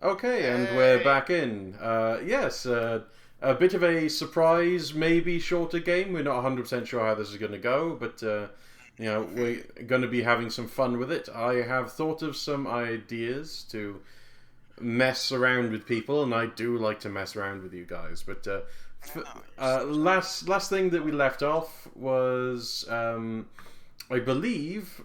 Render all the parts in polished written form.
Okay, and we're Hey. back in. Yes, a bit of a surprise, maybe shorter game. We're not 100% sure how this is going to go, but we're going to be having some fun with it. I have thought of some ideas to mess around with people, and I do like to mess around with you guys. But Oh, you're so sweet. last thing that we left off was, I believe,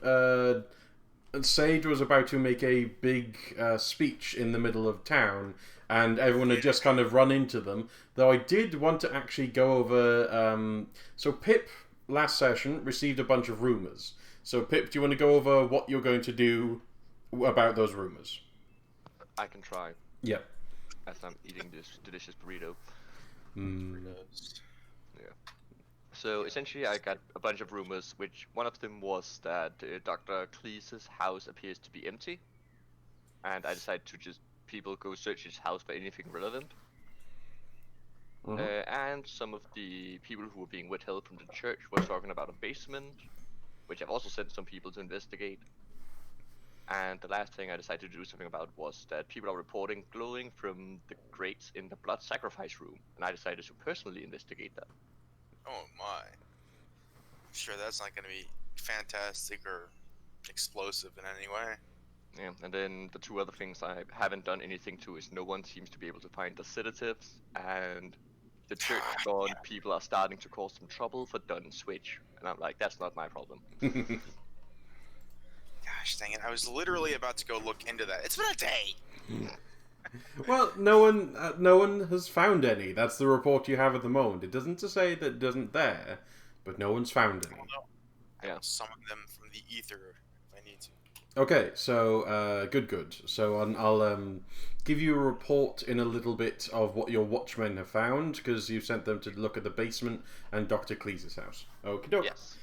Sade was about to make a big speech in the middle of town, and everyone had just kind of run into them. Though I did want to actually go over. So Pip last session received a bunch of rumors. So Pip, do you want to go over what you're going to do about those rumors? I can try Yeah. as I'm eating this delicious burrito. Mm. Burritos. Yeah. So essentially, I got a bunch of rumors, which one of them was that Dr. Cleese's house appears to be empty, and I decided to just people go search his house for anything relevant. Mhm. And some of the people who were being withheld from the church were talking about a basement, which I've also sent some people to investigate. And the last thing I decided to do something about was that people are reporting glowing from the grates in the blood sacrifice room, and I decided to personally investigate that. Oh my. I'm sure that's not gonna be fantastic or explosive in any way. Yeah, and then the two other things I haven't done anything to is no one seems to be able to find the sedatives, and the church thought people are starting to cause some trouble for Dunn Switch, and I'm like, that's not my problem. Gosh dang it, I was literally about to go look into that. It's been a day! Well, no one has found any. That's the report you have at the moment. It doesn't to say that it doesn't there, but no one's found any. I Yeah. will summon them from the ether if I need to. Okay, so good. So I'll give you a report in a little bit of what your watchmen have found because you sent them to look at the basement and Doctor Cleese's house. Okay, doke. Yes.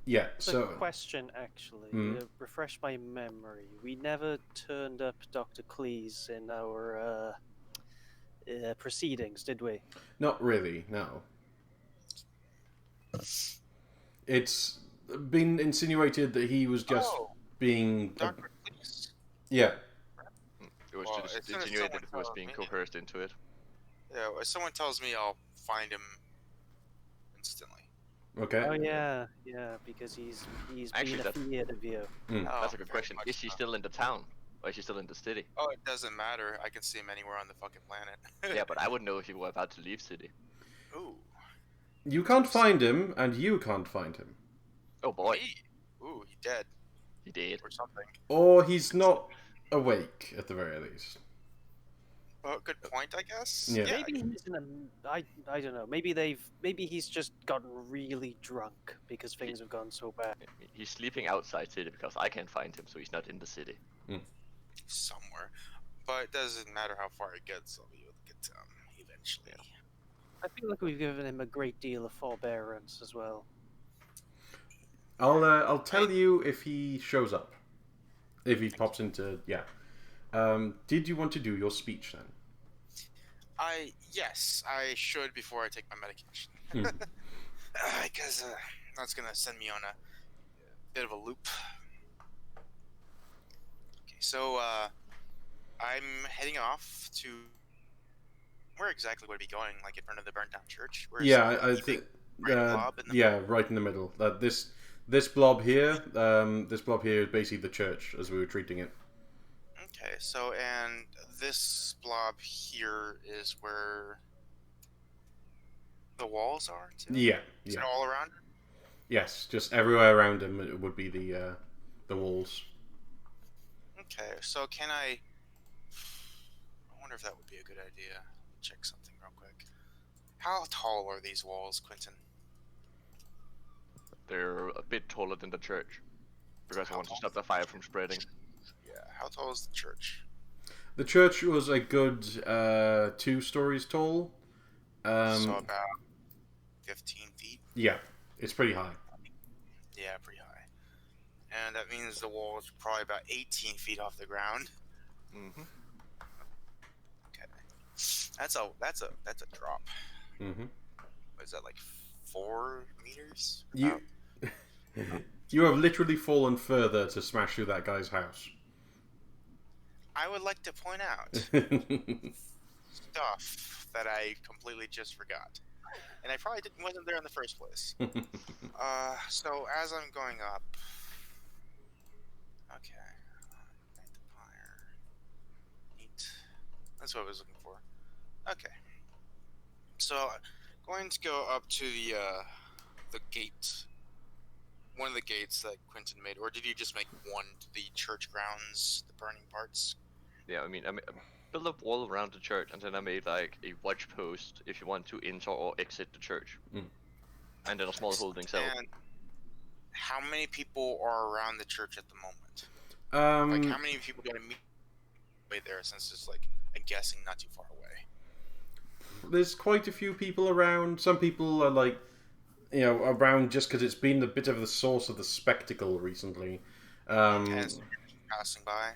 Yeah. It's a So question, actually. Hmm. Refresh my memory. We never turned up Dr. Cleese in our proceedings, did we? Not really. No. It's been insinuated that he was just Oh, being Dr. Please. yeah. It was Well, just as soon as insinuated someone that he was tells being me, coerced into it. yeah, as someone tells me, I'll find him instantly. Okay. Oh yeah, because he's Actually, been afraid of you. Oh, that's a good very question. much Is he so. still in the town? Or is he still in the city? Oh, it doesn't matter. I can see him anywhere on the fucking planet. Yeah, but I would know if he were about to leave city. Ooh. You can't find him, and you can't find him, Oh boy, Me? Ooh, he dead. he did. Or something. or he's not awake at the very least. Well, good point, I guess. Yeah. Maybe he's in a. I don't know. Maybe he's just gotten really drunk because things have gone so bad. He's sleeping outside city because I can't find him, so he's not in the city. Somewhere. But it doesn't matter how far it gets, I'll be able to get to him eventually. Yeah. I feel like we've given him a great deal of forbearance as well. I'll tell you if he shows up, if he pops into yeah. Did you want to do your speech then? Yes, I should before I take my medication. Hmm. Because that's gonna send me on a bit of a loop. Okay, so I'm heading off to. Where exactly would I be going? Like in front of the burnt down church? Where's Yeah, I the think. big bright blob in the Yeah, right in the middle. This blob here, this blob here is basically the church as we were treating it. Okay, so and this blob here is where the walls are too? Yeah, Is yeah, it all around? yes, just everywhere around him it would be the walls. Okay, so can I wonder if that would be a good idea. Check something real quick. How tall are these walls, Quentin? They're a bit taller than the church because I How want to tall stop is the fire from spreading. Yeah, how tall is the church? The church was a good 2 stories tall. So about 15 feet? Yeah, it's pretty high. Yeah, pretty high. And that means the wall is probably about 18 feet off the ground. Mm-hmm. Okay. That's a drop. Mm-hmm. What is that, like 4 meters? You you have literally fallen further to smash through that guy's house. I would like to point out stuff that I completely just forgot, and I probably wasn't there in the first place. So as I'm going up, okay, ignite the fire. Neat. That's what I was looking for. Okay. So, going to go up to the gate, one of the gates that Quentin made, or did you just make one to the church grounds, the burning parts? Yeah, I built a wall around the church, and then I made like a watch post if you want to enter or exit the church, and then a small holding cell. And how many people are around the church at the moment? Like, how many people do I meet way there? Since it's like, I'm guessing not too far away. There's quite a few people around. Some people are like, around just because it's been a bit of the source of the spectacle recently. And passing by.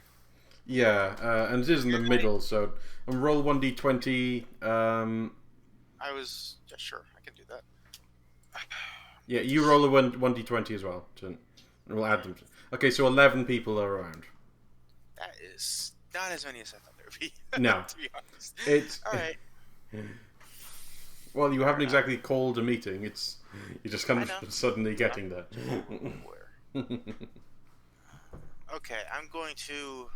Yeah, and it is in the middle, so roll 1d20. I was sure I can do that. Yeah, you roll a 1d20 as well. We'll add them. Okay, so 11 people are around. That is not as many as I thought there would be. No. To be honest. It's... Alright. Well, you haven't exactly called a meeting. You're just kind of suddenly getting there. Okay, I'm going to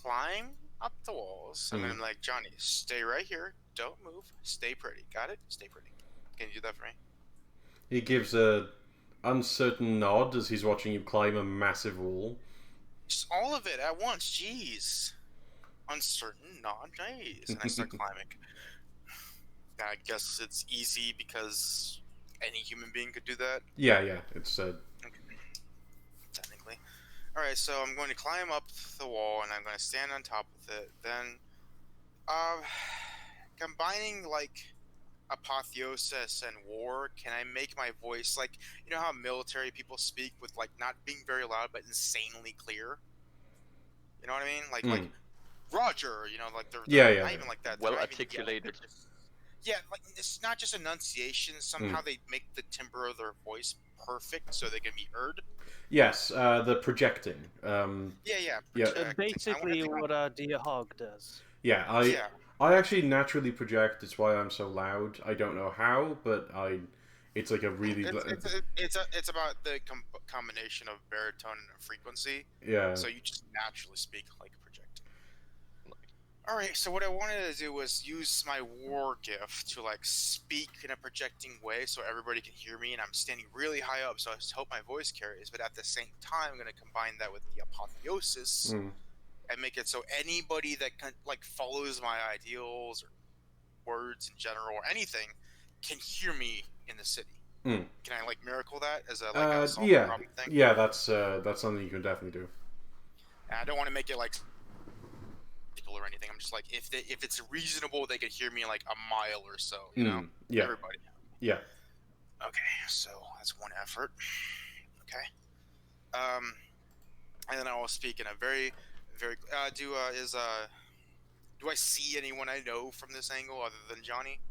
climb up the walls. And I'm like, Johnny, stay right here. Don't move. Stay pretty. Got it? Stay pretty. Can you do that for me? He gives a uncertain nod as he's watching you climb a massive wall. Just all of it at once. Jeez. Uncertain nod. Nice. And I start climbing. I guess it's easy because any human being could do that. Yeah. It's okay. Technically. Alright, so I'm going to climb up the wall and I'm going to stand on top of it. Then, combining like apotheosis and war, can I make my voice like, you know how military people speak with like not being very loud but insanely clear? You know what I mean? Like Roger, like they're not even like that. Well articulated. Yeah, like it's not just enunciation. Somehow they make the timbre of their voice perfect so they can be heard. Yes, the projecting. Yeah. Basically, what our dear hog does. Yeah, I actually naturally project. It's why I'm so loud. I don't know how, but it's like a really. It's about the combination of baritone and frequency. Yeah. So you just naturally speak like a projecting. Alright, so what I wanted to do was use my war gift to like speak in a projecting way so everybody can hear me, and I'm standing really high up, so I just hope my voice carries, but at the same time I'm going to combine that with the apotheosis and make it so anybody that like follows my ideals or words in general or anything can hear me in the city. Can I like miracle that as a solve problem thing? Yeah, that's something you can definitely do. And I don't want to make it like or anything. I'm just like, if it's reasonable, they could hear me like a mile or so. Yeah. Everybody. Yeah. Okay, so that's one effort. Okay. And then I will speak in a very, very. Do I see anyone I know from this angle other than Johnny?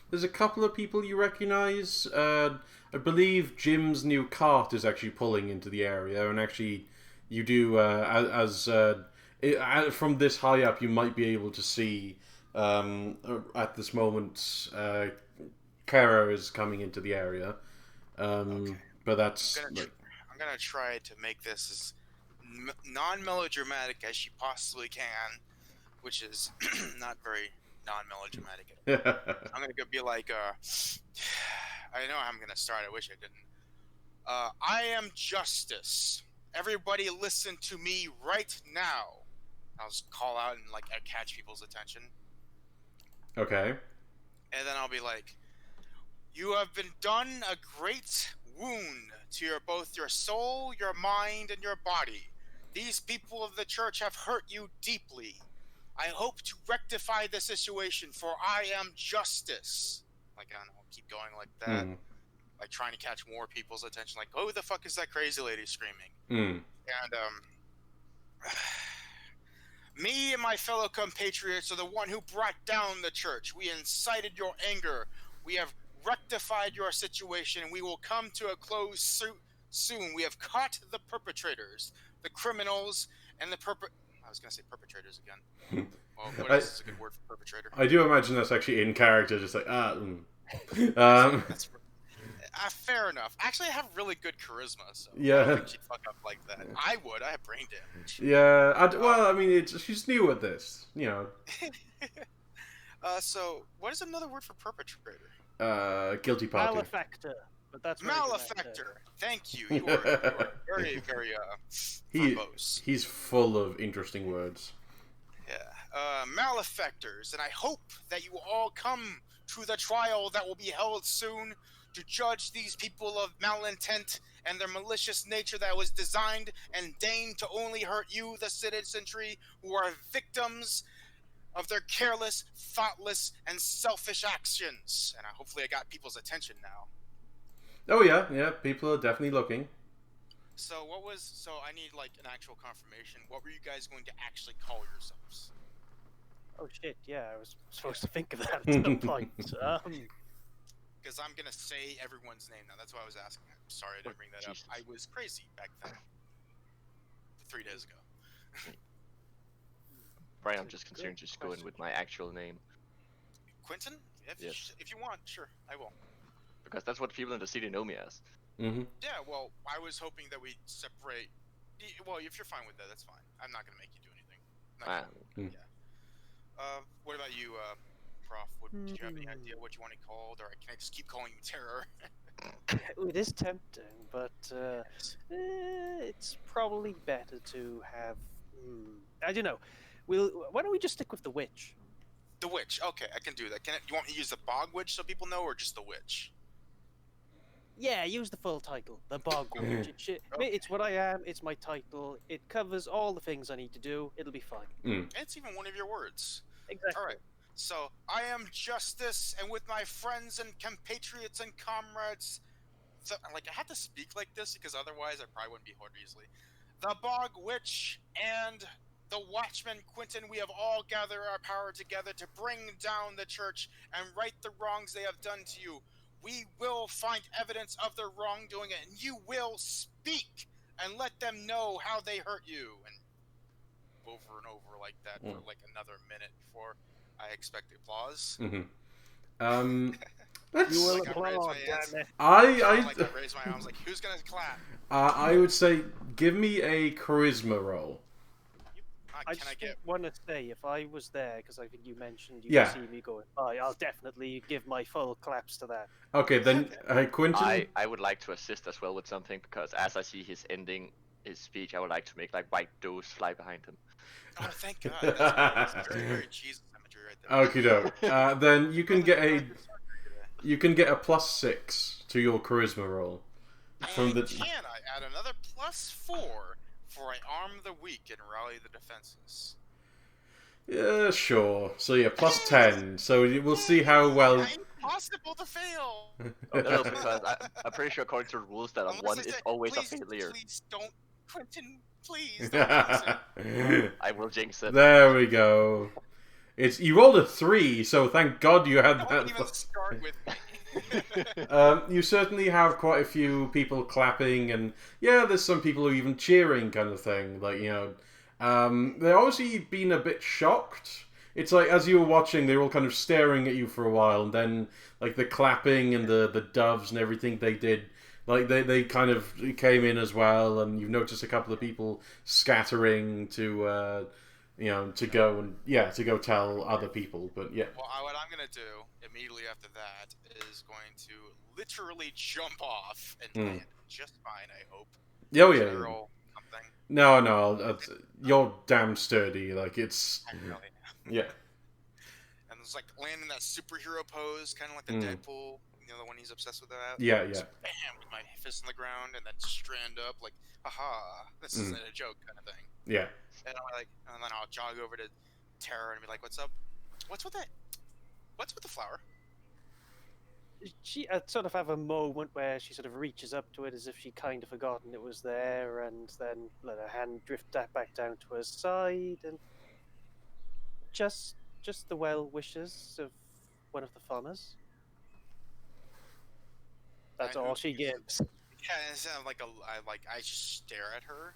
There's a couple of people you recognize. I believe Jim's new cart is actually pulling into the area, and actually. You do, from this high up, you might be able to see, at this moment, Kara is coming into the area. Okay. But that's... I'm going to try to make this as non-melodramatic as she possibly can, which is not very non-melodramatic at all. I'm going to be like, I know how I'm going to start, I wish I didn't. I am justice. Everybody listen to me right now. I'll just call out and like catch people's attention. Okay. And then I'll be like, you have been done a great wound to both your soul, your mind, and your body. These people of the church have hurt you deeply. I hope to rectify the situation, for I am justice. Like, I don't know, keep going like that. Like trying to catch more people's attention, like, oh, who the fuck is that crazy lady screaming? And me and my fellow compatriots are the one who brought down the church. We incited your anger. We have rectified your situation, and we will come to a close soon. We have caught the perpetrators. the criminals, and the I was gonna say perpetrators again. Well, what I- else is a good word for perpetrator? I do imagine that's actually in character, just like That's fair enough. Actually, I have really good charisma, so I Yeah. don't think she'd fuck up like that. I would. I have brain damage. yeah. Well, I mean, she's new at this, So, what is another word for perpetrator? Guilty party. Malefactor. But that's very dramatic. Malefactor. Thank you. You are very, very verbose. He's full of interesting words. Yeah. Malefactors, and I hope that you all come to the trial that will be held soon to judge these people of malintent and their malicious nature that was designed and deigned to only hurt you, the citizenry, who are victims of their careless, thoughtless, and selfish actions. And hopefully I got people's attention now. Oh yeah. People are definitely looking. So I need like an actual confirmation. What were you guys going to actually call yourselves? Oh shit! Yeah, I was supposed to think of that at some point. Because I'm gonna say everyone's name now. That's why I was asking. I'm sorry I didn't bring that Jesus. up. I was crazy back then. 3 days ago. Brian, I'm just concerned just going with my actual name. Quentin? Yes. If you want, sure, I will. Because that's what people in the city know me as. Mm-hmm. Yeah, well, I was hoping that we'd separate. Well, if you're fine with that, that's fine. I'm not gonna make you do anything. Ah. What about you, Prof? Did you have any idea what you want it called, or can I just keep calling you Terror? It is tempting, but it's probably better to have. I don't know. Why don't we just stick with the witch? The Witch. Okay, I can do that. You want me to use the Bog Witch so people know, or just the Witch? Yeah, use the full title, the Bog Witch. It's what I am. It's my title. It covers all the things I need to do. It'll be fine. It's even one of your words. Exactly. All right. So I am Justice, and with my friends and compatriots and comrades. So, I have to speak like this because otherwise I probably wouldn't be heard easily. The Bog Witch and the Watchman Quentin, we have all gathered our power together to bring down the church and right the wrongs they have done to you. We will find evidence of their wrongdoing, and you will speak and let them know how they hurt you. And over and over like that for like another minute before I expect applause. Let's, You will Like, applaud, damn it. I raise my arms like, who's gonna clap? I would say give me a charisma roll. I Can I just get? want to say, if I was there, because I think you mentioned you Yeah. see me going by, I'll definitely give my full claps to that. Okay, then Quentin. I would like to assist as well with something, because as I see his ending his speech, I would like to make like white does fly behind him. Oh, thank God. That's very, very Jesus imagery right there. Okie doke. Then you can get a +6 to your charisma roll. And can I add another +4 for I arm the weak and rally the defenses? Yeah, sure. So yeah, +10. So we'll see how well. Impossible to fail. No, because I'm pretty sure according to the rules that a Unless 1 I is say, always please, a failure. Please don't, Quentin. Please don't jinx it. I will jinx it. There we go. You rolled a 3, so thank God you had Don't even that. start with me. You certainly have quite a few people clapping, and yeah, there's some people who are even cheering, kind of thing. Like they're obviously been a bit shocked. It's like as you were watching, they were all kind of staring at you for a while, and then like the clapping and the doves and everything they did. Like they kind of came in as well, and you've noticed a couple of people scattering to go tell other people. But yeah. Well, what I'm gonna do immediately after that is going to literally jump off and land just fine. I hope. Oh yeah. Girl, something. No, you're damn sturdy. Like it's. I really am. Yeah. And it's like landing that superhero pose, kind of like the Deadpool. You know, the one he's obsessed with that. Yeah. Just bam, with my fist on the ground, and then strand up, like, aha, this isn't a joke, kind of thing. Yeah. And then I'll jog over to Tara and be like, "What's up? What's with that? What's with the flower?" She sort of have a moment where she sort of reaches up to it as if she kind of forgotten it was there, and then let her hand drift back down to her side, and just the well wishes of one of the farmers. That's all she gives. Yeah, it's like I just stare at her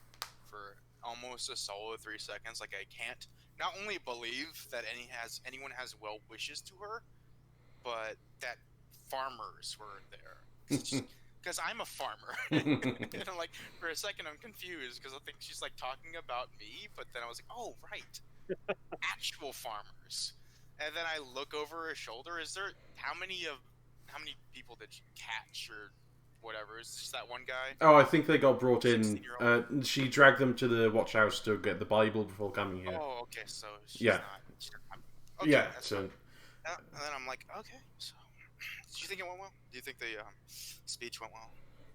for almost a solid 3 seconds. Like, I can't not only believe that anyone has well wishes to her, but that farmers were there. Because I'm a farmer. And I'm like, for a second, I'm confused because I think she's like talking about me, but then I was like, oh, right. Actual farmers. And then I look over her shoulder. How many people did she catch or whatever? Is just that one guy? Oh, I think they got brought in. 16-year-old? She dragged them to the watch house to get the Bible before coming here. Oh, okay, so she's Yeah. not. Okay, Yeah, that's so fine. And then I'm like, okay, so did you think it went well? Do you think the speech went well?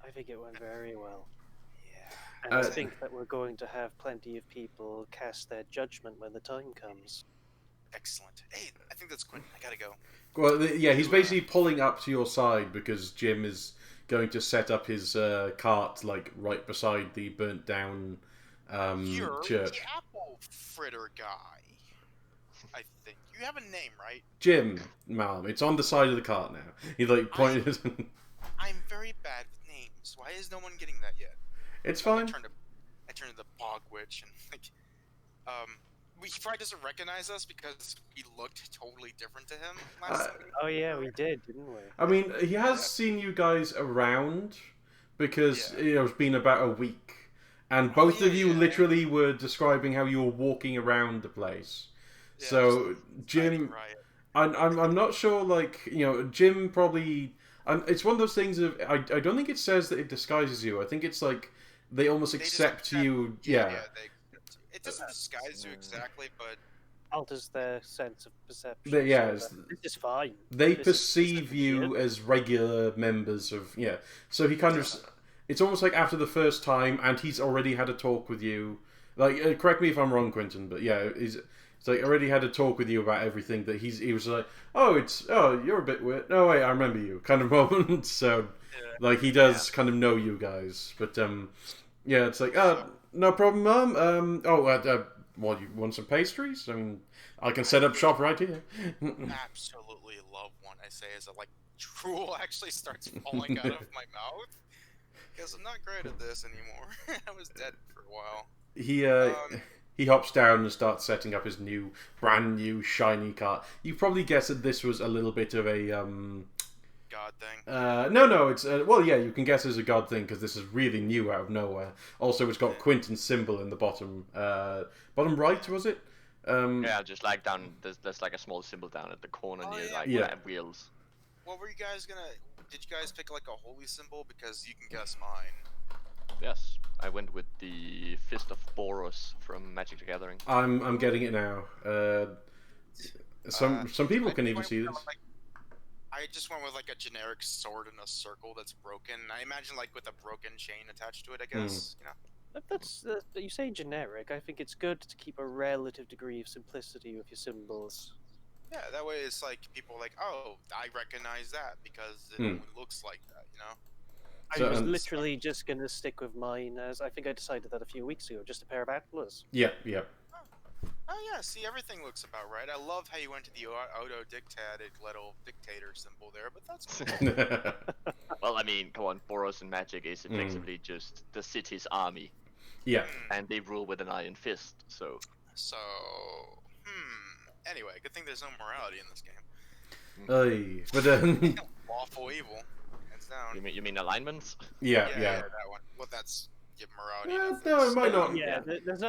I think it went very well. Yeah. And I think that we're going to have plenty of people cast their judgment when the time comes. Excellent. Hey, I think that's Quinn. I gotta go. Well, yeah, he's basically pulling up to your side because Jim is going to set up his cart like right beside the burnt down You're church. the apple fritter guy. I think you have a name, right? Jim, Malum. It's on the side of the cart now. He like pointed. I'm very bad with names. Why is no one getting that yet? It's fine. I turned into Bog Witch and like, he probably doesn't recognize us because we looked totally different to him last time. Oh yeah, we did, didn't we? I mean, he has seen you guys around because it's been about a week, and both of you literally were describing how you were walking around the place. Yeah, so Jim, I'm not sure. Like Jim probably. It's one of those things of I don't think it says that it disguises you. I think it's like they almost accept you. It doesn't disguise you exactly, but alters their sense of perception. This is fine. They perceive you as regular members of So he kind of. It's almost like after the first time, and he's already had a talk with you. Like, correct me if I'm wrong, Quentin, but it's like already had a talk with you about everything. That he was like, you're a bit weird. No, wait, I remember you, kind of moment. So, like, he does kind of know you guys, but it's like, no problem, Mum. You want some pastries? I mean, I can set up shop right here. Absolutely love one. I say as drool actually starts falling out of my mouth because I'm not great at this anymore. I was dead for a while. He hops down and starts setting up his brand new shiny cart. You probably guess that this was a little bit of a god thing. No, it's you can guess it's a god thing because this is really new out of nowhere. Also, it's got Quentin's symbol in the bottom right, was it? Just like down. There's like a small symbol down at the corner wheels. What were you guys gonna? Did you guys pick like a holy symbol? Because you can guess mine. Yes, I went with the Fist of Boros from Magic the Gathering. I'm getting it now. Some people can even see this. I just went with like a generic sword in a circle that's broken. I imagine like with a broken chain attached to it. I guess That's you say generic. I think it's good to keep a relative degree of simplicity with your symbols. Yeah, that way it's like people are like, oh, I recognize that because it looks like that, I was literally just going to stick with mine, as I think I decided that a few weeks ago, just a pair of antlers. Yeah. Oh yeah, see, everything looks about right. I love how you went to the auto-dictated little dictator symbol there, but that's cool. Well, I mean, come on, Boros in Magic is effectively just the city's army. Yeah. And they rule with an iron fist, so... Anyway, good thing there's no morality in this game. But Lawful evil, hands down. You mean alignments? Yeah, that one. Well, that's morality. No, it might not. Yeah, there's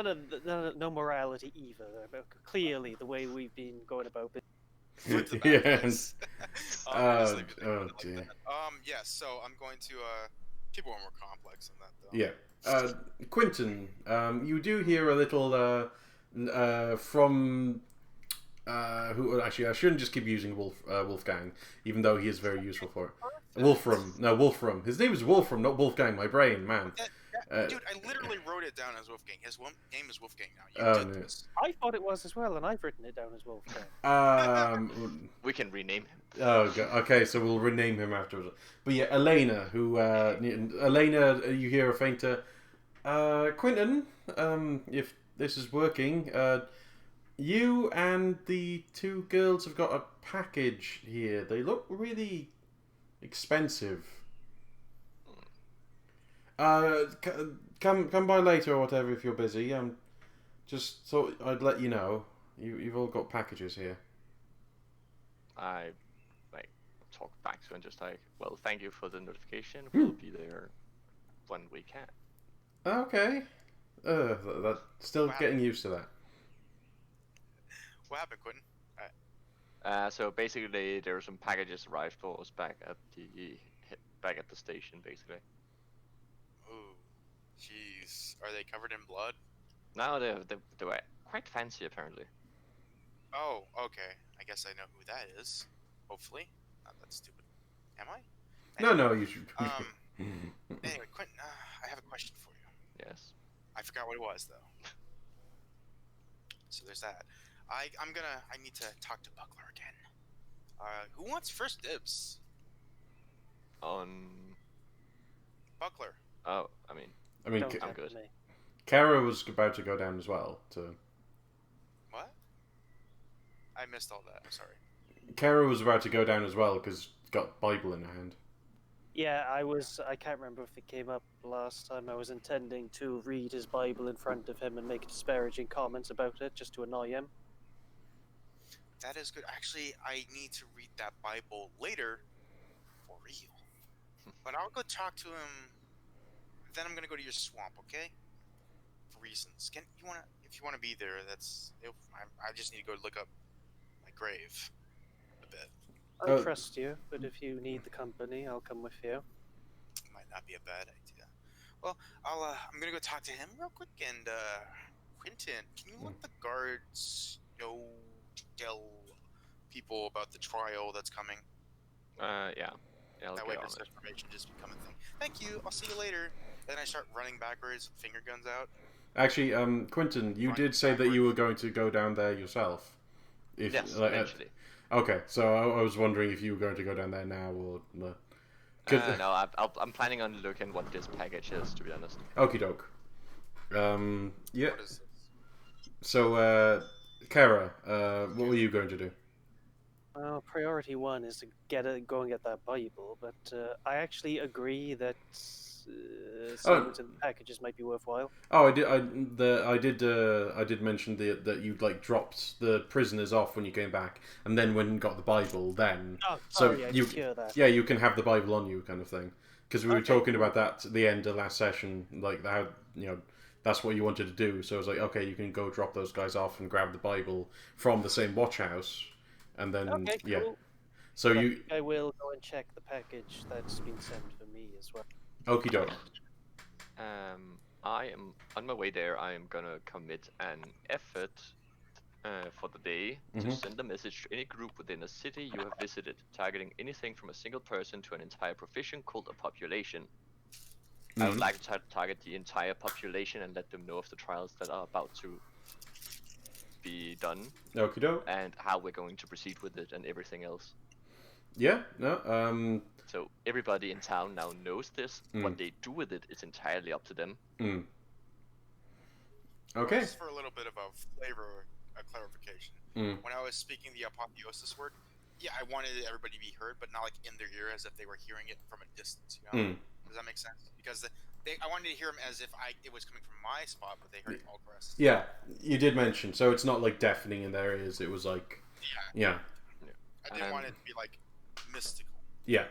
no morality either. But clearly, the way we've been going about it. Yes. Oh dear. So I'm going to people are more complex than that though. Yeah. Quentin, you do hear a little from who actually I shouldn't just keep using Wolfgang, even though he is very useful for it. Wolfram. His name is Wolfram, not Wolfgang. My brain, man. Dude, I literally wrote it down as Wolfgang. His name is Wolfgang now. You did this. I thought it was as well, and I've written it down as Wolfgang. We can rename him. Oh, okay, so we'll rename him afterwards. But yeah, Elena, you hear a fainter. Quentin, if this is working, you and the two girls have got a package here. They look really expensive. come by later or whatever if you're busy. Just thought I'd let you know. You've all got packages here. I like talk back to him, just like, well, thank you for the notification. We'll be there when we can. Okay. That still Wow. getting used to that. What happened, Quentin? So basically, there were some packages arrived for us back at the station, basically. Ooh, jeez. Are they covered in blood? Now they were quite fancy, apparently. Oh, okay. I guess I know who that is. Hopefully. Not that stupid. Am I? No, you should. Anyway, Quentin, I have a question for you. Yes. I forgot what it was, though. So there's that. I need to talk to Buckler again. Who wants first dibs? On. Buckler. Oh, I mean, Don't I'm tempt good. me. Kara was about to go down as well. What? I missed all that. I'm sorry. Kara was about to go down as well because got Bible in her hand. Yeah, I can't remember if it came up last time. I was intending to read his Bible in front of him and make disparaging comments about it just to annoy him. That is good. Actually, I need to read that Bible later for real. But I'll go talk to him. Then I'm gonna go to your swamp, okay? For reasons. If you wanna be there, I just need to go look up my grave a bit. I trust you, but if you need the company, I'll come with you. Might not be a bad idea. Well, I'm gonna go talk to him real quick. And Quentin, can you let the guards know to tell people about the trial that's coming? Yeah. I'll That way, get on it. misinformation just become a thing. Thank you. I'll see you later. Then I start running backwards, finger guns out. Actually, Quentin, you did say that you were going to go down there yourself. Yes, eventually. Okay, so I was wondering if you were going to go down there now or no. No, I'm planning on looking what this package is, to be honest. Okie doke. Yeah. What is this? So, Kara, what were you going to do? Well, priority one is to go and get that Bible, but I actually agree that seeing what's in the packages might be worthwhile. Oh, I did mention that you'd like dropped the prisoners off when you came back, and then when you got the Bible, then Oh, so sorry, I you didn't hear that. yeah you can have the Bible on you, kind of thing. Because we were Okay, talking cool. about that at the end of last session, like how that's what you wanted to do. So I was like, okay, you can go drop those guys off and grab the Bible from the same watch house, and then Okay, cool. yeah. So I will go and check the package that's been sent for me as well. okie doke. I am on my way there. I am gonna commit an effort for the day to send a message to any group within a city you have visited, targeting anything from a single person to an entire profession, cult, or population. I would like to target the entire population and let them know of the trials that are about to be done, Okie doke. and how we're going to proceed with it and everything else. Yeah. No. So everybody in town now knows this. What they do with it is entirely up to them. Okay. Just for a little bit of a flavor, a clarification. When I was speaking the apotheosis word, yeah, I wanted everybody to be heard, but not like in their ear as if they were hearing it from a distance. You know? Does that make sense? Because I wanted to hear them as if it was coming from my spot, but they heard it all across. Yeah, you did mention. So it's not like deafening in their ears. It was like, yeah. I didn't want it to be like mystical. Yeah.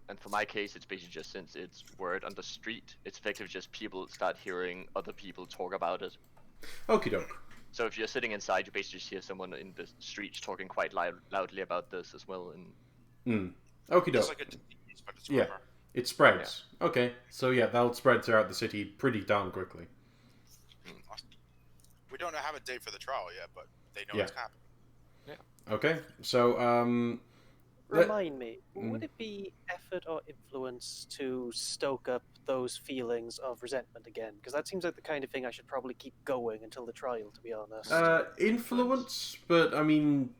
And for my case, it's basically just, since it's word on the street, it's effectively just people start hearing other people talk about it. Okie doke. So if you're sitting inside, you basically just hear someone in the streets talking quite loudly about this as well. And Okie It's doke. like a disease, but it's Yeah. quicker. It spreads. Okay. So yeah, that'll spread throughout the city pretty darn quickly. We don't have a date for the trial yet, but they know Yeah. it's happening. Okay. So Remind me, would it be effort or influence to stoke up those feelings of resentment again? Because that seems like the kind of thing I should probably keep going until the trial, to be honest. influence, but I mean,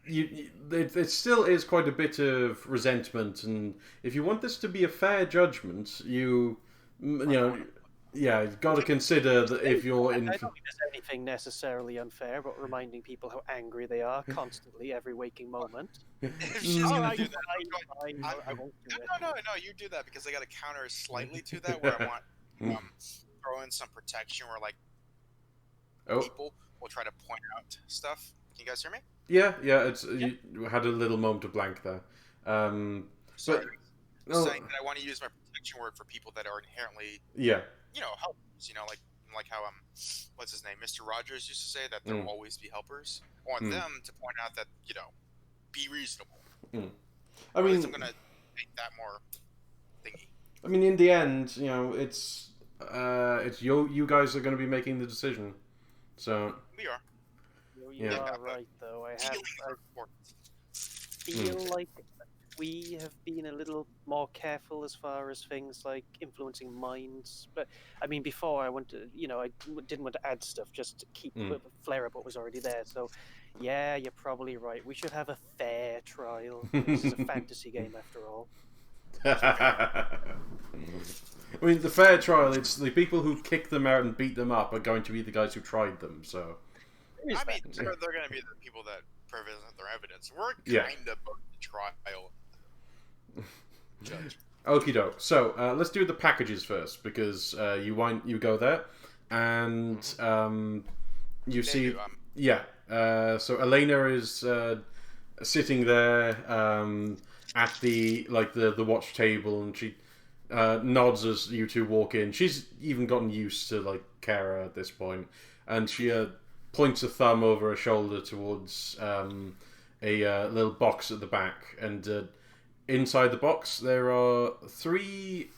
it still is quite a bit of resentment, and if you want this to be a fair judgment, you've got to consider that if you're in. I don't think there's anything necessarily unfair about reminding people how angry they are constantly, every waking moment. If she's gonna do that, I won't do it. no, you do that because I got to counter slightly to that where I want throw in some protection where like Oh, people will try to point out stuff. Can you guys hear me? yeah. It's you had a little moment of blank there. Sorry, But saying that I want to use my protection word for people that are inherently, yeah. helpers. Like how what's his name, Mr. Rogers used to say that there will always be helpers. I want them to point out that be reasonable. I Or at mean, least I'm gonna make that more thingy. I mean, in the end, it's you guys are going to be making the decision. So We are. You are right, though. I feel like we have been a little more careful as far as things like influencing minds. But I mean, before I didn't want to add stuff, just to keep flare up what was already there. So, yeah, you're probably right. We should have a fair trial. This is a fantasy game, after all. I mean, the fair trial, it's the people who kick them out and beat them up are going to be the guys who tried them, so... I mean, they're going to be the people that present their evidence. We're kind of the trial judge. Okie doke. So, let's do the packages first, because you go there, and you see... so Elena is sitting there at the watch table, and she nods as you two walk in. She's even gotten used to Kara at this point, and she points a thumb over her shoulder towards a little box at the back, and inside the box there are three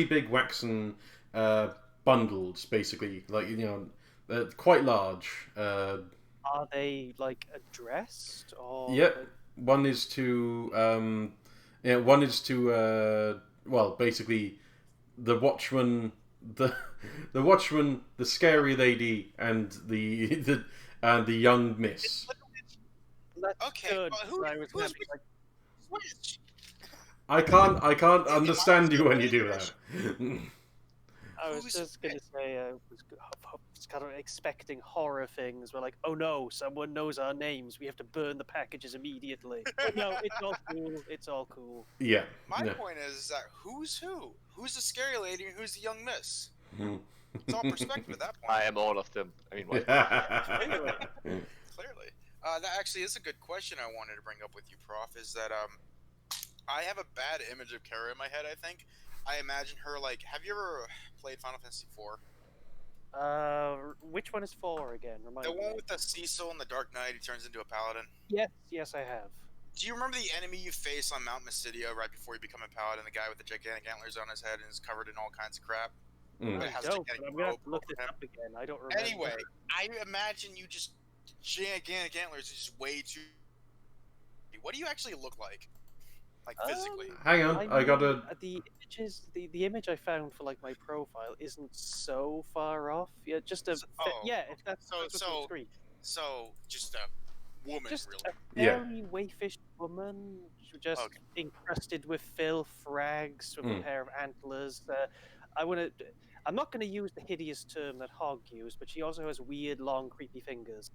big waxen bundles, basically, quite large. Are they addressed or? Yeah, one is to basically the watchman, the watchman, the scary lady, and the young miss. That's okay, good. Who's which? I can't understand you when you do that. I was just going to say, I was kind of expecting horror things. We're like, oh no, someone knows our names. We have to burn the packages immediately. But no, it's all cool. It's all cool. Yeah. My point is that who's who? Who's the scary lady and who's the young miss? It's all perspective at that point. I am all of them. I mean, what? Clearly. That actually is a good question I wanted to bring up with you, Prof. Is that I have a bad image of Kara in my head, I think. I imagine her have you ever played Final Fantasy IV? Which one is 4 again? Remind me. The one with the Cecil in the Dark Knight, he turns into a paladin. Yes, I have. Do you remember the enemy you face on Mount Mysidia right before you become a paladin? The guy with the gigantic antlers on his head and is covered in all kinds of crap? I don't, but I'm going to have to look this up again. I don't remember. Anyway, I imagine you just... gigantic antlers is just way too... What do you actually look like? Physically? Hang on, I gotta... The images, the image I found for my profile isn't so far off. Yeah, just a... if that's what's on the screen. So, just a woman, just really? a very waifish woman, just encrusted with filth, rags, with a pair of antlers. I'm not going to use the hideous term that Hog used, but she also has weird, long, creepy fingers.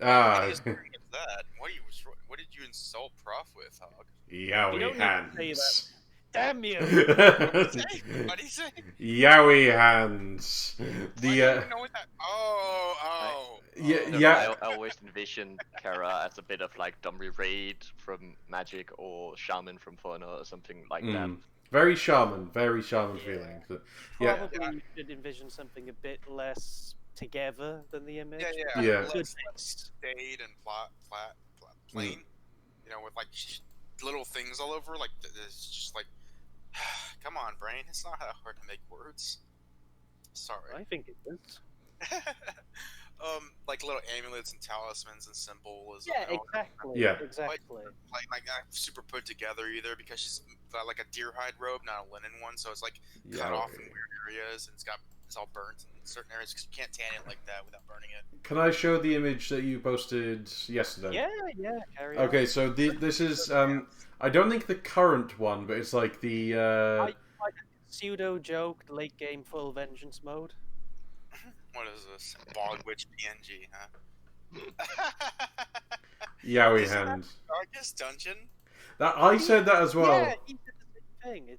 Ah. What did you insult Prof with, Hog? Yowie hands. Damn you! What did he say? Yowie hands. I always envision Kara as a bit of Domri Raid from Magic or Shaman from Fauna or something like that. Very shaman feeling. Probably you should envision something a bit less together than the image. Yeah. Less stayed and plain. With little things all over. It's just come on, brain. It's not that hard to make words. Sorry. I think it is. Little amulets and talismans and symbols. Exactly. Yeah. Exactly. Not super put together either, because she's got a deer hide robe, not a linen one, so it's cut off in weird areas, and it's all burnt in certain areas because you can't tan it like that without burning it. Can I show the image that you posted yesterday? Yeah. Carry Okay, on. so this is I don't think the current one, but it's the I pseudo joke late game full vengeance mode. What is this? Bog Witch PNG, huh? Yowie hand. Darkest dungeon? I said that as well. Yeah, he did the same thing.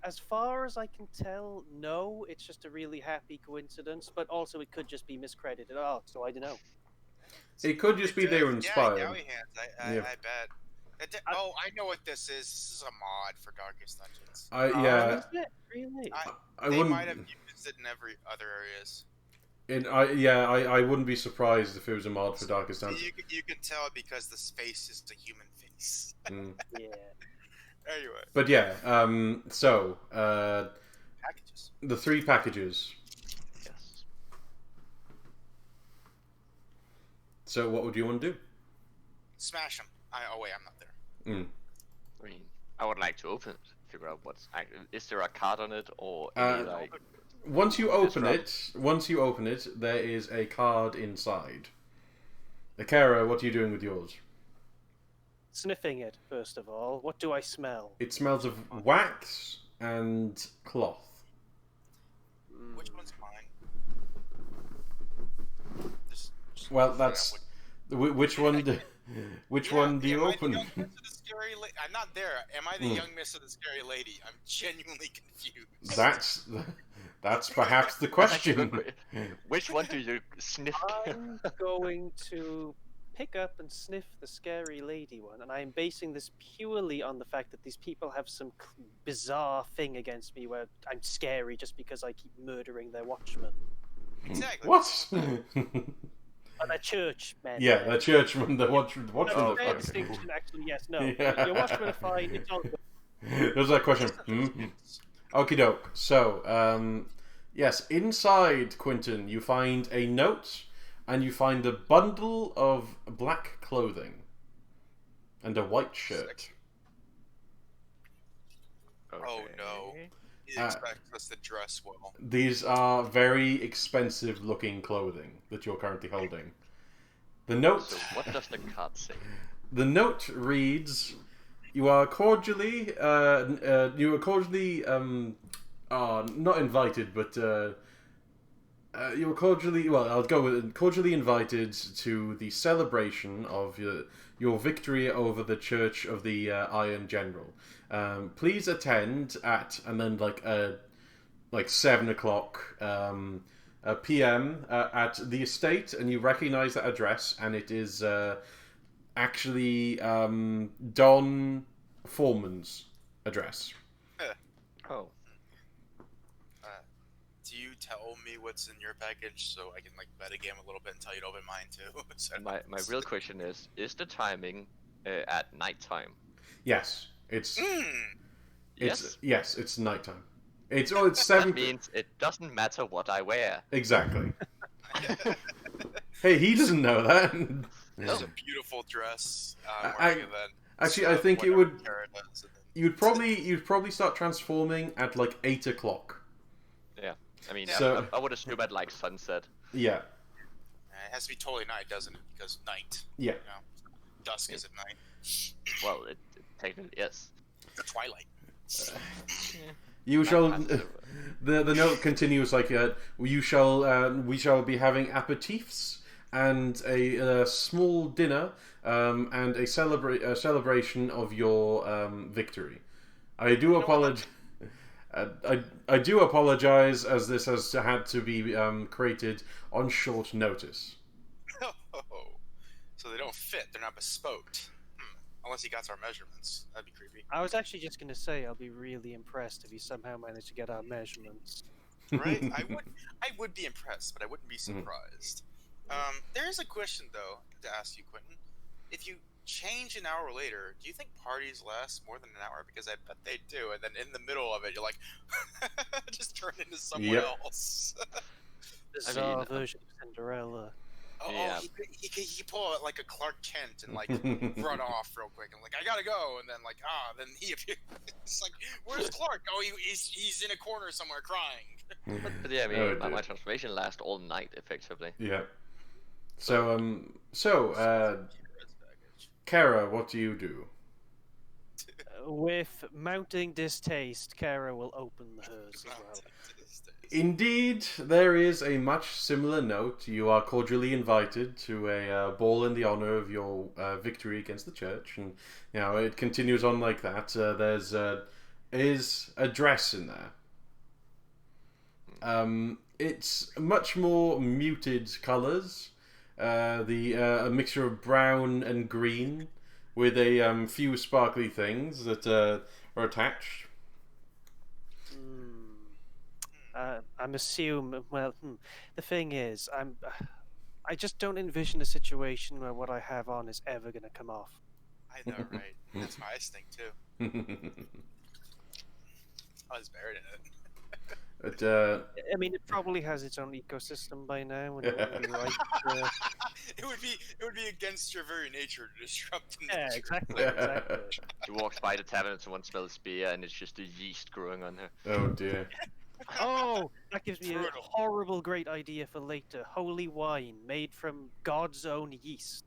As far as I can tell, no. It's just a really happy coincidence, but also it could just be miscredited. Oh, so I don't know. It could just be they were Yeah, inspired. Yowie Hands. I bet. Oh, I know what this is. This is a mod for Darkest Dungeons. Yeah, Is it? Really? I They wouldn't. might have used it in every other areas. I wouldn't be surprised if it was a mod for Darkest Dungeon. You can tell because this face is a human face. Yeah. Anyway. But yeah, Packages. the 3 packages. Yes. So what would you want to do? Smash them. Oh wait, I'm not there. I mean, I would like to open it, figure out what's. Is there a card on it or any like? Once you open it, there is a card inside. Akira, what are you doing with yours? Sniffing it, first of all. What do I smell? It smells of wax and cloth. Which one's mine? Well, that's which one? Which one do you open? I'm not there. Am I the young miss of the scary lady? I'm genuinely confused. That's perhaps the question. Which one do you sniff? I'm going to pick up and sniff the scary lady one, and I'm basing this purely on the fact that these people have some bizarre thing against me where I'm scary just because I keep murdering their watchmen. Exactly. What? Oh, they're church men. Yeah, the churchman, the watchman. No, fair distinction, actually, yes, no. Yeah. Your watchmen are fine, it's all good. There's that question. Okie doke. So, yes, inside Quentin, you find a note, and you find a bundle of black clothing and a white shirt. Okay. Oh no. He expects us to dress well. These are very expensive-looking clothing that you're currently holding. The note. So what does the card say? The note reads, "You are cordially, not invited, but you were cordially. Well, I'll go with it, cordially invited to the celebration of your victory over the Church of the Iron General. Please attend at," and then like 7 o'clock p.m. At the estate, and you recognize that address, and it is actually Don Foreman's address. Oh. Do you tell me what's in your package so I can bet a game a little bit and tell you to open mine too? So- My real question is the timing at nighttime? Yes, it's Yes. yes, it's nighttime. It's 7. That means it doesn't matter what I wear. Exactly. Hey, he doesn't know that. It's a beautiful dress. Actually, I think it would. You'd probably start transforming at 8 o'clock. Yeah. I mean, So- I would assume at sunset. Yeah. It has to be totally night, doesn't it? Because night. Yeah. Dusk is at night. Well, it technically is. The twilight. You shall. The note continues we shall be having aperitifs and a small dinner and a celebration of your victory. I do apologize. I do apologize, as this has had to be created on short notice. So they don't fit. They're not bespoke. Unless he got our measurements. That'd be creepy. I was actually just going to say I'll be really impressed if you somehow manage to get our measurements. Right? I would be impressed, but I wouldn't be surprised. There is a question, though, to ask you, Quentin. If you change an hour later, do you think parties last more than an hour? Because I bet they do. And then in the middle of it, you're like, just turn into someone else. Bizarre version of Cinderella. Yeah. He could pull out a Clark Kent and run off real quick and I gotta go, and then then he appears. It's where's Clark? Oh, he's in a corner somewhere crying. But yeah, I mean, my transformation lasts all night effectively. Yeah. So Kara, what do you do? With mounting distaste, Kara will open hers as well. Indeed, there is a much similar note. You are cordially invited to a ball in the honor of your victory against the church, and it continues on like that. There's is a dress in there. It's much more muted colours. A mixture of brown and green, with a few sparkly things that are attached. I'm assuming. Well, the thing is, I just don't envision a situation where what I have on is ever going to come off. I know, right? That's my instinct too. I was buried in it. But, I mean, it probably has its own ecosystem by now, and it wouldn't be right. It would be against your very nature to disrupt nature. Yeah, exactly. Exactly. She walks by the tavern and someone smells beer, and it's just the yeast growing on her. oh dear. Oh, that gives me a Brutal. horrible, great idea for later. Holy wine made from God's own yeast.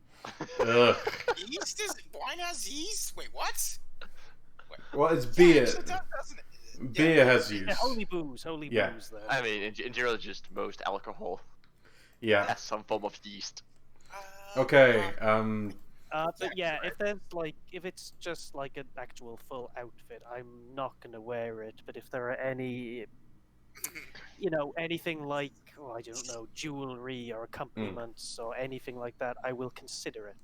Ugh. Yeast is wine has yeast. Wait, what? Well, it's Yeah, beer. actually it does, doesn't it? Beer has use. Yeah, holy booze, Yeah. There. I mean, in general, just most alcohol Yeah. has some form of yeast. Okay. But yeah, if it's just like an actual full outfit, I'm not gonna wear it. But if there are any, anything like, I don't know, jewelry or accompaniments or anything like that, I will consider it.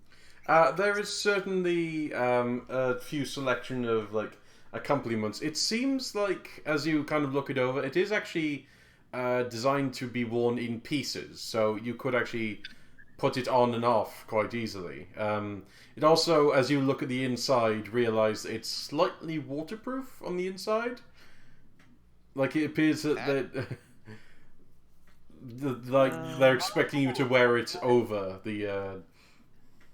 There is certainly a few selection of like accompaniments. It seems like, as you kind of look it over, it is actually designed to be worn in pieces, so you could actually put it on and off quite easily. It also, as you look at the inside, realize that it's slightly waterproof on the inside. Like, it appears that they're expecting you to wear it over the.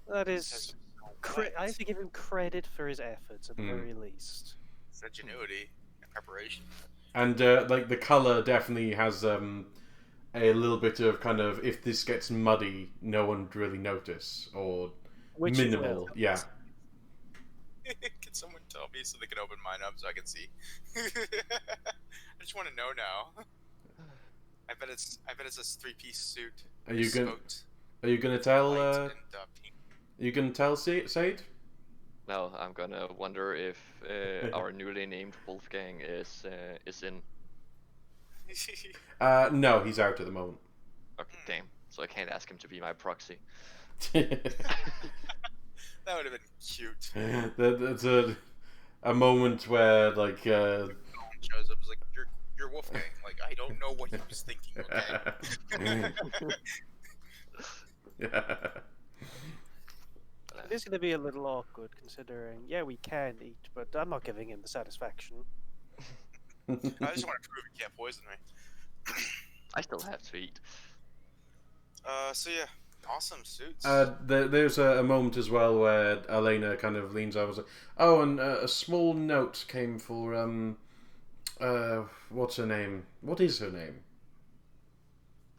That is, I have to give him credit for his efforts at the very least. It's ingenuity and preparation. And like the color definitely has a little bit of kind of, if this gets muddy, no one would really notice, or Which it minimal. will. Yeah. Can someone tell me so they can open mine up so I can see? I just want to know now. I bet it's a 3-piece suit. Are you gonna Smoked tell? white Are and pink. you gonna tell Sade? No, I'm gonna wonder if our newly named Wolfgang is in. No, he's out at the moment. Okay, damn. So I can't ask him to be my proxy. That would have been cute. That's a moment where like. Someone shows up, is like, you're Wolfgang. Like, I don't know what he was thinking. Okay. It is going to be a little awkward considering, we can eat, but I'm not giving him the satisfaction. I just want to prove he can't poison me. I still have to eat. So yeah, awesome suits. There's a moment as well where Elena kind of leans over and says, "Oh, and a small note came for what's her name? What is her name?"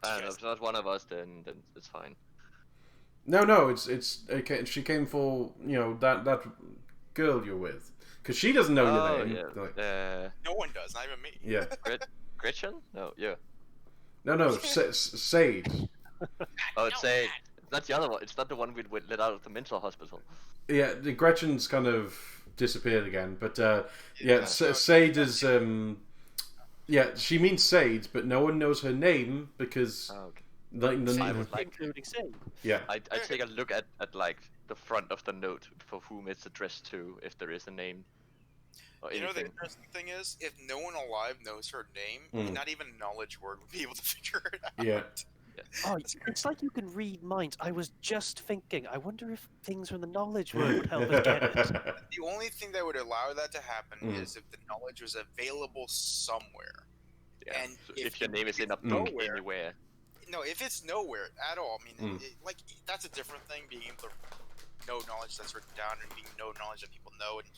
I don't know. If it's not one of us, then it's fine. No, it's okay. She came for that girl you're with, because she doesn't know your name. Yeah. Like, No one does, not even me. yeah. Gretchen? No, yeah. No, Sade. Oh, it's Sade. That's the other one. It's not the one we let out of the mental hospital. Yeah, the Gretchen's kind of disappeared again, but Sade is she means Sade, but no one knows her name because Okay. I would like- including Sade. yeah. I take a look at like the front of the note for whom it's addressed to, if there is a name. Or You know, the anything. interesting thing is, if no one alive knows her name, not even a knowledge word would be able to figure it out. Yeah. Oh, it's like you can read minds. I was just thinking, I wonder if things from the knowledge word would help us get it. The only thing that would allow that to happen is if the knowledge was available somewhere. Yeah. And So if if your name is in a book nowhere- anywhere. No, if it's nowhere at all, I mean, that's a different thing, being able to know knowledge that's written down and being know knowledge that people know. And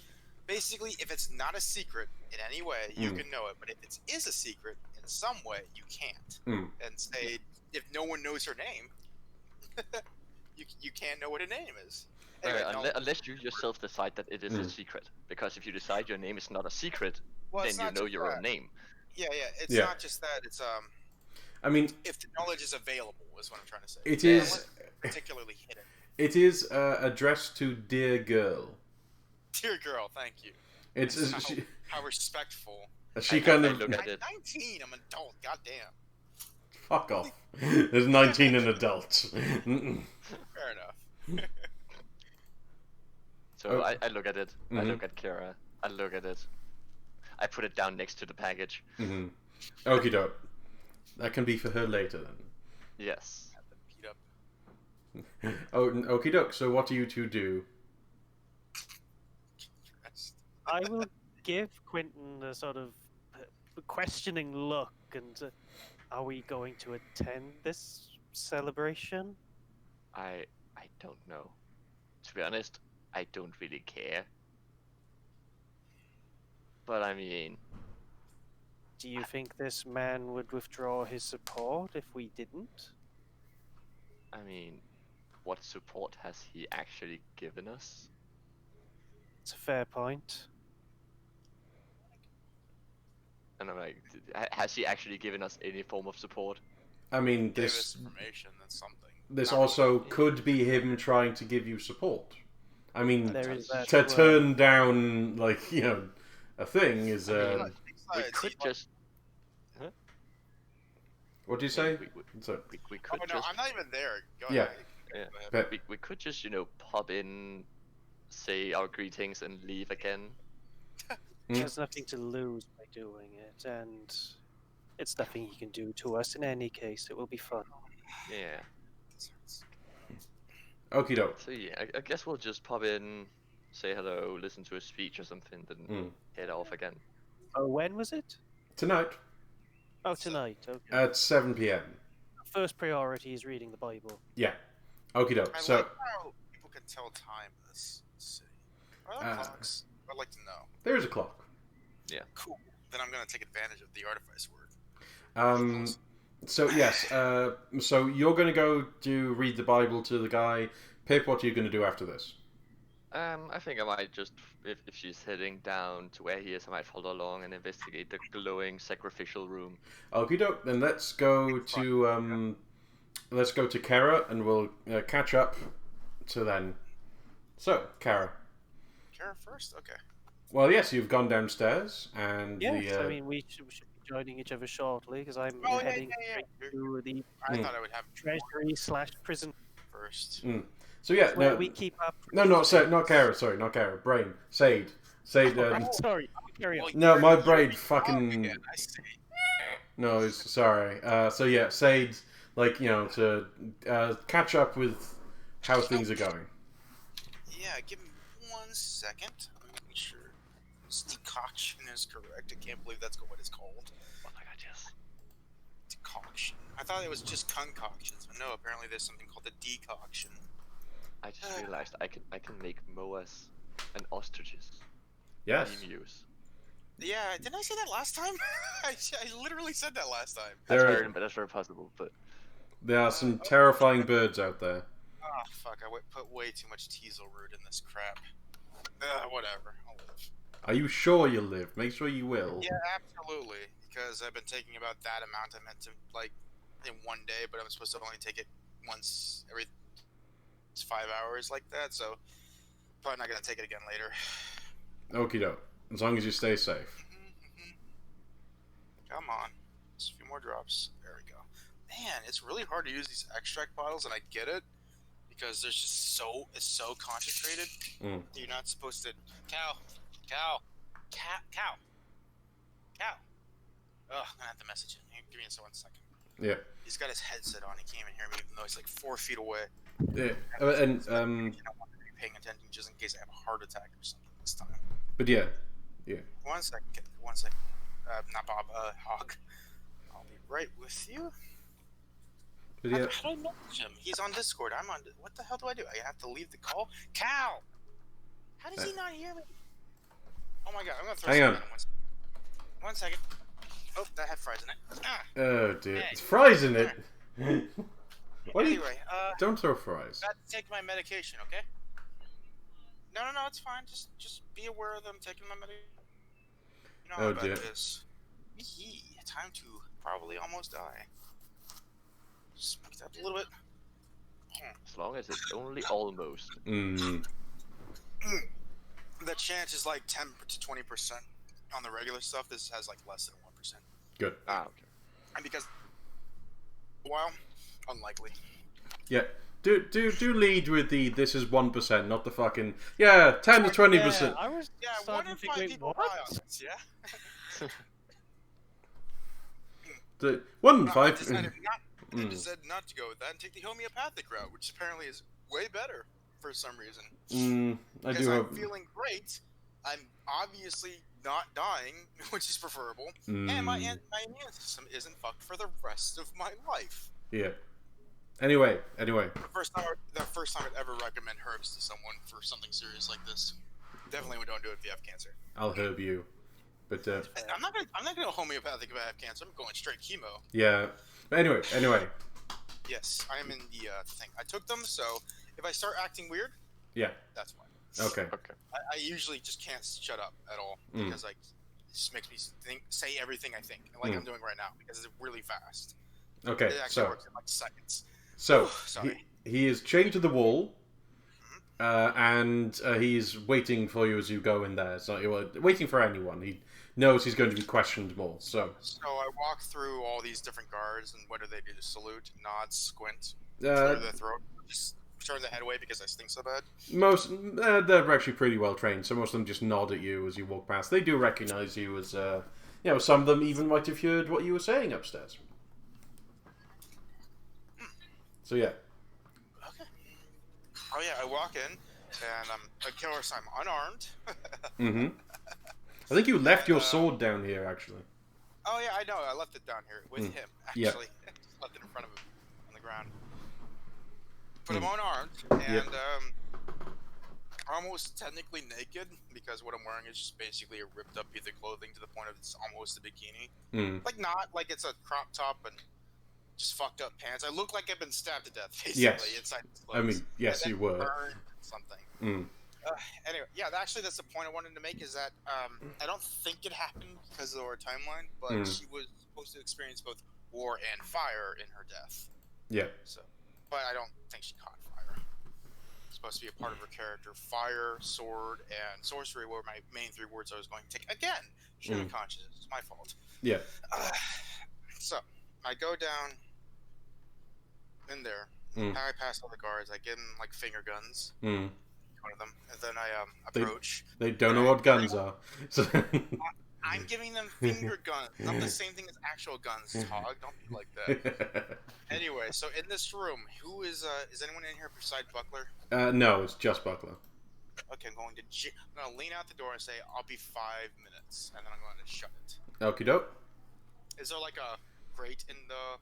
basically, if it's not a secret in any way, you can know it. But if it is a secret in some way, you can't. And say, if no one knows her name, you can't know what her name is. Anyway, Unless you yourself decide that it is a secret. Because if you decide your name is not a secret, well, then it's you not know just your that. own name. Yeah, it's Yeah. not just that. It's I mean, if the knowledge is available, is what I'm trying to say. it Yeah, is. unless it's particularly hidden. It is addressed to dear girl. Dear girl, thank you. It's How, she, how respectful. she kind I of look at it. 19, I'm an adult. Goddamn. fuck off. There's 19 and adults. Mm-mm. Fair enough. So Oh. I look at it. I Mhm. look at Kira. I look at it. I put it down next to the package. Mm-hmm. Okie doke. That can be for her later then. Yes. Have them beat up. Oh, okie doke. So what do you two do? Rest. I will give Quentin a sort of questioning look and are we going to attend this celebration? I don't know. To be honest, I don't really care. But I mean, Do you think this man would withdraw his support if we didn't? what support has he actually given us? It's a fair point. And I'm like, has he actually given us any form of support? I mean, Give us this information, that's something. this Not also really. could be him trying to give you support. I mean, There is that to as well. turn down, like, a thing is. I mean, But We besides, could he- just. What do you say? So, We Oh could no, just. I'm not even there. Go Yeah. ahead. Yeah. Go ahead. but We could just, pop in, say our greetings, and leave again. There's nothing to lose by doing it, and it's nothing he can do to us in any case. It will be fun. Yeah. okie doke. So yeah, I guess we'll just pop in, say hello, listen to a speech or something, then Mm. head off again. Oh, when was it? Tonight Oh, tonight. Okay. at 7 p.m. First priority is reading the Bible. Yeah. Okie doke. I So, like how people can tell time in this city. Are there clocks? I'd like to know. there is a clock. Cool. Then I'm gonna take advantage of the artifice word. So yes. So you're gonna go to read the Bible to the guy. Pip, what are you gonna do after this? I think I might just, if she's heading down to where he is, I might follow along and investigate the glowing sacrificial room. Okie doke. Then let's go to Kara, and we'll catch up to then. So, Kara. Kara first? Okay. Well, yes, you've gone downstairs, and Yes, the I mean we should be joining each other shortly because I'm Oh, yeah, heading yeah, yeah. straight to the I Mm. thought I would have treasury/prison so first. yeah, where no, we keep up. no, not Kara. Sorry, not Kara. Brain, Sade. Sorry, carry on. Well, No, you're- my you're brain being fucking- wrong again, I see. No, sorry. So yeah, Sade, to catch up with how things are going. Yeah, give me 1 second. Let me make sure this decoction is correct. I can't believe that's what it's called. Oh my god, yes. Decoction. I thought it was just concoctions, but no, apparently there's something called a decoction. I just realized I can make moas and ostriches, Yes, emus. Yeah, didn't I say that last time? I literally said that last time. That's very possible, but there are some terrifying birds out there. Ah, fuck, I put way too much teasel root in this crap. Whatever, I'll live. Are you sure you'll live? Make sure you will. Yeah, absolutely, because I've been taking about that amount I meant to, in one day, but I'm supposed to only take it once every 5 hours like that, so probably not gonna take it again later. Okie doke. As long as you stay safe. Come on. Just a few more drops. There we go. Man, it's really hard to use these extract bottles, and I get it. Because there's just it's so concentrated. Mm. You're not supposed to... Cow. Ugh, I'm gonna have to message him. Give me 1 second. Yeah. He's got his headset on. He can't even hear me, even though he's like 4 feet away. Yeah. And I don't want to be paying attention just in case I have a heart attack or something this time. but yeah. 1 second. 1 second. Not Bob. Hog. I'll be right with you. But How yeah. do I message him? He's on Discord. I'm on. What the hell do I do? I have to leave the call. Cow. How does he not hear me? Oh my god! I'm gonna throw Hang something on. at him. 1 second. Oh, that had fries in it. Ah. Oh dear. Hey. It's fries in it. What do you? Anyway, Don't throw fries. got to take my medication, okay? No, it's fine. Just be aware that I'm taking my medication. You know how Oh, bad dear. it is. Yee, time to probably almost die. Just make that a little bit. as long as it's only almost. Mm. The chance is like 10 to 20% on the regular stuff. This has like less than 1%. Good. Ah, okay. And because, well, unlikely. Yeah. Do lead with the this is 1%, not the fucking 10 to 20%. Yeah, I was Yeah, starting 1 in to 5 think, wait, people what? die on this, yeah? The 1 in I 5. decided not to go with that and take the homeopathic route, which apparently is way better for some reason. I Because do I'm hope. feeling great. I'm obviously not dying, which is preferable, and my immune system isn't fucked for the rest of my life. Yeah. Anyway. The first time I'd ever recommend herbs to someone for something serious like this. Definitely don't do it if you have cancer. I'll herb you. But I'm not gonna go homeopathic if I have cancer. I'm going straight chemo. yeah. But anyway. Yes, I am in the thing. I took them, so if I start acting weird, Yeah. that's why. Okay. Okay. I usually just can't shut up at all because like it just makes me say everything I think, like I'm doing right now, because it's really fast. Okay. It actually works in like seconds. So Sorry. he is chained to the wall, and he's waiting for you as you go in there. So waiting for anyone. He knows he's going to be questioned more. So I walk through all these different guards, and what do they do? Salute, nod, squint, clear their throat, just turn the head away because I stink so bad. Most they're actually pretty well trained. So most of them just nod at you as you walk past. They do recognize you as some of them even might have heard what you were saying upstairs. So yeah. Okay. Oh yeah, I walk in, and of course I'm unarmed. I think you left your sword down here, actually. Oh yeah, I know. I left it down here with him. Actually, Yeah. Just left it in front of him on the ground. But I'm unarmed, and almost technically naked because what I'm wearing is just basically a ripped up piece of clothing to the point of it's almost a bikini. Like not like it's a crop top and just fucked up pants. I look like I've been stabbed to death basically inside these clothes. I mean, yes, you were. Burned something. Anyway, yeah, actually, that's the point I wanted to make is that I don't think it happened because of our timeline, but she was supposed to experience both war and fire in her death. Yeah. So, but I don't think she caught fire. It's supposed to be a part of her character. Fire, sword, and sorcery were my main 3 words I was going to take. Again, human consciousness. It's my fault. Yeah. So, I go down in there. I pass all the guards. I give them like finger guns. One of them, and then I approach. They don't know what guns are. So I'm giving them finger guns, not the same thing as actual guns, Tog. Don't be like that. Anyway, so in this room, who is anyone in here besides Buckler? No, it's just Buckler. Okay, I'm going to lean out the door and say, I'll be 5 minutes, and then I'm going to shut it. Okie doke. Is there like a grate in the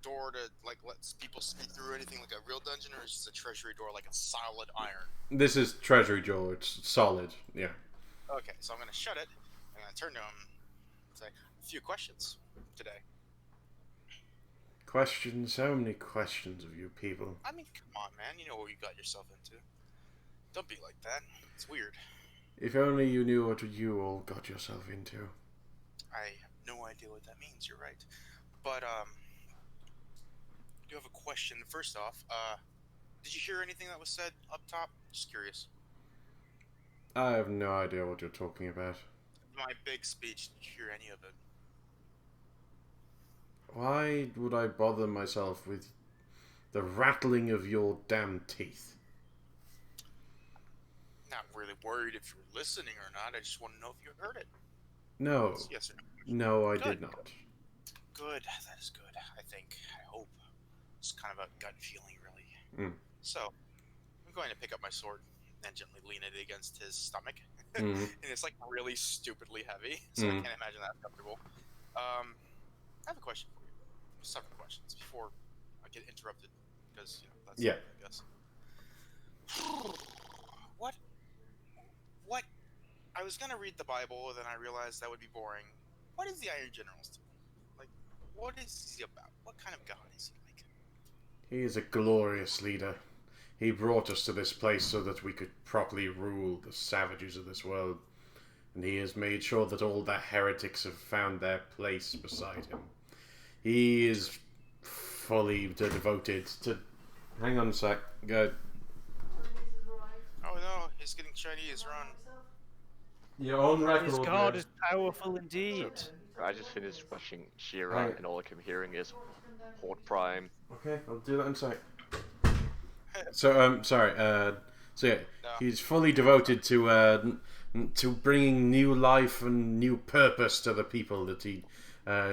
door to like let people sneak through anything like a real dungeon, or is it just a treasury door like a solid iron? This is treasury door. It's solid. Yeah. Okay, so I'm going to shut it. I'm going to turn to him and say, a few questions today. Questions? So many questions of you people. I mean, come on, man. You know what you got yourself into. Don't be like that. It's weird. If only you knew what you all got yourself into. I have no idea what that means. You're right. But, I do have a question. First off, did you hear anything that was said up top? Just curious. I have no idea what you're talking about. My big speech, did you hear any of it? Why would I bother myself with the rattling of your damn teeth? Not really worried if you're listening or not. I just want to know if you heard it. No. Yes or No, no? I Good. did not. Good. That is good. I think. I hope. It's kind of a gut feeling, really. So, I'm going to pick up my sword and gently lean it against his stomach. And it's like really stupidly heavy, so I can't imagine that's comfortable. I have a question for you. Several questions before I get interrupted, because that's I guess. What? I was gonna read the Bible, and then I realized that would be boring. What is the Iron Generals do? Like, what is he about? What kind of god is he like? He is a glorious leader. He brought us to this place so that we could properly rule the savages of this world. And he has made sure that all the heretics have found their place beside him. He is fully devoted to... Hang on a sec. Go. Oh no, He's getting Chinese. Run. Your own record. His god is there. powerful indeed. I just finished watching She-Ra, Right. and all I kept hearing is Horde Prime. Okay, I'll do that in a sec. So, sorry. So yeah, No. he's fully devoted to bringing new life and new purpose to the people that he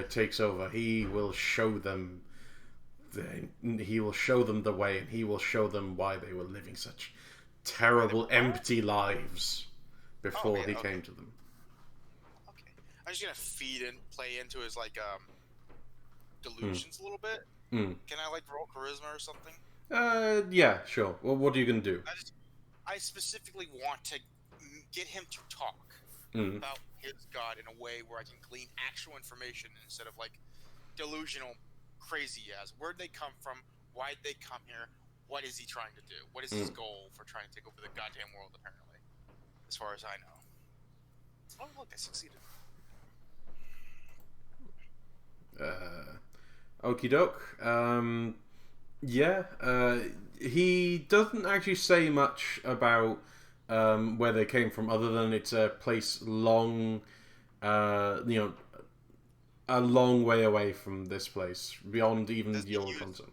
takes over. He will show them. He will show them the way, and he will show them why they were living such terrible, empty lives before he came to them. Okay. I'm just gonna play into his like delusions a little bit. Can I like roll charisma or something? Yeah, sure. Well, what are you gonna do? I specifically want to get him to talk about his god in a way where I can glean actual information instead of like delusional, crazy as where'd they come from, why'd they come here, what is he trying to do, what is his goal for trying to take over the goddamn world, apparently, as far as I know. Oh look, I succeeded. Okie doke. Yeah, he doesn't actually say much about where they came from, other than it's a place long, a long way away from this place, beyond even your concern.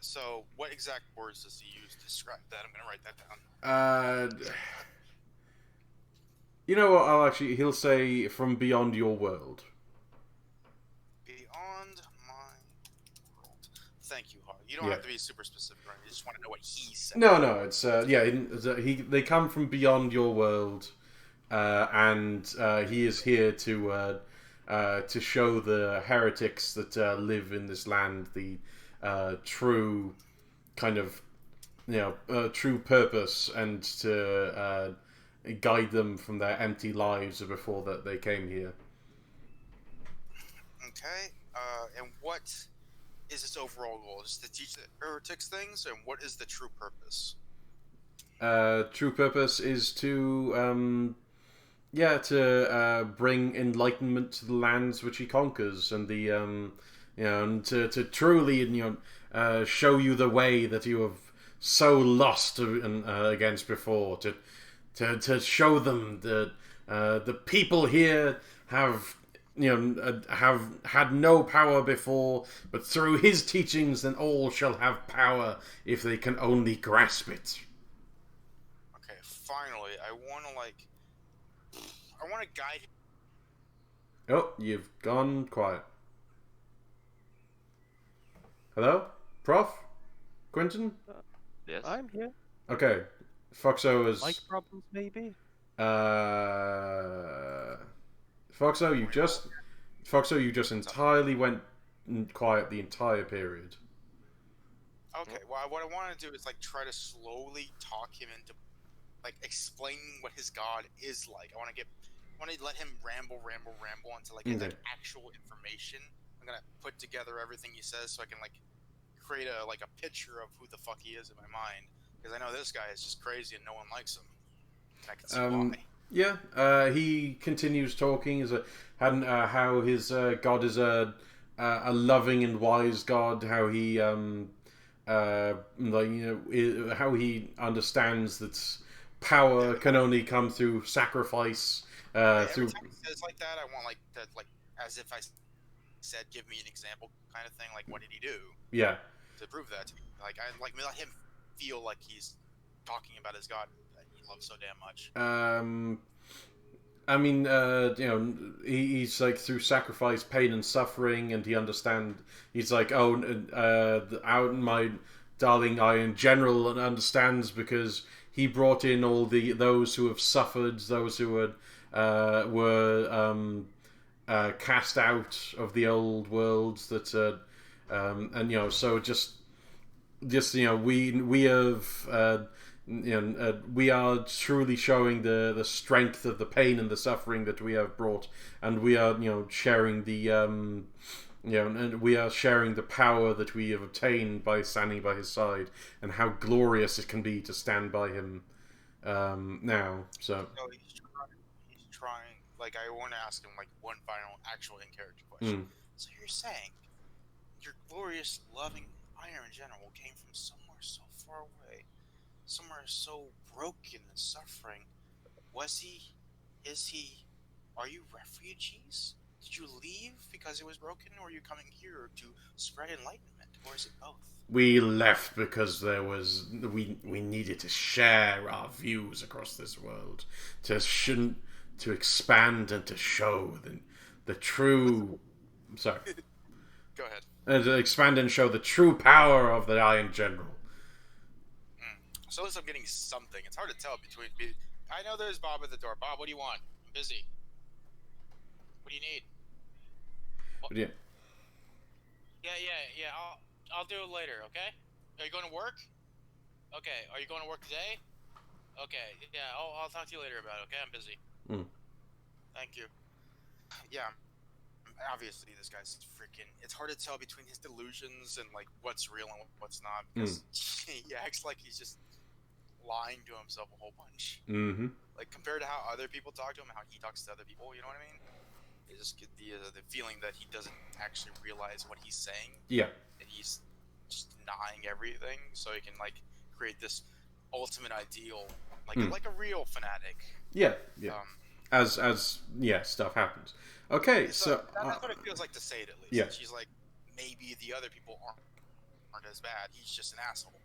So, what exact words does he use to describe that? I'm gonna write that down. You know what? He'll say from beyond your world. Beyond my world. Thank you, Harley. You don't have to be super specific, right? You just want to know what he said. No, it's they come from beyond your world, and he is here to show the heretics that live in this land the true kind of true purpose, and to guide them from their empty lives before that they came here. Okay, and what is his overall goal? Is to teach the heretics things, and what is the true purpose? True purpose is to bring enlightenment to the lands which he conquers, and the and to truly show you the way that you have so lost against before. To show them that the people here have had no power before, but through his teachings, then all shall have power if they can only grasp it. Okay, finally, I want to guide him. Oh, you've gone quiet. Hello? Prof? Quentin? Yes. I'm here. Okay. Foxo is... Mic problems, maybe? Foxo, you just entirely went quiet the entire period. Okay, well, what I want to do is try to slowly talk him into explaining what his god is like. I want to let him ramble until I get actual information. I'm gonna put together everything he says so I can create a picture of who the fuck he is in my mind, because I know this guy is just crazy and no one likes him. And I can see why. Yeah, he continues talking how his god is a loving and wise god. How he how he understands that power can only come through sacrifice. Every time he says like that, I want as if I said, give me an example kind of thing. What did he do? Yeah. To prove that to me. I let him feel like he's talking about his god that he loves so damn much. I mean, he's through sacrifice, pain, and suffering, and he understands. He's my darling eye in general understands, because he brought in all those who have suffered, those who were cast out of the old worlds. That so we have. We are truly showing the strength of the pain and the suffering that we have brought, and we are sharing the and we are sharing the power that we have obtained by standing by his side, and how glorious it can be to stand by him now. So he's trying. I want to ask him one final actual in-character question. So you're saying your glorious, loving Iron General came from somewhere so far away, somewhere so broken and suffering. Was he? Is he? Are you refugees? Did you leave because it was broken, or are you coming here to spread enlightenment, or is it both? We left because we needed to share our views across this world, to expand and to show the true. Sorry. Go ahead. To expand and show the true power of the Iron General. So at least I'm getting something. It's hard to tell between. I know there's Bob at the door. Bob, what do you want? I'm busy. What do you need? But yeah. Yeah. I'll do it later. Okay. Are you going to work? Okay. Are you going to work today? Okay. Yeah. I'll talk to you later about it. Okay. I'm busy. Thank you. Yeah. Obviously, this guy's freaking. It's hard to tell between his delusions and like what's real and what's not because he acts like he's just lying to himself a whole bunch. Mm-hmm. Like compared to how other people talk to him, how he talks to other people. You know what I mean? You just get the feeling that he doesn't actually realize what he's saying. Yeah. That he's just denying everything, so he can like create this ultimate ideal, like a real fanatic. Yeah. As stuff happens. Okay, so that's what it feels like to say it at least. Yeah. She's like, maybe the other people aren't as bad. He's just an asshole.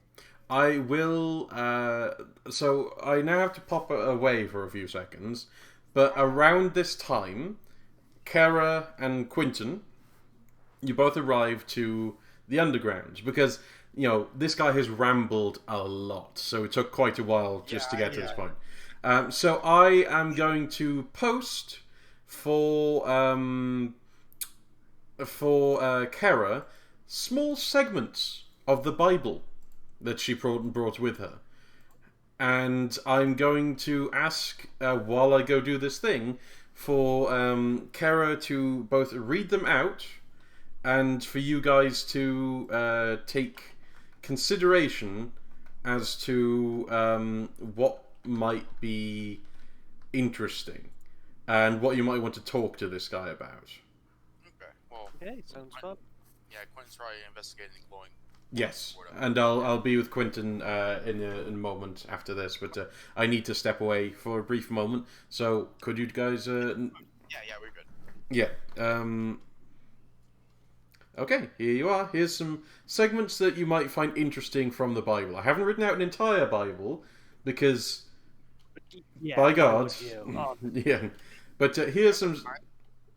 I will. So I now have to pop away for a few seconds, but around this time, Kara and Quinton, you both arrive to the underground because this guy has rambled a lot, so it took quite a while just to get to this point. So I am going to post for Kara small segments of the Bible that she brought with her, and I'm going to ask while I go do this thing for Kara to both read them out and for you guys to take consideration as to what might be interesting and what you might want to talk to this guy about. Okay. Well. Okay, sounds fun. Yeah, Quentin's probably investigating the glowing. Yes, and I'll be with Quinton in a moment after this, but I need to step away for a brief moment. So could you guys? Yeah, we're good. Yeah. Okay, here you are. Here's some segments that you might find interesting from the Bible. I haven't written out an entire Bible because, by God, yeah. But here's some.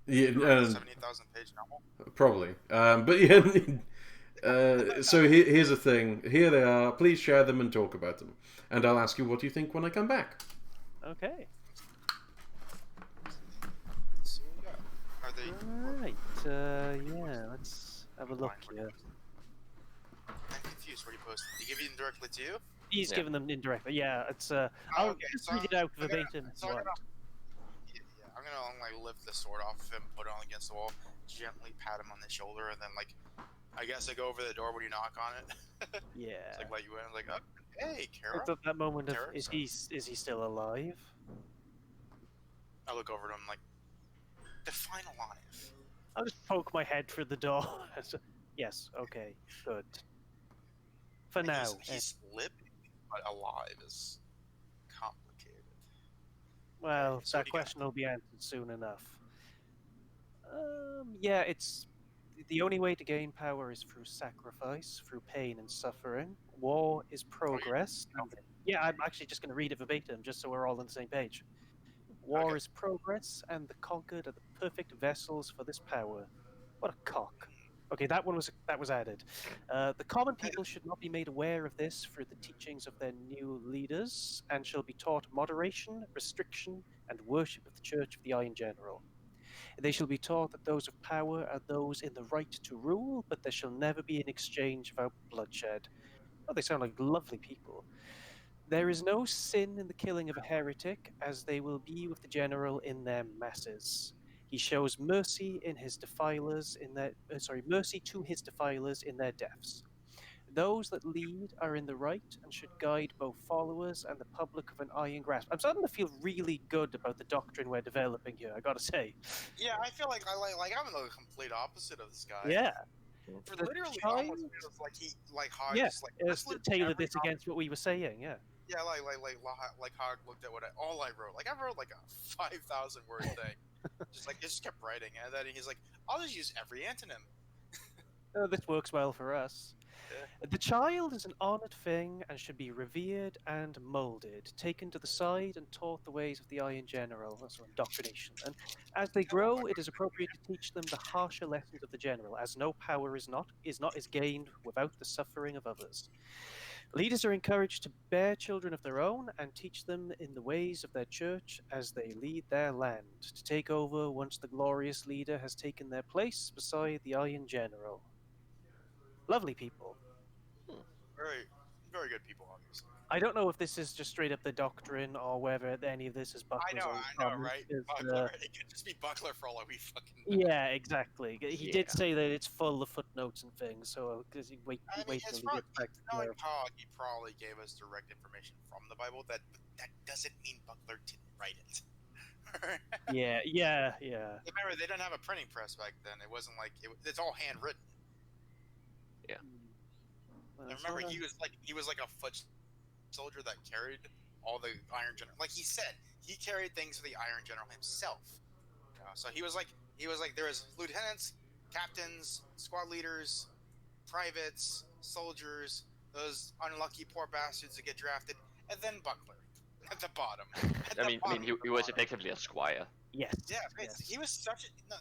Yeah, 70,000 page novel. Probably. But yeah. So here's the thing. Here they are. Please share them and talk about them. And I'll ask you what you think when I come back. Okay. So, yeah. Are they... Alright, yeah, let's have a look here. I'm confused. Where do you post it? Did he give them directly to you? He's giving them indirectly. Yeah, it's I'll just read it out verbatim if you want. I'm gonna lift the sword off of him, put it on against the wall, gently pat him on the shoulder, and then I guess I go over the door when you knock on it. Yeah. It's let you in. I'm like, oh, hey, Kara. It's at that moment of is he still alive? I look over to him define alive. I'll just poke my head through the door. Yes. Okay. Good. For now. He's living, but alive is complicated. Well, So that question will be answered soon enough. Yeah, it's the only way to gain power is through sacrifice, through pain and suffering. War is progress. Yeah, I'm actually just going to read it verbatim, just so we're all on the same page. War is progress, and the conquered are the perfect vessels for this power. What a cock. Okay, that was added. The common people should not be made aware of this through the teachings of their new leaders, and shall be taught moderation, restriction, and worship of the Church of the Iron General. They shall be taught that those of power are those in the right to rule, but there shall never be an exchange without bloodshed. Oh, they sound like lovely people. There is no sin in the killing of a heretic, as they will be with the general in their masses. He shows mercy in his defilers mercy to his defilers in their deaths. Those that lead are in the right and should guide both followers and the public of an iron grasp. I'm starting to feel really good about the doctrine we're developing here, I gotta say. Yeah, I feel like I'm the complete opposite of this guy. Yeah. For literally almost feels like he let's tailor this against what we were saying, yeah. Yeah, like Hog looked at all I wrote. Like I wrote like a 5,000 word thing. just kept writing, and then he's like, "I'll just use every antonym." This works well for us. Yeah. The child is an honoured thing and should be revered and moulded, taken to the side and taught the ways of the eye in general. That's indoctrination. And as they grow, it is appropriate to teach them the harsher lessons of the general, as no power is gained without the suffering of others. Leaders are encouraged to bear children of their own and teach them in the ways of their church as they lead their land, to take over once the glorious leader has taken their place beside the Iron General. Lovely people. Very, very good people, obviously. I don't know if this is just straight up the doctrine or whether any of this is Buckler's own I know, comments, right? 'cause, Buckler. It could just be Buckler for all we fucking know. yeah, exactly. He did Yeah. say that it's full of footnotes and things, so because wait I mean, till it's he probably, gets back to knowing clarify. Hog, he probably gave us direct information from the Bible. That doesn't mean Buckler didn't write it. Yeah. Remember, they didn't have a printing press back then. It wasn't like it's all handwritten. And remember, he was like a foot soldier that carried all the Iron General. Like he said, he carried things for the Iron General himself. So he was like there was lieutenants, captains, squad leaders, privates, soldiers, those unlucky poor bastards that get drafted, and then Buckler at the bottom. I mean, he was effectively a squire. Yes. Yeah, yes. he was such a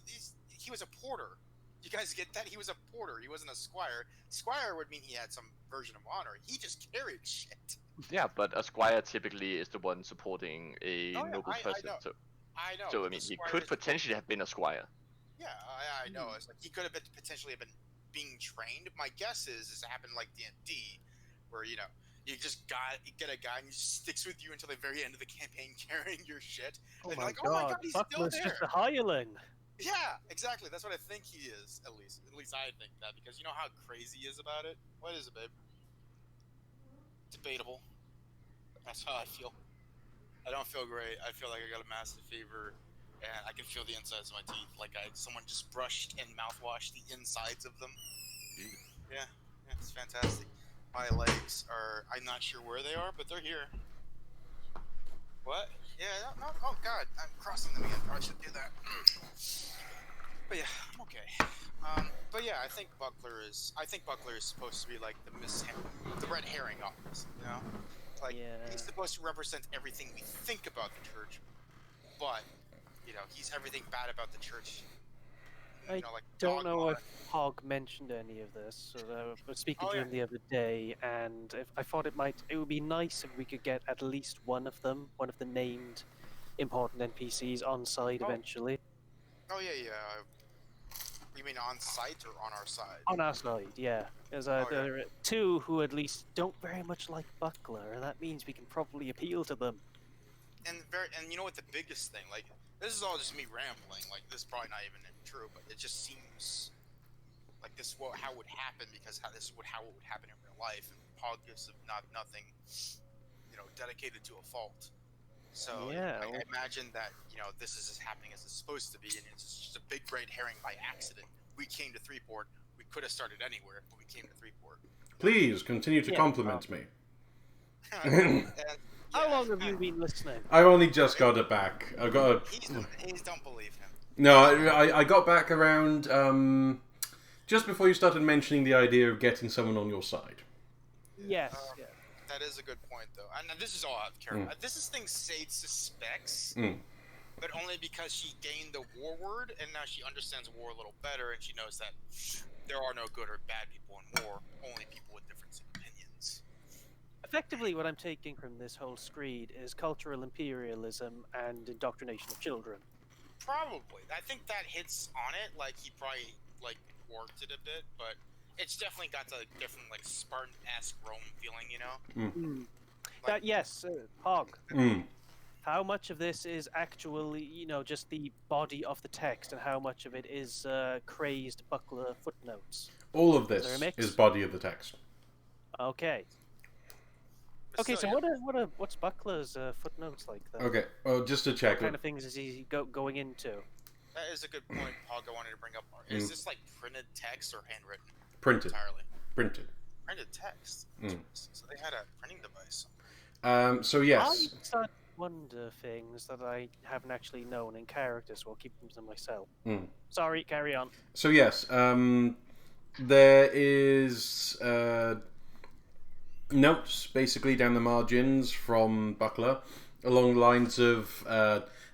he was a porter. You guys get that? He was a porter. He wasn't a squire. Squire would mean he had some version of honor. He just carried shit. Yeah, but a squire typically is the one supporting a noble person. I know. So I mean, he could potentially have been a squire. Yeah, I know. It's like he could have potentially been being trained. My guess is it happened like D&D, where you get a guy and he sticks with you until the very end of the campaign carrying your shit. Oh and my like, god, oh my god, he's Buckler's still there. just a hireling. Yeah, exactly. That's what I think he is. At least I think that, because you know how crazy he is about it. What is it, babe? Debatable. That's how I feel. I don't feel great. I feel like I got a massive fever, and I can feel the insides of my teeth. Like someone just brushed and mouthwashed the insides of them. Yeah, it's fantastic. My legs are, I'm not sure where they are, but they're here. What? Yeah, no, oh god, I'm crossing them again. I should do that. But yeah, I'm okay. But yeah, I think Buckler is supposed to be like the red herring on this, you know? Like, he's supposed to represent everything we think about the church, but, he's everything bad about the church. I don't know if Hog mentioned any of this. So I was speaking to him the other day, and I thought it would be nice if we could get at least one of the named important NPCs on side eventually. Oh yeah. You mean on site or on our side? On our side, yeah. There's there are two who at least don't very much like Buckler, and that means we can probably appeal to them. And you know what the biggest thing, like, this is all just me rambling, like, this is probably not even true, but it just seems like this is how it would happen, because how it would happen in real life, and Hog gives nothing, dedicated to a fault. So I imagine that this is happening as it's supposed to be, and it's just a big red herring by accident. We came to Threeport. We could have started anywhere, but we came to Threeport. Please continue to compliment me. How long have you been listening? I only just got it back. I got. He's don't believe him. No, I got back around just before you started mentioning the idea of getting someone on your side. Yes. That is a good point, though. And this is all out of character. This is things Sade suspects, but only because she gained the war word, and now she understands war a little better, and she knows that there are no good or bad people in war, only people with different opinions. Effectively, what I'm taking from this whole screed is cultural imperialism and indoctrination of children. Probably. I think that hits on it. Like, he probably, worked it a bit, but it's definitely got the different, Spartan-esque Rome feeling, Yes, Hog. How much of this is actually, just the body of the text, and how much of it is crazed Buckler footnotes? All of this is body of the text. Okay. So what's Buckler's footnotes like, then? Okay, well, just to check. What kind of things is he going into? That is a good point, Hog, I wanted to bring up. Is this, printed text or handwritten? Printed. Entirely. Printed. Printed text. So they had a printing device. So yes, I start to wonder things that I haven't actually known in characters, so I'll keep them to myself. Sorry, carry on. so yes, there is notes basically down the margins from Buckler along the lines of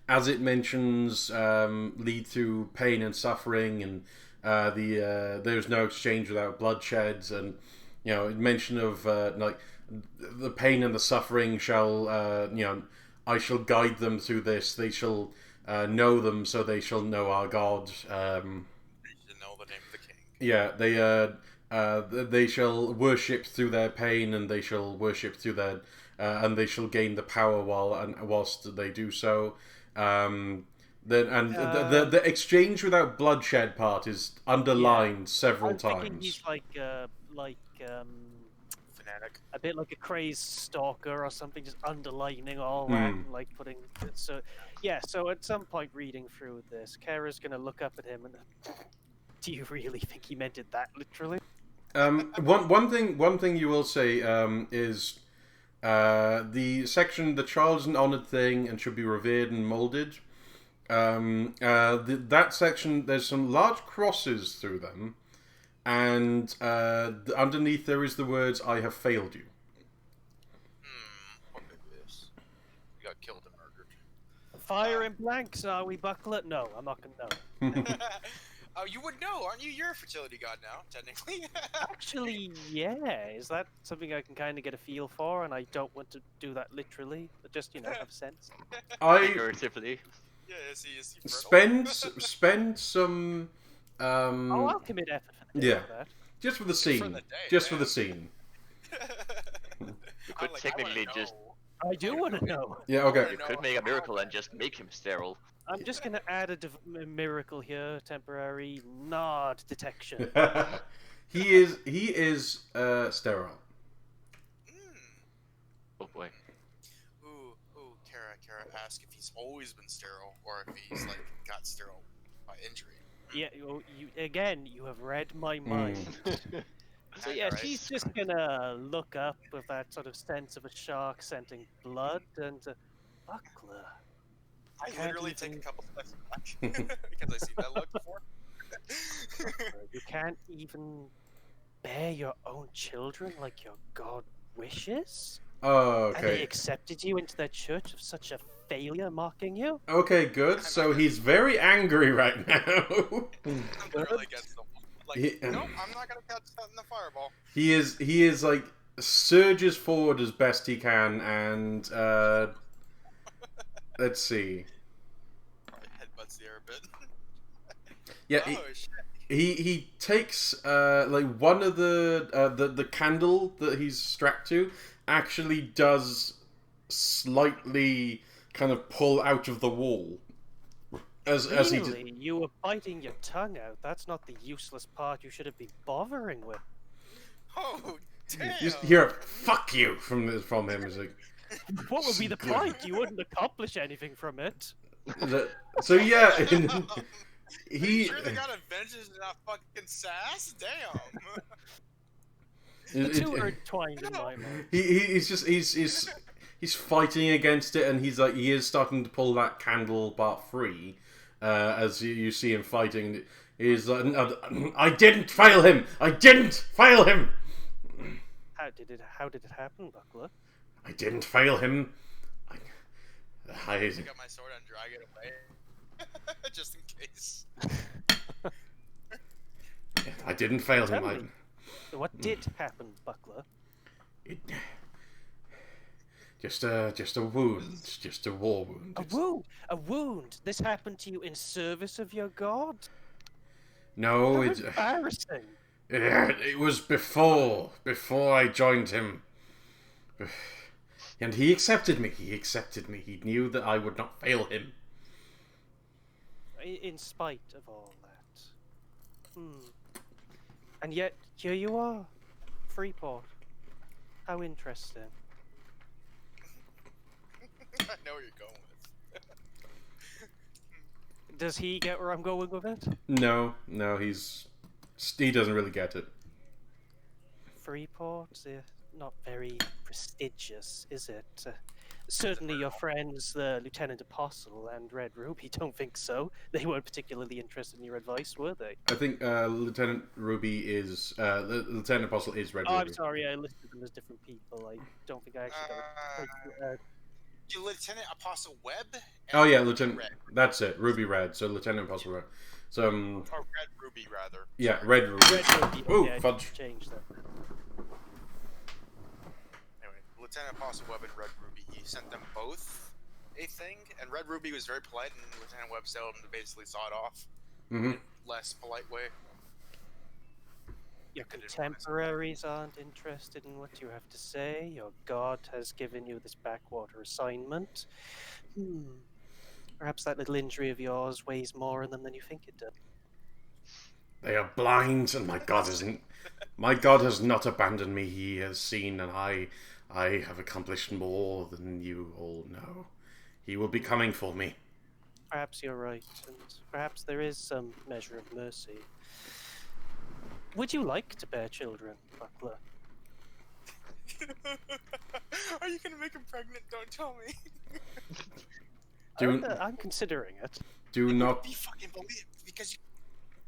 as it mentions lead to pain and suffering, and there's no exchange without bloodshed, and mention of like the pain and the suffering shall I shall guide them through this. They shall know them, so they shall know our God. You know the name of the king. Yeah, they shall worship through their pain, and they shall worship through their, and they shall gain the power whilst they do so. The exchange without bloodshed part is underlined several I'm thinking times. he's like Fanatic. a bit like a crazed stalker or something, just underlining all that and like putting. So yeah, so at some point reading through this, Kara's gonna look up at him and. Do you really think he meant it that literally? One thing you will say is the section, the child is an honoured thing and should be revered and moulded. That section, there's some large crosses through them, and underneath there is the words "I have failed you." What maybe this? You got killed and murdered. Fire in blanks, are we, Buckler? No, I'm not gonna know. Oh, you would know, aren't you? You're a fertility god now, technically. Actually, yeah. Is that something I can kind of get a feel for? And I don't want to do that literally, but just have sense. Figuratively. Yeah, is he fertile? spend some. Oh, I'll commit effort for Yeah. that. Just for the scene. For the day, Just for man. the scene. You could technically just. I do want to know. Yeah. Okay. You could make a miracle and just make him sterile. I'm just gonna add a miracle here, temporary nod detection. He is sterile. Oh boy. Ooh, Kara asked if he's always been sterile or if he's like got sterile by injury. Yeah, you have read my mind. So yeah, Alright. she's just gonna look up with that sort of sense of a shark scenting blood and Buckler. I Can't literally even- take a couple steps back because I seen that look before. You can't even bear your own children like your god wishes? Oh, And they okay. accepted you into their church of such a failure, mocking you? Okay, good. So he's very angry right now. I'm literally against them. Like, nope, I'm not gonna catch that in the fireball. He is like surges forward as best he can, and let's see. Probably headbutts the air a bit. Yeah, Oh shit. he takes like one of the candle that he's strapped to actually does slightly kind of pull out of the wall as he Really? You were biting your tongue out. That's not the useless part you should have been bothering with. Oh damn. you just hear a "fuck you" from him. He's like, What would be the point? You wouldn't accomplish anything from it. so yeah, He sure they got a vengeance and not fucking sass? Damn. The two are entwined in my mind. He's fighting against it, and he is starting to pull that candle part free as you see him fighting. He's like, I didn't fail him. I didn't fail him. How did it happen, Buckler? I didn't fail him. I got my sword and drag it away. Just in case. I didn't fail Tell him. me. What did happen, Buckler? Just a wound. Just a war wound. A wound. This happened to you in service of your god? No, How it embarrassing. it was before I joined him. And he accepted me. He knew that I would not fail him. In spite of all that. And yet, here you are. Freeport. How interesting. I know where you're going with. Does he get where I'm going with it? No, he doesn't really get it. Freeport, not very prestigious, is it? Certainly your friends, the Lieutenant Apostle and Red Ruby, don't think so. They weren't particularly interested in your advice, were they? I think Lieutenant Ruby is the Lieutenant Apostle is Red Oh, Ruby. I'm sorry, I listed them as different people. I don't think I actually got it. Lieutenant Apostle Webb. And Oh yeah, Ruby Lieutenant. Red. That's it, Ruby Red. So Lieutenant Apostle Red. So Or Red Ruby, rather. yeah, Sorry. Red Ruby. Red Ruby. Ooh, Okay, I fudge. changed that. Anyway, Lieutenant Apostle Webb and Red Ruby, he sent them both a thing, and Red Ruby was very polite, and Lieutenant Webb told him to basically saw it off Mm-hmm. in a less polite way. Your contemporaries aren't interested in what you have to say. Your god has given you this backwater assignment. Perhaps that little injury of yours weighs more in them than you think it does. They are blind, and my God isn't. My God has not abandoned me. He has seen, and I have accomplished more than you all know. He will be coming for me. Perhaps you're right, and perhaps there is some measure of mercy. Would you like to bear children, Buckler? Are you gonna make him pregnant? Don't tell me. I'm considering it. Do not Be fucking believe because you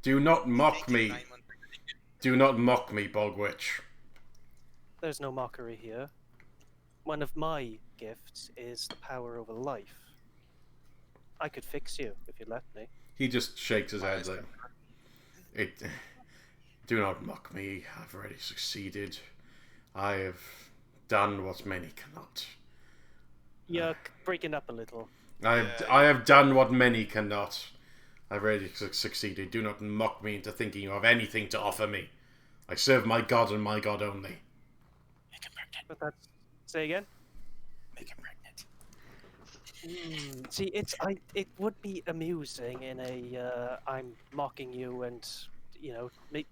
do not mock make it me. 9 months pregnant. Do not mock me, Bogwitch. There's no mockery here. One of my gifts is the power over life. I could fix you if you let me. He just shakes his head like, do not mock me. I've already succeeded. I have done what many cannot. You're breaking up a little. I have done what many cannot. I've already succeeded. Do not mock me into thinking you have anything to offer me. I serve my God and my God only. Make him pregnant. But that's... Say again? Make him pregnant. See, it would be amusing in a I'm mocking you and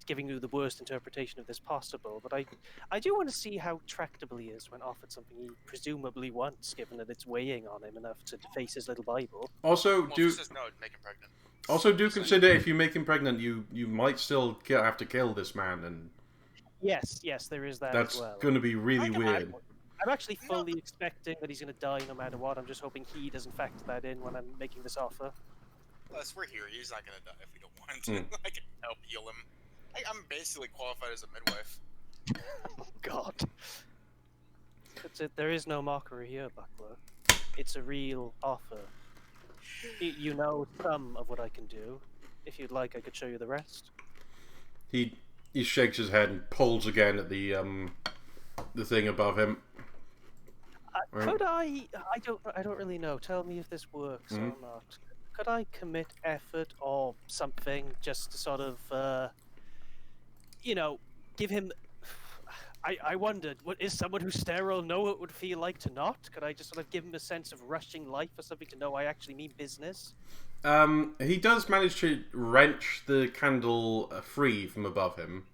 giving you the worst interpretation of this possible. But I do want to see how tractable he is when offered something he presumably wants, given that it's weighing on him enough to deface his little Bible. Also, Well, if do he says no, make him pregnant. also do consider if you make him pregnant, you might still have to kill this man, and Yes, there is that that's as well. going to be really weird. I'm actually fully expecting that he's going to die no matter what. I'm just hoping he doesn't factor that in when I'm making this offer. Plus, we're here. He's not gonna die if we don't want to. I can help heal him. I'm basically qualified as a midwife. Oh, God. That's it. There is no mockery here, Buckler. It's a real offer. You know some of what I can do. If you'd like, I could show you the rest. He shakes his head and pulls again at the thing above him. Could I don't really know. Tell me if this works or not. Could I commit effort or something just to sort of, give him... I wondered, is someone who's sterile know what it would feel like to not? Could I just sort of give him a sense of rushing life or something to know I actually mean business? He does manage to wrench the candle free from above him.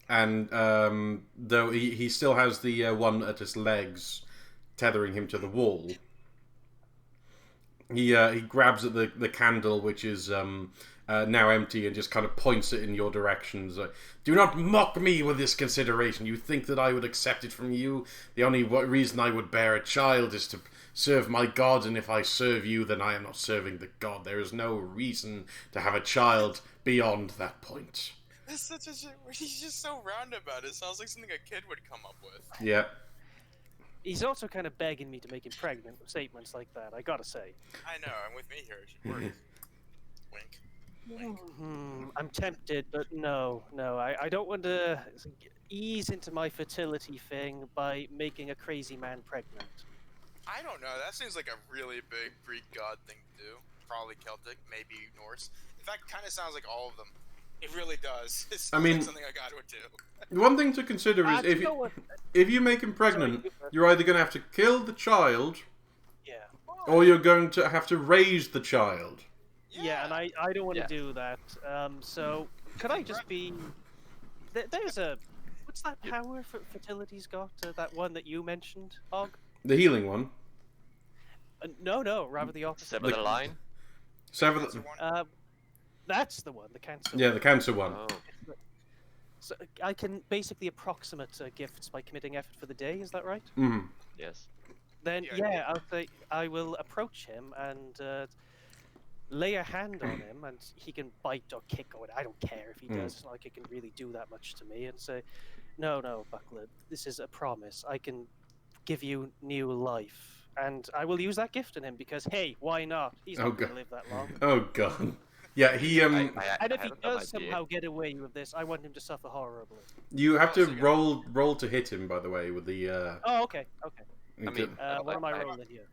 And though he still has the one at his legs tethering him to the wall, he grabs at the candle, which is now empty, and just kind of points it in your direction. Like, do not mock me with this consideration. You think that I would accept it from you? The only reason I would bear a child is to serve my God, and if I serve you, then I am not serving the God. There is no reason to have a child beyond that point. That's such a shit. He's just so roundabout. It sounds like something a kid would come up with. Yeah. He's also kind of begging me to make him pregnant with statements like that, I gotta say. I know. I'm with me here. It should work. Wink. I'm tempted, but no. I don't want to ease into my fertility thing by making a crazy man pregnant. I don't know. That seems like a really big Greek god thing to do. Probably Celtic, maybe Norse. In fact, kind of sounds like all of them. It really does. It sounds like something a god would do. One thing to consider is if you make him pregnant, you're either going to have to kill the child, or you're going to have to raise the child. Yeah, and I don't want to do that. So could I just be? There's a what's that power fertility's got? That one that you mentioned, Og? The healing one. No, rather the opposite. Sever the line. Sever the. That's the one, the cancer. Yeah, the cancer one. Oh. So I can basically approximate gifts by committing effort for the day. Is that right? Mm. Yes. Then Yeah, I'll say I will approach him and lay a hand on him, and he can bite or kick or whatever. I don't care if he does. It's not like it can really do that much to me. And say, no, Buckler, this is a promise. I can give you new life, and I will use that gift in him because hey, why not? He's Oh, not going God. to live that long. Oh god. Yeah, he I And had if he a dumb does idea. somehow get away with this, I want him to suffer horribly. You have to so you roll to hit him, by the way, with the. Oh, okay. I mean, What am I I- rolling here?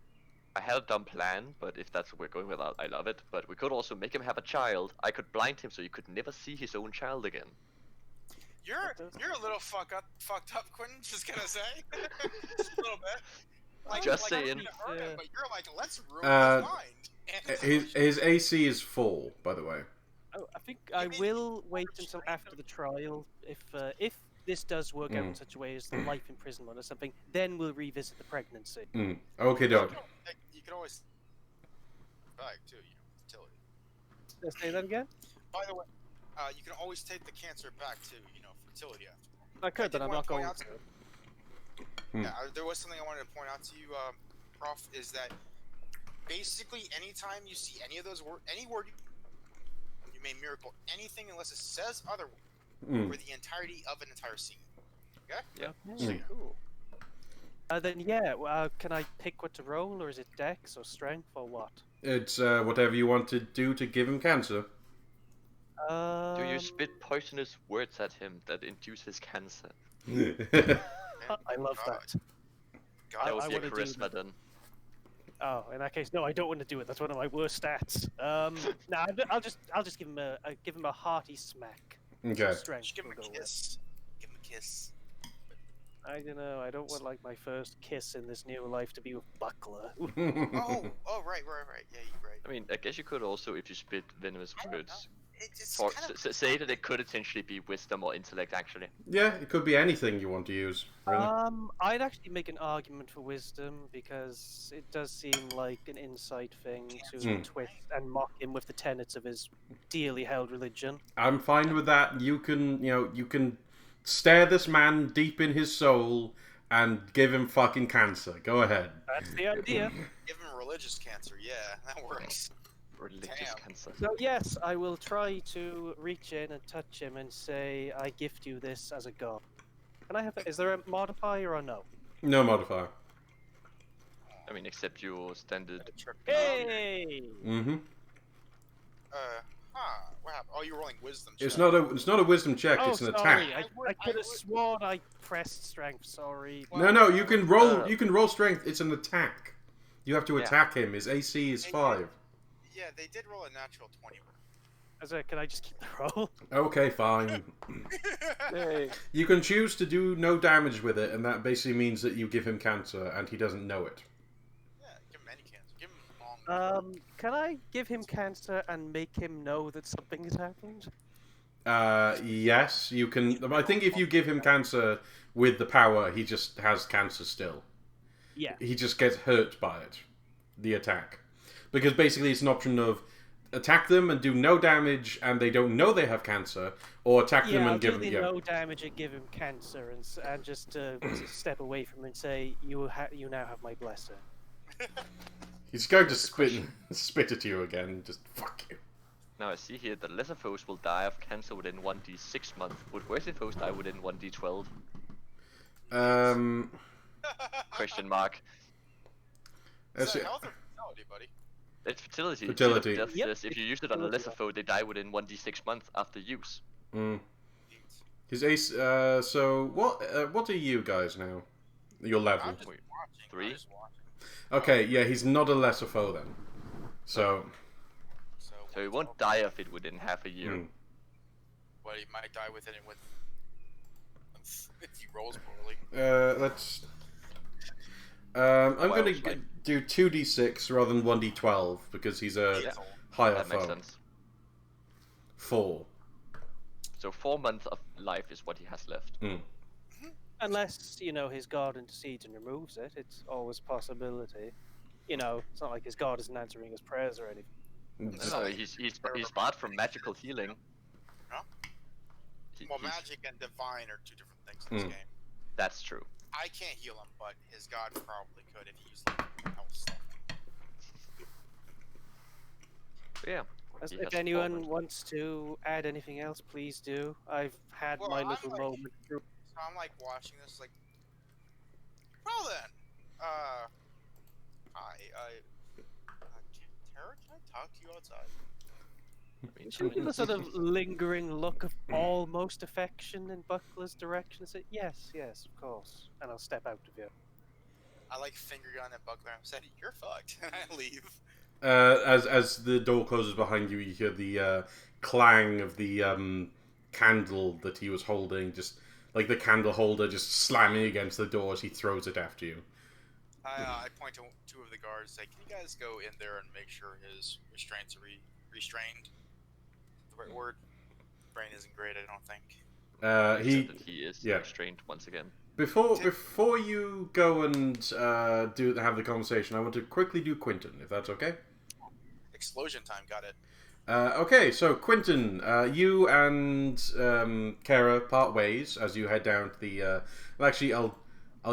I had a dumb plan, but if that's what we're going with, I love it. But we could also make him have a child. I could blind him so he could never see his own child again. You're a little fucked up, Quentin. Just gonna say, just a little bit. Like, Just like, saying. I'm gonna hurt him, but you're like, let's ruin Uh, his mind. his AC is 4, by the way. Oh, I think I mean will wait order until strength after the trial. If this does work out in such a way as the life imprisonment or something, then we'll revisit the pregnancy. Okay, dog. You can always back too, fertility. Say that again? By the way, you can always take the cancer back to, fertility after. I could, but I'm wanna not point going out to. Yeah, there was something I wanted to point out to you, Prof, is that basically anytime you see any of those words, any word you may miracle anything unless it says otherwise for the entirety of an entire scene. Okay? Yeah. Cool. Then can I pick what to roll, or is it Dex or Strength or what? It's whatever you want to do to give him cancer. Do you spit poisonous words at him that induces cancer? I love that. That would be a wanna do charisma that. then. Oh, in that case, no, I don't want to do it. That's one of my worst stats. Nah, I'll just give him a hearty smack. Okay. Strength. Just give him will a go with. kiss. Give him a kiss. I don't know. I don't want like my first kiss in this new life to be with Buckler. Oh, right. Yeah, you're right. I mean, I guess you could also, if you spit venomous I don't know. words, It's for, kind of... say that it could essentially be wisdom or intellect, actually. Yeah, it could be anything you want to use. Really. I'd actually make an argument for wisdom because it does seem like an insight thing to twist and mock him with the tenets of his dearly held religion. I'm fine with that. You can stare this man deep in his soul and give him fucking cancer. Go ahead. That's the idea. Give him religious cancer. Yeah, that works. Religious Damn. cancer. So yes, I will try to reach in and touch him and say, "I gift you this as a god." Can I have? Is there a modifier or no? No modifier. I mean, except your standard. Hey! Mm-hmm. What happened? Oh, you're rolling wisdom. It's check. not a wisdom check. Oh, It's an sorry. attack. I could have sworn I pressed strength. Sorry. No. You can roll. You can roll strength. It's an attack. You have to attack him. His AC is 5. Yeah, they did roll a natural 20. Can I just keep the roll? Okay, fine. Hey. You can choose to do no damage with it, and that basically means that you give him cancer, and he doesn't know it. Yeah, give him any cancer. Give him long. Can I give him cancer and make him know that something has happened? Yes, you can. I think if you give him cancer with the power, he just has cancer still. Yeah. He just gets hurt by it, the attack. Because basically it's an option of attack them and do no damage and they don't know they have cancer, or attack them I'll and give do them... the no damage and give him cancer and just step away from him and say, you now have my blessing. He's going to spit at you again, just fuck you. Now I see here that lesser foes will die of cancer within 1d6 months. Would worse foes die within 1d12? Question mark. Is that health or fertility, buddy? It's fertility. Fertility. Death Yep, says if you use it on a lesser foe, they die within 1d6 months after use. His ace... so, what are you guys now? Your level? I'm just watching. 3? I'm just watching. Okay, yeah, he's not a lesser foe then. So So he won't die of it within half a year. But he might die within it with... if he rolls poorly. let's... I'm going to do 2d6 rather than 1d12 because he's a Yeah. higher That makes foe. sense. 4. So 4 months of life is what he has left. Unless, his god intercedes and removes it, it's always a possibility. It's not like his god isn't answering his prayers or anything. No, he's barred from magical healing. Huh? Well, magic and divine are two different things in this game. That's true. I can't heal him, but his god probably could if he used like health stuff. Yeah. If anyone wants to add anything else, please do. I've had my little moment. So I'm like watching this, like, well then, hi, Tara, can I talk to you outside? She give a sort of lingering look of almost affection in Buckler's direction and say, yes, of course. And I'll step out of you. I like finger gun at Buckler and said, you're fucked, and I leave. As the door closes behind you, you hear the clang of the candle that he was holding, just like the candle holder just slamming against the door as he throws it after you. I point to two of the guards, say, can you guys go in there and make sure his restraints are restrained? The right word? Brain isn't great, I don't think. He is restrained once again. Before you go and have the conversation, I want to quickly do Quentin, if that's okay. Explosion time, got it. Okay, so Quentin, you and Kara part ways as you head down to the. Well, actually, I'll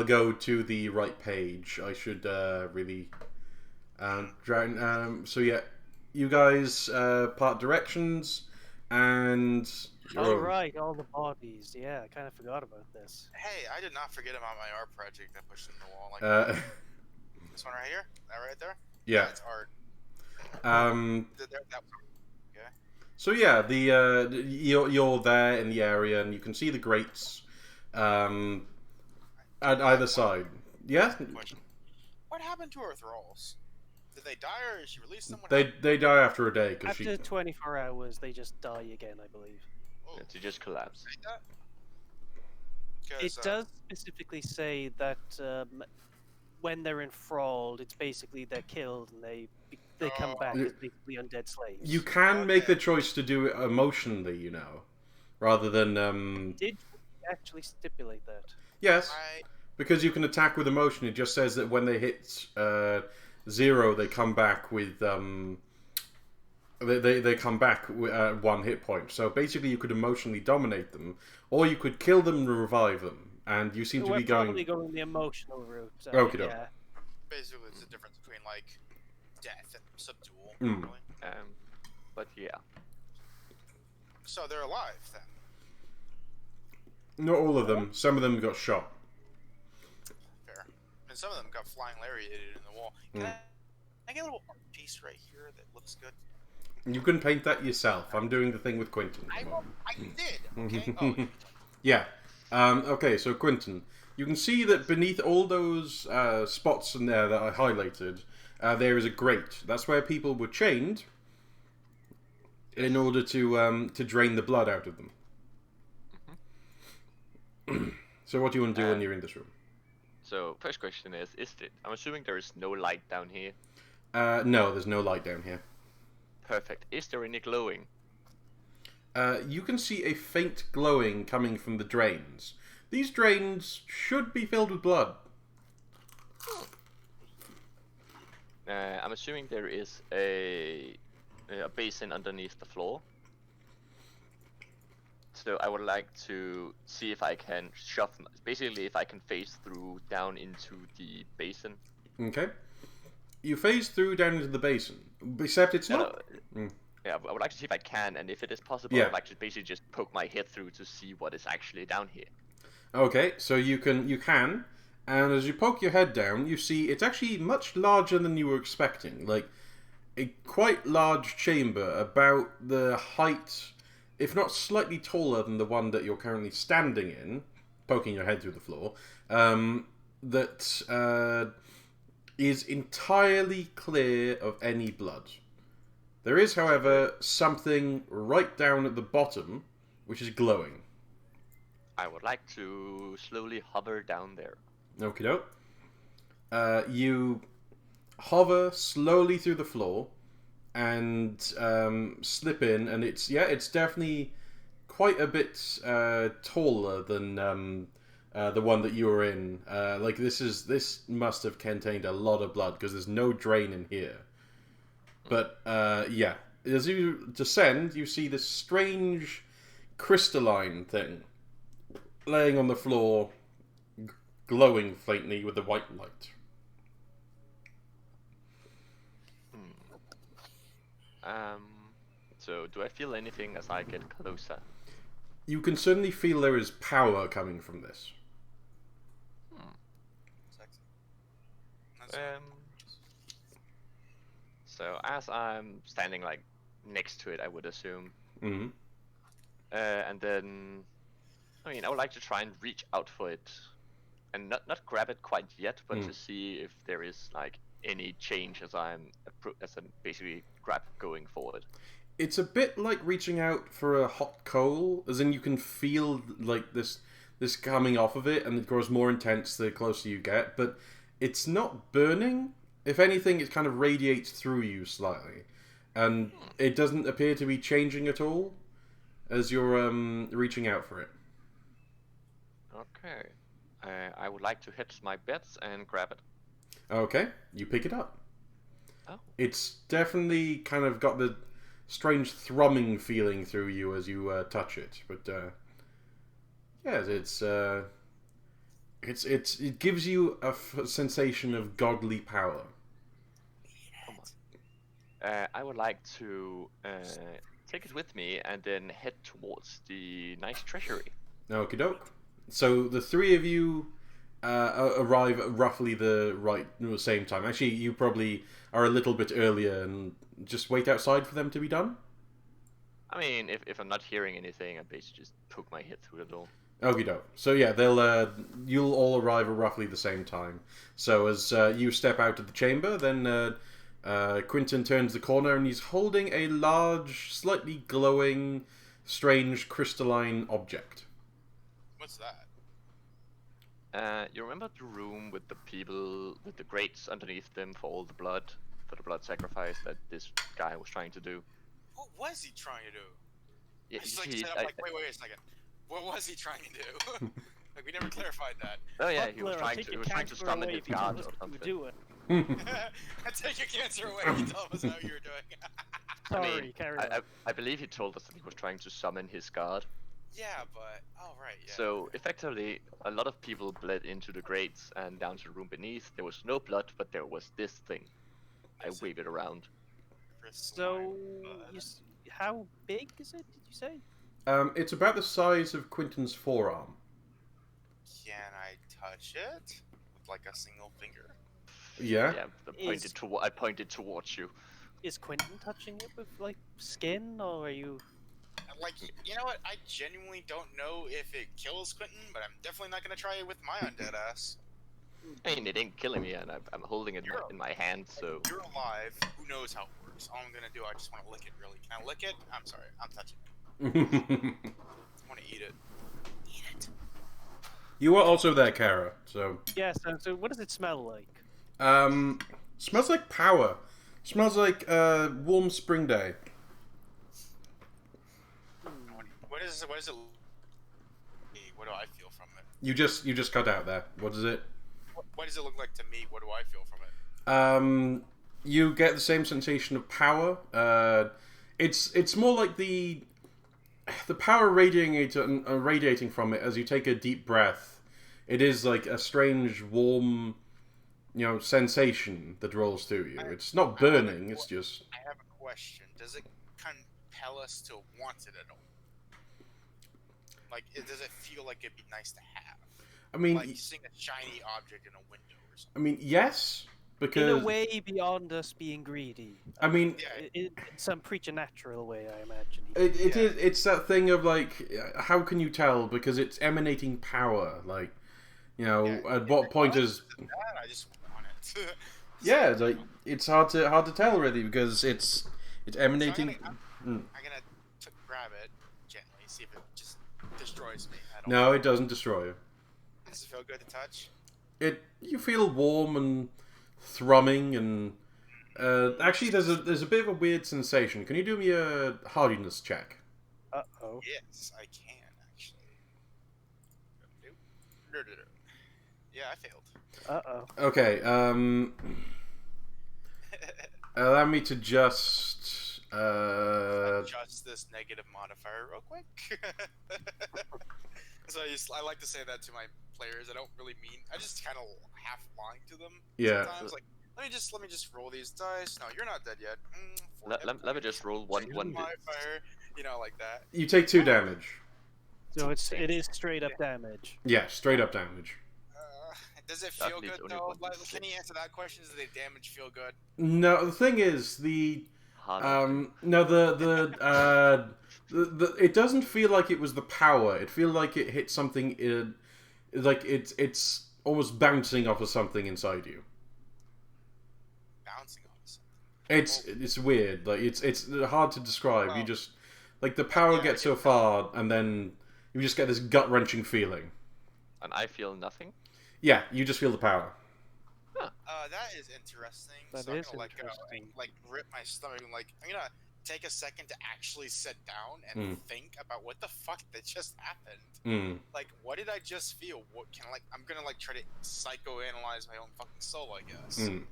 go to the right page. I should really drown. So yeah, you guys part directions, and. Oh, right, all the bodies. Yeah, I kind of forgot about this. Hey, I did not forget about my art project I pushed in the wall. Like this one right here? That right there? Yeah. It's art. Okay. So yeah, you're there in the area, and you can see the grates at either side. Yeah? Question. What happened to her thralls? Did they die, or did she release them? They die after a day. After 24 hours, they just die again, I believe. To just collapse. It does specifically say that when they're enthralled, it's basically they're killed and they come back as basically undead slaves. You can make the choice to do it emotionally, you know, rather than. Did you actually stipulate that? Yes, because you can attack with emotion. It just says that when they hit 0, they come back with They come back with 1 hit point. So basically, you could emotionally dominate them, or you could kill them and revive them. And you seem to be going. Probably going the emotional route. Okay, yeah. Basically, it's the difference between like death and subdual. Really. But yeah. So they're alive then. Not all of them. Some of them got shot. Fair. And some of them got flying lariated in the wall. Can I get a little art piece right here that looks good? You can paint that yourself. I'm doing the thing with Quentin. I did. Okay. Yeah. Okay, so Quentin, you can see that beneath all those spots in there that I highlighted, there is a grate. That's where people were chained in order to drain the blood out of them. So what do you want to do when you're in this room? So first question is I'm assuming there is no light down here? No, there's no light down here. Perfect. Is there any glowing? You can see a faint glowing coming from the drains. These drains should be filled with blood. I'm assuming there is a basin underneath the floor. So I would like to see if I can basically if I can phase through down into the basin. Okay. You phase through down into the basin, except it's not. Yeah, I would like to see if I can, and if it is possible, I would like to basically just poke my head through to see what is actually down here. Okay, so you can, and as you poke your head down, you see it's actually much larger than you were expecting. Like a quite large chamber, about the height, if not slightly taller than the one that you're currently standing in, poking your head through the floor. That is entirely clear of any blood. There is, however, something right down at the bottom, which is glowing. I would like to slowly hover down there. Okie doke. You hover slowly through the floor and slip in, and it's definitely quite a bit taller than the one that you were in. Like this must have contained a lot of blood because there's no drain in here. But yeah, as you descend, you see this strange crystalline thing laying on the floor, glowing faintly with the white light. So do I feel anything as I get closer? You can certainly feel there is power coming from this. Sexy. So as I'm standing like next to it, I would assume, Mm-hmm. and then, I mean, I would like to try and reach out for it, and not grab it quite yet, but to see if there is like any change as I'm basically going forward. It's a bit like reaching out for a hot coal, as in you can feel like this coming off of it, and it grows more intense the closer you get, but it's not burning. If anything, it kind of radiates through you slightly, and it doesn't appear to be changing at all as you're reaching out for it. Okay. I would like to hedge my bets and grab it. Okay, you pick it up. Oh. It's definitely kind of got the strange thrumming feeling through you as you touch it, but yeah, it gives you a sensation of godly power. I would like to take it with me and then head towards the nice treasury. Okie doke. So the three of you arrive at roughly the same time. Actually, you probably are a little bit earlier and just wait outside for them to be done. I mean, if I'm not hearing anything, I basically just poke my head through the door. Okie doke. So yeah, you'll all arrive at roughly the same time. So as you step out of the chamber, then Quentin turns the corner and he's holding a large, slightly glowing, strange crystalline object. What's that? You remember the room with the people, with the grates underneath them for the blood sacrifice that this guy was trying to do? What was he trying to do? Yeah, I just like said, I'm like, wait a second. What was he trying to do? Like, we never clarified that. Oh yeah, he was Butler, trying to summon his guard or something. Take your cancer away. You tell us how you're doing. Sorry, carry on. I believe he told us that he was trying to summon his guard. Yeah, but right. Yeah. So effectively, a lot of people bled into the grates and down to the room beneath. There was no blood, but there was this thing. I wave it around. So, how big is it? Did you say? It's about the size of Quentin's forearm. Can I touch it with like a single finger? Yeah. Yeah, I pointed towards you. Is Quentin touching it with like skin, or are you? Like, you know what? I genuinely don't know if it kills Quentin, but I'm definitely not gonna try it with my undead ass. I mean, it ain't killing me, and I'm holding it in my hand, so... You're alive. Who knows how it works? All I'm gonna do, I just want to lick it, really. Can I lick it? I'm sorry. I'm touching it. I want to eat it. Eat it. You were also there, Kara, so... Yes, so what does it smell like? Smells like power. Smells like warm spring day. What is it? What do I feel from it? You just cut out there. What is it? What does it look like to me? What do I feel from it? You get the same sensation of power. It's more like the power radiating from it as you take a deep breath. It is like a strange, warm, sensation that rolls through you. It's not burning. It's just. I have a question. Does it compel us to want it at all? Like, does it feel like it'd be nice to have? I mean, like seeing a shiny object in a window or something. I mean, yes, because in a way beyond us being greedy. I mean, in some preternatural way, I imagine. It is. It's that thing of like, how can you tell? Because it's emanating power. Like, at what point is? I just want it. Yeah, it's like it's hard to tell really because it's emanating. So I'm gonna grab it gently, see if it just destroys me. No, it doesn't destroy you. Does it feel good to touch? You feel warm and thrumming and actually there's a bit of a weird sensation. Can you do me a hardiness check? Uh-oh. Yes, I can actually. Yeah, I failed. Uh-oh. Okay, allow me to just Adjust this negative modifier real quick. So I like to say that to my players. I don't really mean. I just kind of half lying to them. Yeah. Sometimes, like, let me just roll these dice. No, you're not dead yet. Let me just roll one modifier. You know, like that. You take 2 damage. So it is straight up damage. Yeah, straight up damage. Does it That feel leaves good only though? 1d6. Like, can you answer that question? Does the damage feel good? No, the thing is, it doesn't feel like it was the power. It feels like it hit something. Like it's almost bouncing off of something inside you. Bouncing off something. It's weird. Like it's hard to describe. Well, You just like the power yeah, gets so far, and then you just get this gut wrenching feeling. And I feel nothing. Yeah, you just feel the power. That is interesting. That So is I'm gonna interesting. like rip my stomach and I'm gonna take a second to actually sit down and think about what the fuck that just happened. Like, what did I just feel? What can I'm gonna try to psychoanalyze my own fucking soul, I guess. You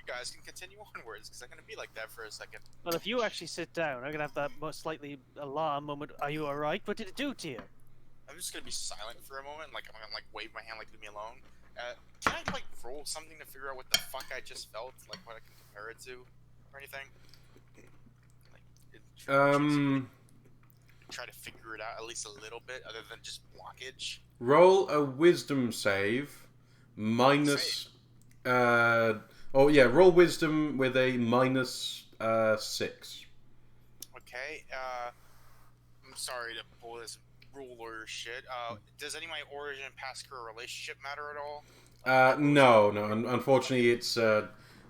guys can continue onwards because I'm gonna be like that for a second. Well, if you actually sit down, I'm gonna have that most slightly alarm moment. Are you alright? What did it do to you? I'm just gonna be silent for a moment. I'm gonna wave my hand, leave me alone. Can I roll something to figure out what the fuck I just felt? Like what I can compare it to, or anything? Try to figure it out at least a little bit, other than just blockage. Roll a wisdom save minus. Roll wisdom with a minus 6. Okay. I'm sorry to pull this ruler shit. Does any of my origin and past career relationship matter at all? No. Unfortunately, it's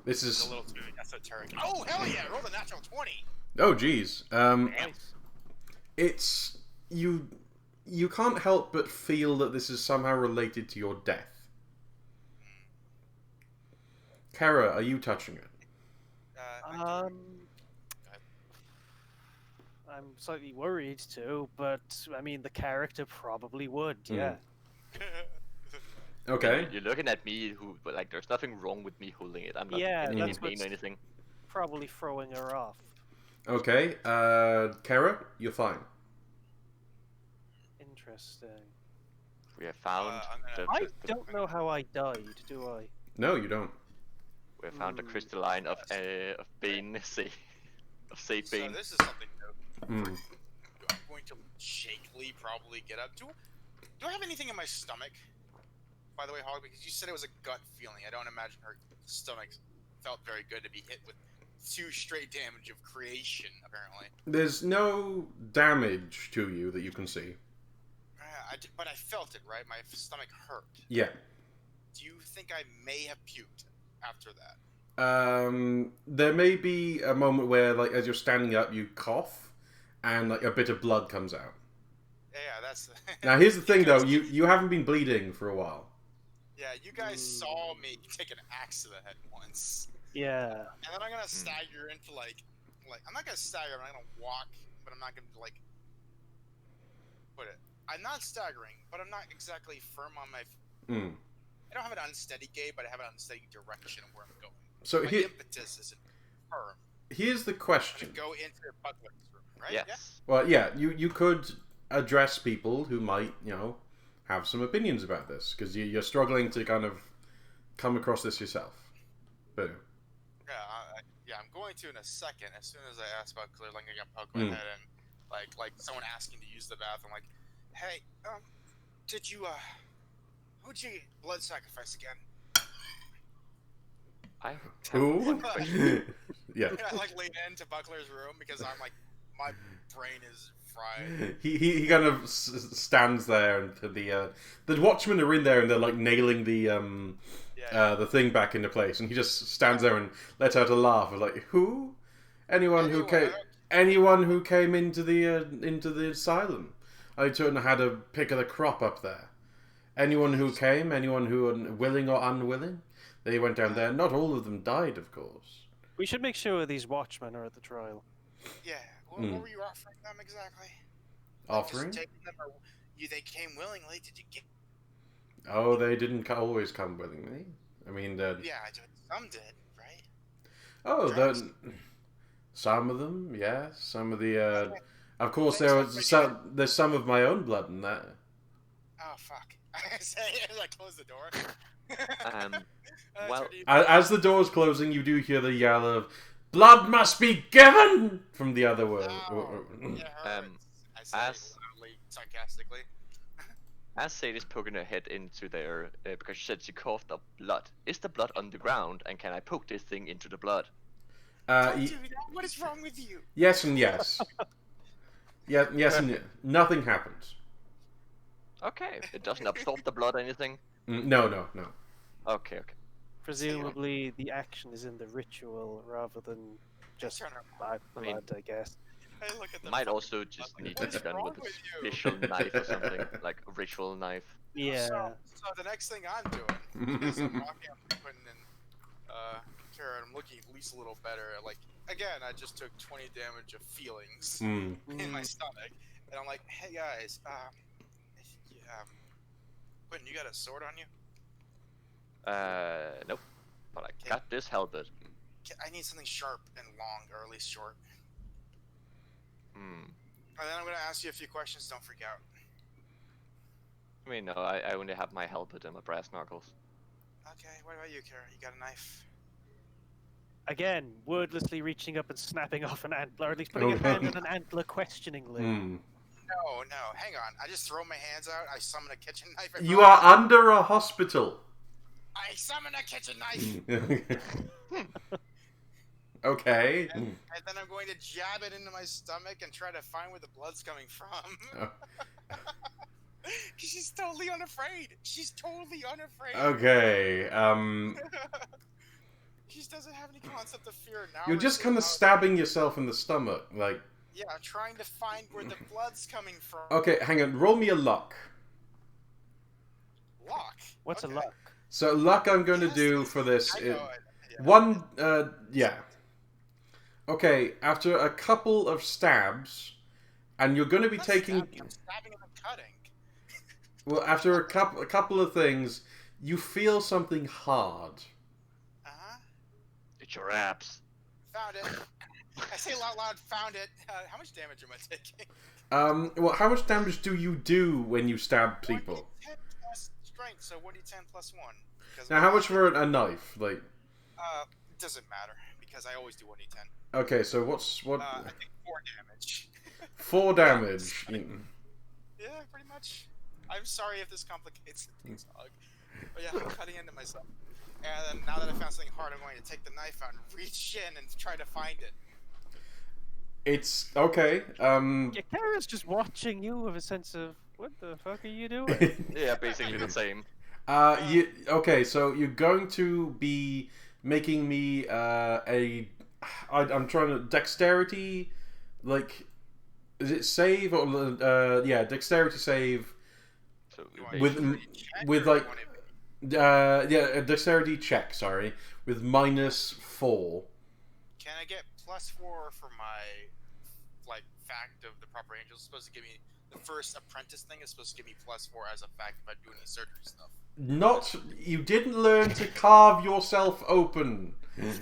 this is a little too esoteric. Oh hell yeah! Roll the natural 20. Oh geez. Nice. It's you can't help but feel that this is somehow related to your death. Kara, are you touching it? I'm slightly worried too, but I mean the character probably would. Yeah. Okay. You're looking at me, but there's nothing wrong with me holding it. I'm not Yeah, in any that's pain what's or anything. probably throwing her off. Okay. Kara, you're fine. Interesting. We have found. I don't know how I died, do I? No, you don't. We have found the crystalline of Bane, of Sade So Bane. this is something new. I'm going to shakily probably get up. Do I have anything in my stomach? By the way, Hog, because you said it was a gut feeling. I don't imagine her stomach felt very good to be hit with 2 straight damage of creation, apparently. There's no damage to you that you can see. But I felt it, right? My stomach hurt. Yeah. Do you think I may have puked after that? There may be a moment where, as you're standing up, you cough, and a bit of blood comes out. Yeah, that's. Now, here's the thing, though. You haven't been bleeding for a while. Yeah, you guys saw me take an axe to the head once. Yeah. And then I'm gonna stagger into I'm not gonna stagger. I'm not gonna walk, but I'm not gonna put it. I'm not staggering, but I'm not exactly firm on my. I don't have an unsteady gait, but I have an unsteady direction of where I'm going. So my impetus isn't firm. Here's the question. Go into the Buckler's room, right? Yes. Yeah? Well, yeah, you could address people who might, have some opinions about this, because you're struggling to kind of come across this yourself. But I'm going to in a second. As soon as I ask Buckler, I'm gonna poke my head in, like someone asking to use the bathroom. Like, hey, who'd you blood sacrifice again? I who? Yeah. I lean into Buckler's room because I'm my brain is fried. He kind of stands there, and the watchmen are in there, and they're nailing the thing back into place, and he just stands there and lets out a laugh of who? Anyone who came into the asylum. I don't know how to pick the crop up there. Anyone who came, anyone who willing or unwilling, they went down there. Not all of them died, of course. We should make sure these watchmen are at the trial. Yeah. What were you offering them exactly? Offering? Just taking them, or they came willingly. Did you get? Oh, they didn't always come willingly. I mean, yeah, some did, right? Oh, Some of them, yes. Some of the. Of course, Thanks there's some of my own blood in that. Oh fuck! I say as I close the door. Well, As the door's closing, you do hear the yell of "Blood must be given" from the other world. It hurts. I say as- loudly, sarcastically. as Sade is poking her head into there, because she said she coughed up blood. Is the blood on the ground, and can I poke this thing into the blood? Don't do that. What is wrong with you? Yes and yes. Yes and nothing happens. Okay, it doesn't absorb the blood or anything? No. Okay. Presumably, the action is in the ritual rather than just Turn around. by mean- blood, I guess. I look at the Might also just need to What's be done wrong with a with you? special knife or something, like a ritual knife. Yeah. So the next thing I'm doing is I'm walking up and putting in Kara, and I'm looking at least a little better. Like again, I just took 20 damage of feelings in my stomach, and I'm like, hey guys, Quentin, you got a sword on you? Nope. But I got this halberd. I need something sharp and long, or at least short. Hmm. And then I'm gonna ask you a few questions. Don't freak out. I mean, no, I only have my halberd and my brass knuckles. Okay. What about you, Kara? You got a knife? Again, wordlessly reaching up and snapping off an antler, or at least putting a hand on an antler questioningly. No. Hang on. I just throw my hands out. I summon a kitchen knife. and You go, are under a hospital. I summon a kitchen knife. Okay. And then I'm going to jab it into my stomach and try to find where the blood's coming from. She's totally unafraid. She's totally unafraid. Okay. She doesn't have any concept of fear now. You're just kind of stabbing yourself in the stomach, like. Yeah, trying to find where the blood's coming from. Okay, hang on. Roll me a luck. Luck. What's Okay. a luck? So luck I'm going to do for this. I know it. Yeah. One. Yeah. Okay. After a couple of stabs, and you're going to be Not taking. stabbing, I'm stabbing and I'm cutting. Well, after a couple of things, you feel something hard. It's your abs. Found it. I say out loud, found it. How much damage am I taking? Well, how much damage do you do when you stab people? 1d10 plus strength, so 1d10 plus 1. Now, how much for a knife? Like. It doesn't matter, because I always do 1d10. Okay, so what? I think 4 damage. 4 damage. Yeah, pretty much. I'm sorry if this complicates things, Hog. But yeah, I'm cutting into myself. And then now that I found something hard, I'm going to take the knife out and reach in and try to find it. It's okay. Yeah, Kara's just watching you with a sense of, what the fuck are you doing? Yeah, basically the same. Okay, so you're going to be making me I'm trying to dexterity, like, is it save or yeah, dexterity save So You want with me to check, with or like you want it- yeah, a dexterity check. Sorry, with -4. Can I get +4 for my like fact of the proper angel? It's supposed to give me the first apprentice thing. Is supposed to give me +4 as a fact if I do any surgery stuff. Not you didn't learn to carve yourself open.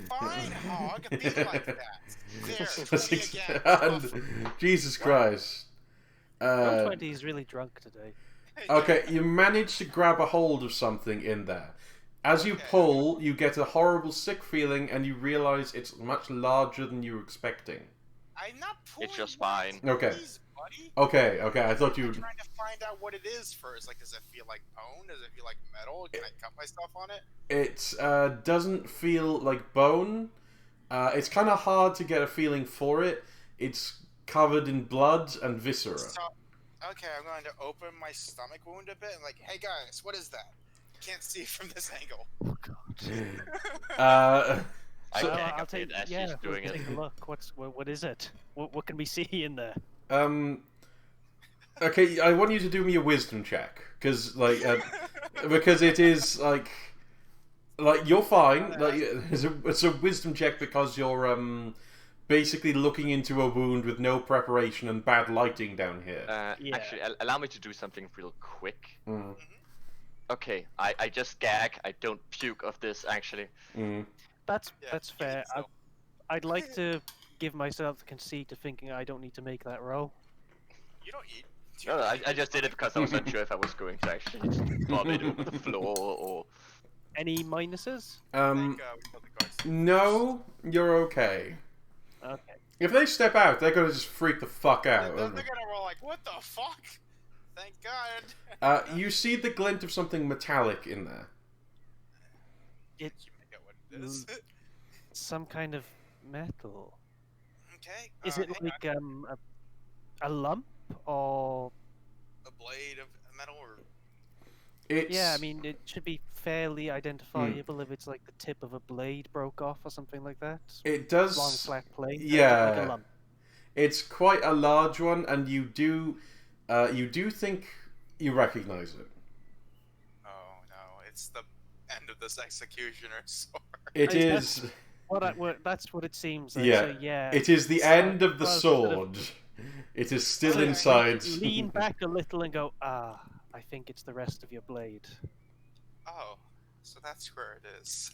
Fine, Hog. Be like that. There, That's 20 again. and- Jesus Christ. Roll 20 is really drunk today. Okay, you manage to grab a hold of something in there. As you Okay. pull, you get a horrible sick feeling and you realize it's much larger than you were expecting. I'm not pulling. It's your spine. Okay. Please, buddy. Okay, I thought I'm you... trying to find out what it is first. Like, does it feel like bone? Does it feel like metal? Can I cut myself on it? It doesn't feel like bone. It's kind of hard to get a feeling for it. It's covered in blood and viscera. So, okay, I'm going to open my stomach wound a bit and like, hey guys, what is that? Can't see from this angle. Oh god. I So- gag I'll a take. bit as Yeah, she's doing we'll it. take a look. What is it? What can we see in there? Okay, I want you to do me a wisdom check, because because it is like you're fine. Like it's a wisdom check because you're basically looking into a wound with no preparation and bad lighting down here. Yeah. Actually, allow me to do something real quick. Mm, Okay, I just gag. I don't puke of this, actually. mm. That's Yeah, fair. so- I'd like to give myself the conceit of thinking I don't need to make that roll. You don't eat. No, I just did it because I was unsure if I was going to actually just vomit over the floor or... Any minuses? We killed the guards. No, you're okay. Okay. If they step out, they're gonna just freak the fuck out. They're gonna roll like, what the fuck? Thank God. You see the glint of something metallic in there. It You make out what it is. some kind of metal. Okay. Is it hang like a lump or? on. A blade of metal or? It's... Yeah, I mean it should be fairly identifiable if it's like the tip of a blade broke off or something like that. It does. Long flat blade. Yeah. Like a lump. It's quite a large one, and you do think you recognize it. Oh no! It's the end of this executioner's sword. It Is is. That's what it seems like. Yeah. So, yeah. It is the So, end of the well, sort of- sword. It is still So, inside. Lean back a little and go, I think it's the rest of your blade. Oh, so that's where it is.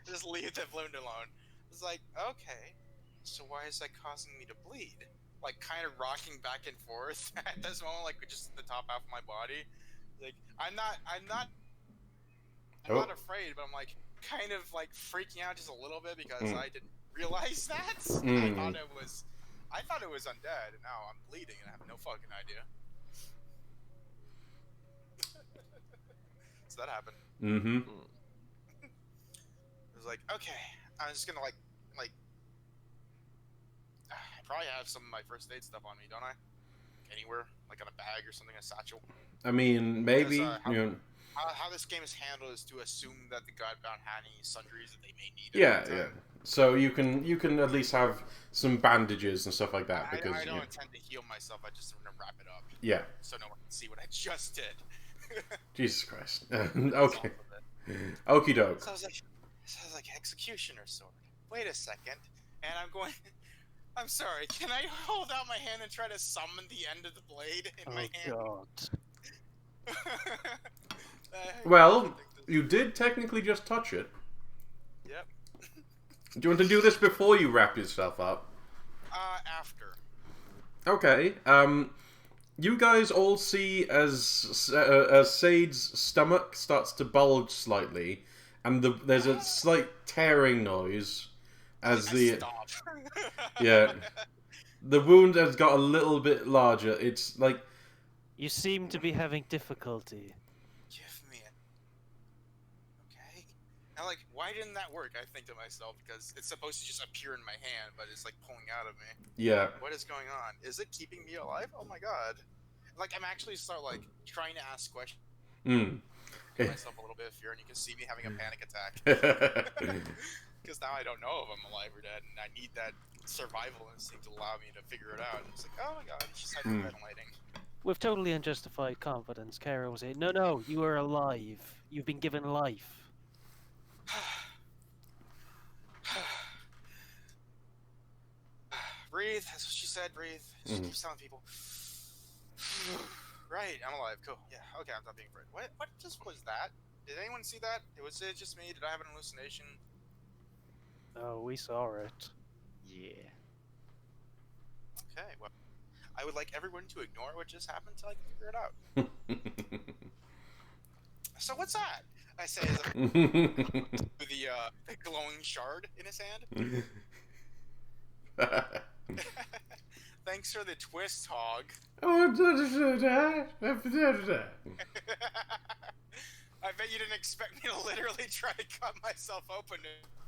Just leave the balloon alone. It's like, okay, so why is that causing me to bleed? Like, kind of rocking back and forth at this moment, like just the top half of my body. Like, I'm not Oh. afraid, but I'm like kind of like freaking out just a little bit because I didn't realize that. Mm. I thought it was undead, and now I'm bleeding and I have no fucking idea. So that happened. Mm-hmm. It was like, okay, I'm just gonna like, I probably have some of my first aid stuff on me, don't I? Anywhere, like in a bag or something, a satchel. I mean, maybe. Because, you know, how this game is handled is to assume that the Godbound had any sundries that they may need. yeah, at the yeah. time. So you can at least have some bandages and stuff like that I because don't you know, intend to heal myself. I just want to wrap it up yeah. so no one can see what I just did. Jesus Christ. That's Okay. all of it. Okie doke. So I was like, executioner sword. Wait a second, and I'm going. I'm sorry. Can I hold out my hand and try to summon the end of the blade in my hand? God. Well, you did technically just touch it. Yep. Do you want to do this before you wrap yourself up? After. Okay. You guys all see as Sade's stomach starts to bulge slightly, and there's a slight tearing noise as the Stop. yeah the wound has got a little bit larger. It's like You seem to be having difficulty. Give me it. Okay. Now, like, why didn't that work? I think to myself because it's supposed to just appear in my hand, but it's like pulling out of me. yeah. What is going on? Is it keeping me alive? Oh my god. Like, I'm actually like trying to ask questions. Mm. Give myself a little bit of fear, and you can see me having a panic attack. Because now I don't know if I'm alive or dead, and I need that survival instinct to allow me to figure it out. And it's like, oh my god, she's hyperventilating. With totally unjustified confidence, Kara will say, No, you are alive. You've been given life. Breathe. That's what she said. Breathe. She keeps telling people. Right, I'm alive. Cool. Yeah. Okay, I'm not being afraid. What just was that? Did anyone see that? Was it just me? Did I have an hallucination? Oh, we saw it. Yeah. Okay. Well, I would like everyone to ignore what just happened until I can figure it out. So what's that? I say as I with the glowing shard in his hand. Thanks for the twist, hog. I bet you didn't expect me to literally try to cut myself open.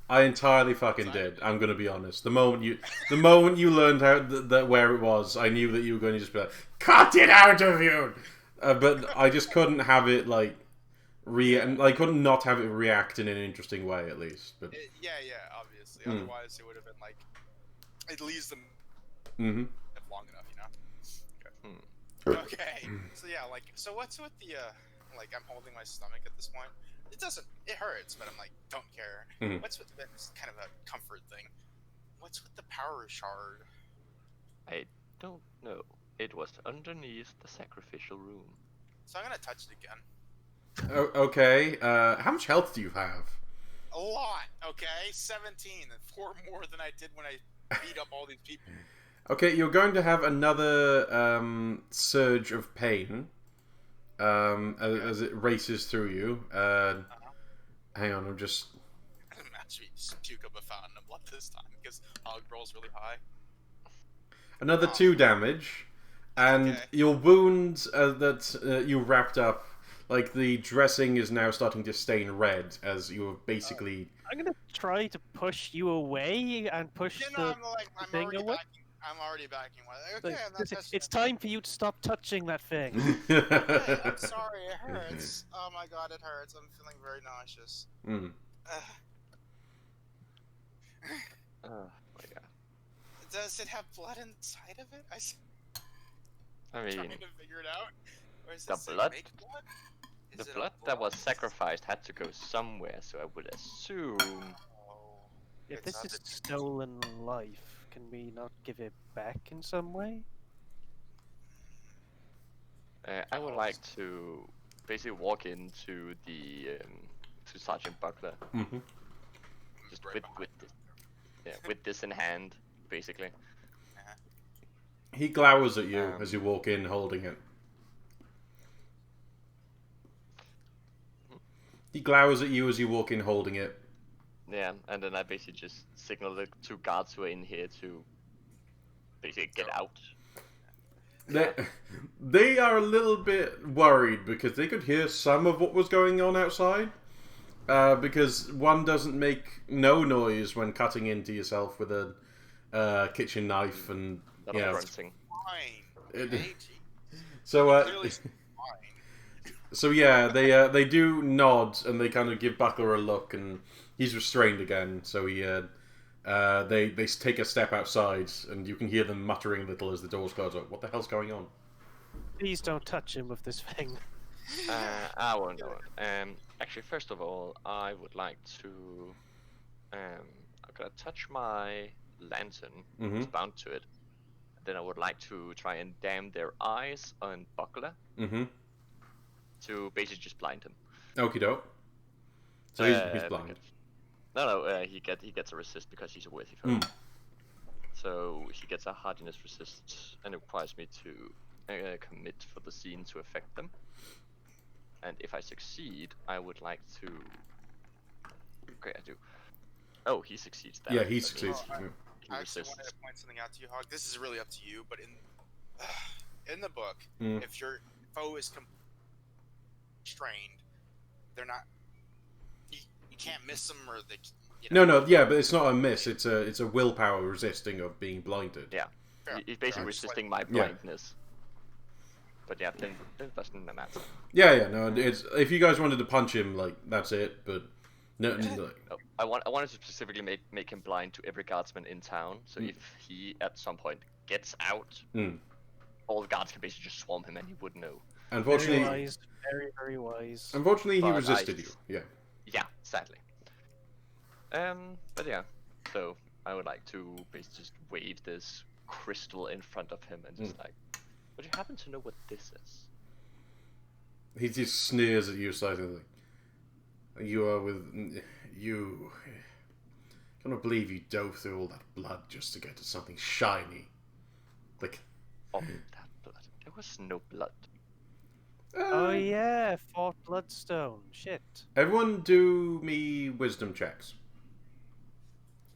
I entirely fucking did. I'm gonna be honest. The moment you learned how that where it was, I knew that you were going to just be like, "Cut it out of you!" But I just couldn't have it like I couldn't not have it react in an interesting way, at least. But yeah, obviously. Otherwise, it would have been like it leaves them long enough, you know. Okay. So yeah, like, so what's with the like I'm holding my stomach at this point. It hurts, but I'm like, don't care. What's with it's kind of a comfort thing. What's with the power shard? I don't know. It was underneath the sacrificial room. So I'm gonna touch it again. Okay. How much health do you have? A lot. Okay, 17, and 4 more than I did when I beat up all these people. Okay, you're going to have another surge of pain as it races through you. Hang on, I'm just... I'm actually just puke up a fountain of blood this time because Hog rolls really high. Another 2 damage, and Okay. your wound that you wrapped up, like the dressing is now starting to stain red as you have basically... I'm gonna try to push you away and push You know, the I'm thing already away. backing. I'm already backing. Okay, Like, I'm not listen, touching it's it. time for you to stop touching that thing. Okay, I'm sorry. It hurts. Oh my god, it hurts. I'm feeling very nauseous. Mm. Oh my god. Does it have blood inside of it? I I'm mean, trying to figure it out. Or is the it blood- fake blood? the Is it a blood that was sacrificed had to go somewhere, so I would assume. Oh, If it's this is other- stolen life, can we not give it back in some way? I would like to basically walk into the to Sergeant Buckler, Mhm. just right with behind this, yeah, with this in hand, basically. He glowers at you Um, as you walk in holding it. He glowers at you as you walk in holding it. Yeah, and then I basically just signal the 2 guards who are in here to basically get out. They are a little bit worried because they could hear some of what was going on outside. Because one doesn't make no noise when cutting into yourself with a kitchen knife and Not yeah. grunting. Fine. It- Okay, So clearly fine. so yeah, they do nod and they kind of give Buckler a look and he's restrained again. So they take a step outside and you can hear them muttering a little as the doors close up. What the hell's going on? Please don't touch him with this thing. I won't. Actually, first of all, I would like to. I'm gonna touch my lantern. It's Mhm. bound to it. Then I would like to try and damn their eyes on Buckler Mhm. to basically just blind him. Okie doke. So he's blind. Because- No, he gets a resist because he's a worthy foe. Mm. So he gets a hardiness resist, and it requires me to commit for the scene to affect them. And if I succeed, I would like to. Okay, I do. Oh, he succeeds. Yeah, That he means succeeds. Oh, Yeah. He I actually resists. wanted to point something out to you, Hog. This is really up to you, but in the book, Mm. if your foe is constrained, they're not. You can't miss them, or they. You know, No, yeah, but it's not a miss. It's a willpower resisting of being blinded. Yeah. fair, He's fair. basically I'm just resisting my Yeah. blindness. But yeah, then it doesn't matter. Yeah, no. It's if you guys wanted to punch him, like that's it. But no, like, No, I wanted to specifically make him blind to every guardsman in town. So if he at some point gets out, Mm. all the guards can basically just swarm him and he wouldn't know. Very unfortunately, wise. Very, very wise. he But resisted you. Yeah. Yeah, sadly. But yeah, so I would like to basically just wave this crystal in front of him and just like, would you happen to know what this is? He just sneers at you slightly. Like, you are with you. I cannot believe you dove through all that blood just to get to something shiny. Like, Oh, that blood. There was no blood. Oh yeah, Fort Bloodstone. Shit. Everyone, do me wisdom checks.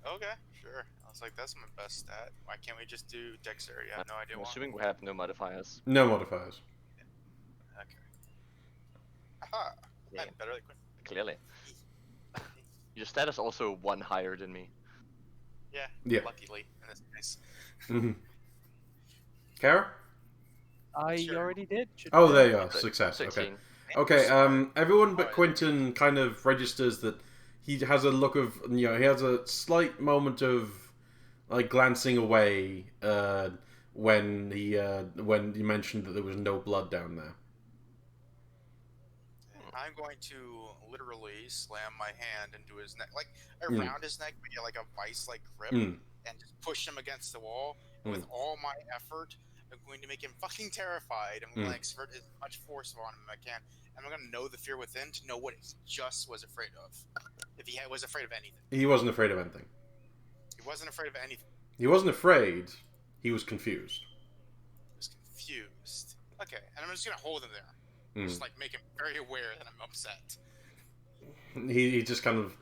Okay, sure. I was like, that's my best stat. Why can't we just do dexterity? I have no idea I'm why. assuming we have no modifiers. No modifiers. Okay. Aha! Yeah, I'm better than Quinn. clearly. Your stat is also 1 higher than me. Yeah. Yeah. Luckily, in this case. Mm-hmm. Kara? I Sure. already did. Should Oh, we- there you are. Success. Okay. 16. Okay, everyone but Oh, Quentin kind of registers that he has a look of, he has a slight moment of, like, glancing away when you mentioned that there was no blood down there. I'm going to literally slam my hand into his neck, like around his neck, but yeah, like a vice-like grip, Mm. and just push him against the wall. And with all my effort, I'm going to make him fucking terrified. I'm going to exert as much force on him as I can. And I'm going to know the fear within to know what he just was afraid of. If he was afraid of anything. He wasn't afraid of anything. He wasn't afraid of anything. He wasn't afraid. He was confused. I was confused. Okay, and I'm just gonna hold him there. Mm. Just like make him very aware that I'm upset. He just kind of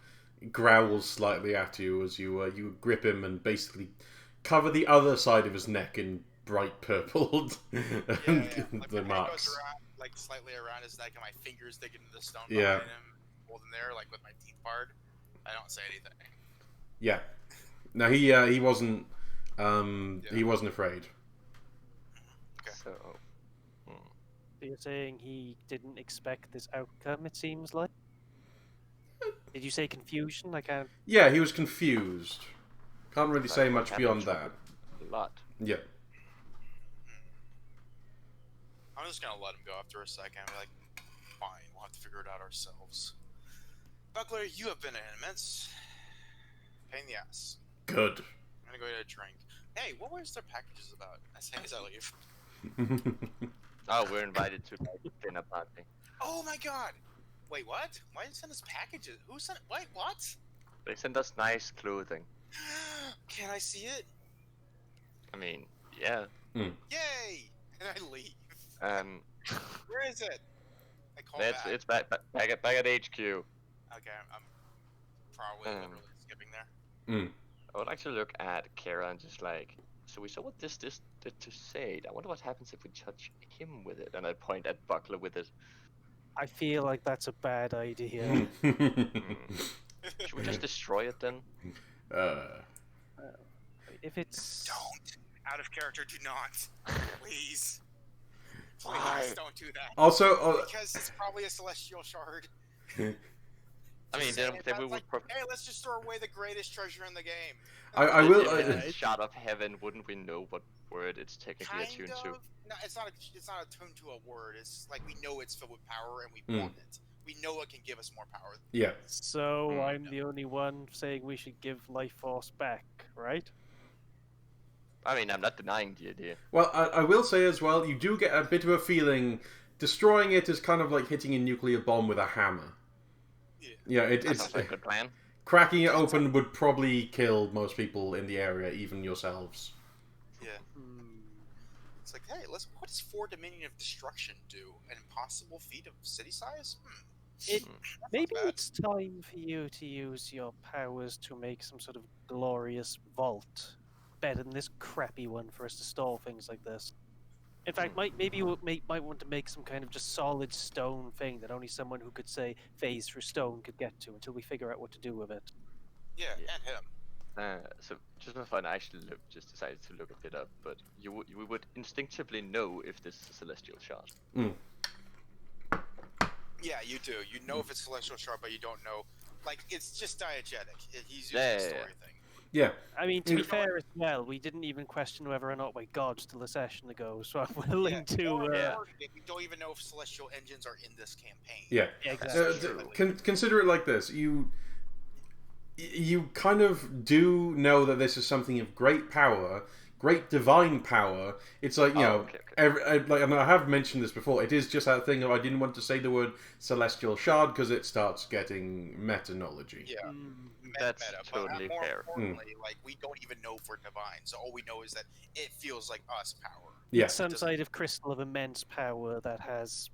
growls slightly at you as you grip him and basically cover the other side of his neck in bright purple Yeah. Like the my hand marks. goes around, like slightly around his neck, and my fingers dig into the stone Yeah. behind him, hold him there, like with my teeth bared. I don't say anything. Yeah. No, he wasn't. He wasn't afraid. Okay. So, So you're saying he didn't expect this outcome, it seems like? Did you say confusion? I can't... Yeah, he was confused. Can't really like, say what much happened beyond to that. the blood? Yeah. I'm just gonna let him go after a second. Be like, fine, we'll have to figure it out ourselves. Buckler, you have been an immense pain in the ass. Good. I'm gonna go get a drink. Hey, what was their packages about? As soon as I leave. Oh, we're invited to like dinner party. Oh my god! Wait, what? Why did they send us packages? Who sent? Wait, what? They sent us nice clothing. Can I see it? I mean, yeah. Yay! And I leave. Where is it? I call back. It's back at HQ. Okay, I'm probably literally skipping there. I would like to look at Kara and just like, so we saw what this did to Sade. I wonder what happens if we touch him with it. And I point at Buckler with it. I feel like that's a bad idea. Should we just destroy it then? If it's... Don't. Out of character, do not. Please. Please don't do that. Also, Because it's probably a celestial shard. I mean, then we would. Hey, let's just throw away the greatest treasure in the game. I will. If it's a shot of heaven, wouldn't we know what word it's technically attuned to? No, it's not attuned to a word. It's like we know it's filled with power and we want it. We know it can give us more power. Yeah. So I'm the only one saying we should give life force back, right? I mean, I'm not denying the idea. Well, I will say as well, you do get a bit of a feeling destroying it is kind of like hitting a nuclear bomb with a hammer. Yeah, it's a good plan. Cracking it open would probably kill most people in the area, even yourselves. Yeah. It's like, hey, what does 4 Dominion of Destruction do? An impossible feat of city size? Maybe it's time for you to use your powers to make some sort of glorious vault. Better than this crappy one for us to store things like this. In fact, maybe you might want to make some kind of just solid stone thing that only someone who could say phase through stone could get to until we figure out what to do with it. Yeah, and him. So just for fun, I actually just decided to look a bit up, but we would instinctively know if this is a celestial shard. Yeah, you do. You know if it's celestial shard, but you don't know. Like, it's just diegetic. He's using the story thing. Yeah. I mean, to be fair as well, we didn't even question whether or not we're gods till a session ago, so I'm willing to... We don't even know if celestial engines are in this campaign. Yeah. Exactly. Consider it like this. You kind of do know that this is something of great power, great divine power. It's like, you know, like, I mean, I have mentioned this before. It is just that thing of I didn't want to say the word celestial shard because it starts getting metanology. Yeah. That's totally more fair. Importantly, like, we don't even know if we're divine, so all we know is that it feels like us power. Yeah. It's some side of crystal of immense power that has...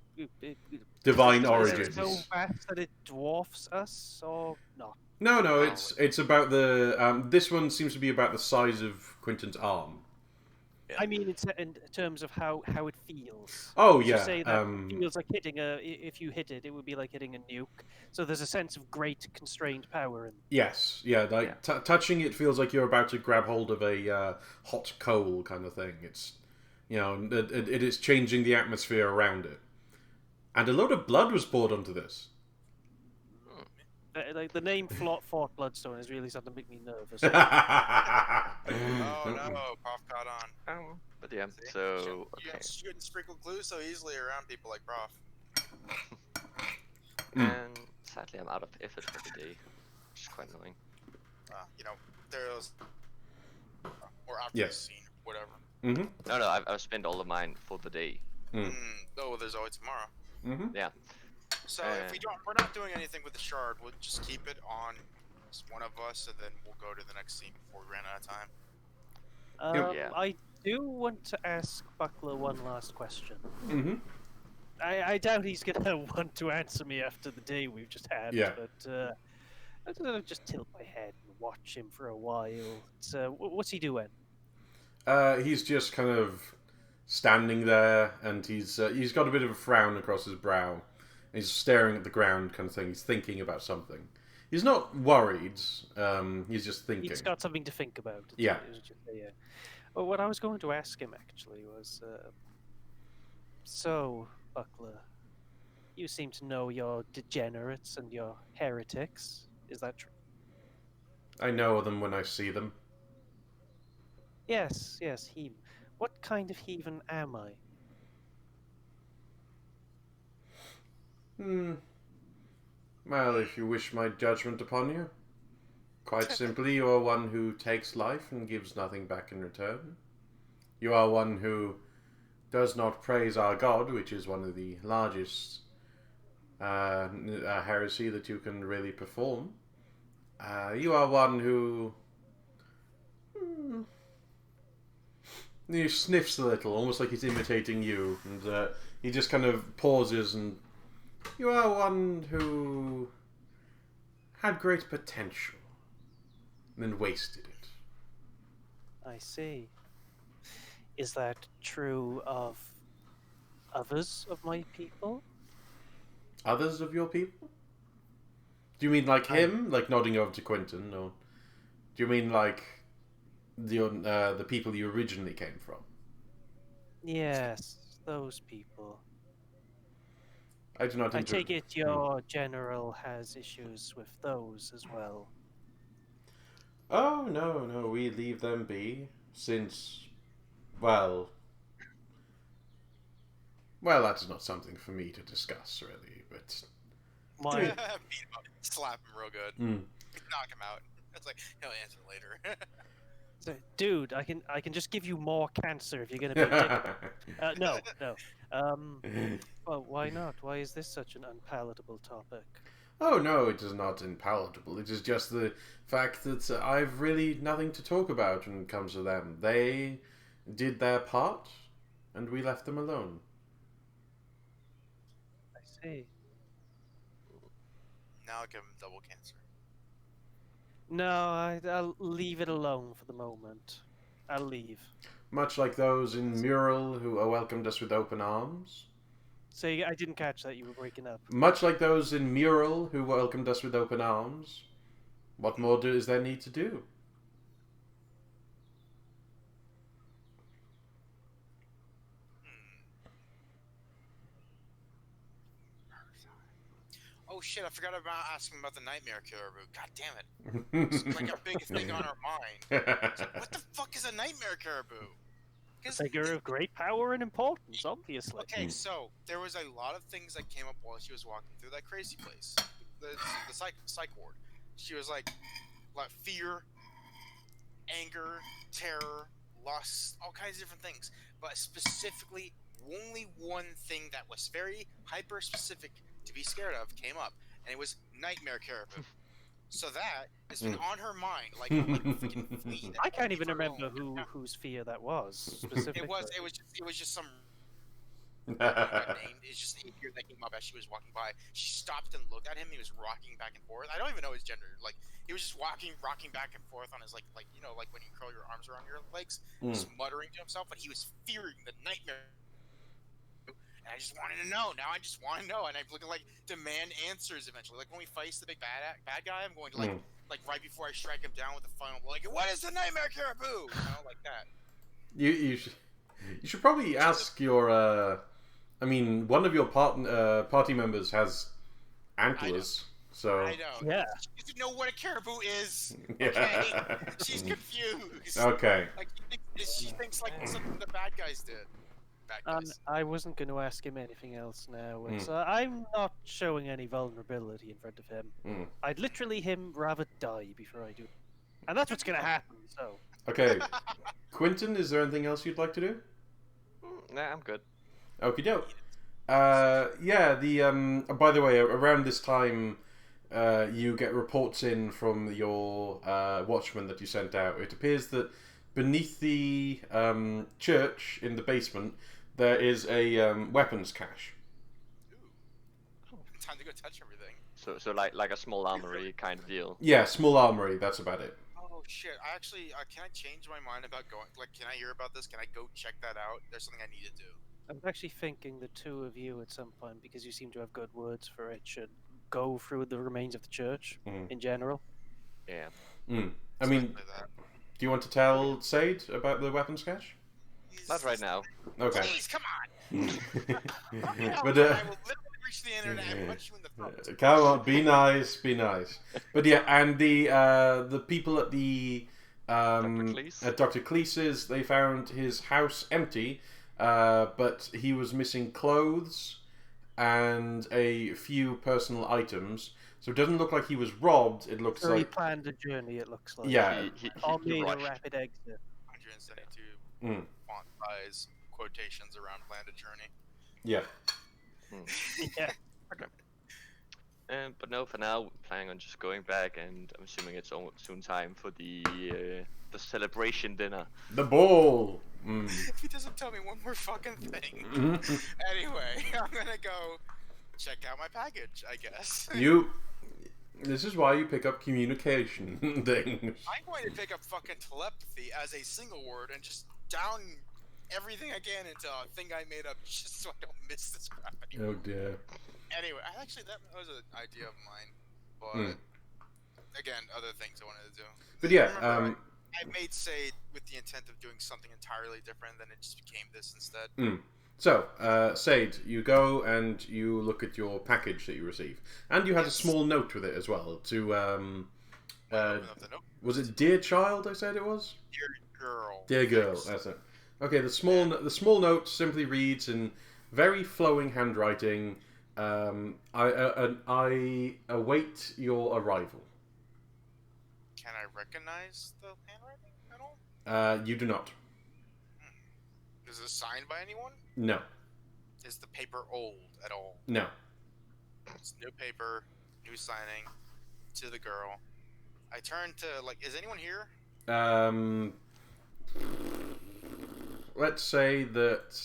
divine Is origins. it so vast that it dwarfs us, or not? No, it's about the... this one seems to be about the size of Quinton's arm. Yeah. I mean, it's in terms of how it feels. Oh, You yeah. say that it feels like hitting if you hit it, it would be like hitting a nuke. So there's a sense of great constrained power. Yes, yeah. Like touching it feels like you're about to grab hold of a hot coal kind of thing. It's, you know, it is changing the atmosphere around it. And a load of blood was poured onto this. Like the name Fort Bloodstone is really starting to make me nervous. Oh no, Prof caught on. Oh, but yeah, so You shouldn't sprinkle glue so easily around people like Prof. And sadly, I'm out of effort for the day, which is quite annoying. You know, there's or after Yes. the scene, whatever. No, I've spent all of mine for the day. Oh, there's always tomorrow. Yeah. So if we're not doing anything with the shard. We'll just keep it on just one of us, and then we'll go to the next scene before we run out of time. Yeah. I do want to ask Buckler one last question. Mm-hmm. I doubt he's gonna want to answer me after the day we've just had, Yeah. but I don't know, just tilt my head and watch him for a while. What's he doing? He's just kind of standing there, and he's got a bit of a frown across his brow. He's staring at the ground, kind of thing. He's thinking about something. He's not worried. He's just thinking. He's got something to think about. Yeah. Yeah. Well, what I was going to ask him actually was, so Buckler, you seem to know your degenerates and your heretics. Is that true? I know them when I see them. Yes, him. What kind of heathen am I? Well, if you wish my judgment upon you, quite simply, you are one who takes life and gives nothing back in return. You are one who does not praise our God, which is one of the largest heresy that you can really perform. You are one who... He sniffs a little, almost like he's imitating you, and he just kind of pauses, and you are one who had great potential and wasted it. I see. Is that true of others of my people? Others of your people? Do you mean like him, like nodding over to Quentin, or do you mean like the people you originally came from? Yes, those people. I do not. I take it your general has issues with those as well. Oh no, we leave them be since, well, that's not something for me to discuss really, but My Beat him up, slap him real good, knock him out. It's like he'll answer later. dude, I can just give you more cancer if you're gonna be a dick. No. Well, why not? Why is this such an unpalatable topic? Oh no, it is not unpalatable. It is just the fact that I've really nothing to talk about when it comes to them. They did their part, and we left them alone. I see. Now I'll give him double cancer. No, I'll leave it alone for the moment. I'll leave. Much like those in Mural who welcomed us with open arms. So I didn't catch that. You were breaking up. Much like those in Mural who welcomed us with open arms. What more is there need to do? Oh shit! I forgot about asking about the Nightmare Caribou. God damn it! It's like a big thing on our mind. It's like, what the fuck is a Nightmare Caribou? Figure of great power and importance, obviously. Okay, so there was a lot of things that came up while she was walking through that crazy place, the psych ward. She was like fear, anger, terror, lust, all kinds of different things. But specifically, only one thing that was very hyper specific to be scared of came up, and it was Nightmare Caribou. So that has been on her mind, like freaking flea. I can't even remember whose fear that was specifically. It was just some name. It's just a fear that came up as she was walking by. She stopped and looked at him. He was rocking back and forth. I don't even know his gender. Like he was just rocking back and forth on his like you know like when you curl your arms around your legs, just muttering to himself. But he was fearing the nightmare. And I just wanted to know. Now I just want to know, and I'm looking like demand answers eventually. Like when we face the big bad guy, I'm going to like right before I strike him down with the final, like what is the Nightmare Caribou? You know, like that. You should probably ask your. I mean, one of your party members has antlers, so I know. Yeah. She doesn't know what a caribou is. Yeah. Okay, she's confused. Okay. Like she thinks like something the bad guys did. Bad guys. I wasn't going to ask him anything else now. I'm not showing any vulnerability in front of him. I'd literally rather die before I do it. And that's what's going to happen, so... Okay. Quentin, is there anything else you'd like to do? Nah, I'm good. Okie doke. By the way, around this time, you get reports in from your watchman that you sent out. It appears that beneath the church in the basement, there is a weapons cache. Ooh. Time to go touch everything. So like a small armory kind of deal. Yeah, small armory. That's about it. Oh shit! I actually, can I change my mind about going? Like, can I hear about this? Can I go check that out? There's something I need to do. I'm actually thinking the two of you at some point, because you seem to have good words for it, should go through the remains of the church in general. Yeah. I mean, Exactly that. do you want to tell Sade about the weapons cache? Not right now. Okay. Please, come on. But I will literally reach the internet and punch you in the throat. come on, be nice, be nice. But yeah, and the people at the Cleese? at Dr. Cleese's, they found his house empty, but he was missing clothes and a few personal items. So it doesn't look like he was robbed. It looks So he like planned a journey, it looks like. yeah, Or He made a rushed. rapid exit. 172 font size quotations around planned a journey. yeah. Yeah. But no, for now, planning on just going back, and I'm assuming it's soon time for the celebration dinner. The ball. If he doesn't tell me one more fucking thing. Anyway, I'm gonna go check out my package, I guess. This is why you pick up communication things. I'm going to pick up fucking telepathy as a single word and just down everything I can into a thing I made up just so I don't miss this crap anymore. Oh dear. Anyway, actually that was an idea of mine, but again, other things I wanted to do. But yeah, Remember, I made Sade with the intent of doing something entirely different, then it just became this instead. So, Sade, you go and you look at your package that you receive, and you had a small note with it as well. To Open up the note. was it Dear Child? I said it was. Dear girl. Dear girl. Thanks. That's it. Okay. The small note simply reads in very flowing handwriting. I await your arrival. Can I recognize the handwriting at all? You do not. Is it signed by anyone? No. Is the paper old at all? No. It's new paper, new signing, to the girl. I turn to, like, is anyone here? Let's say that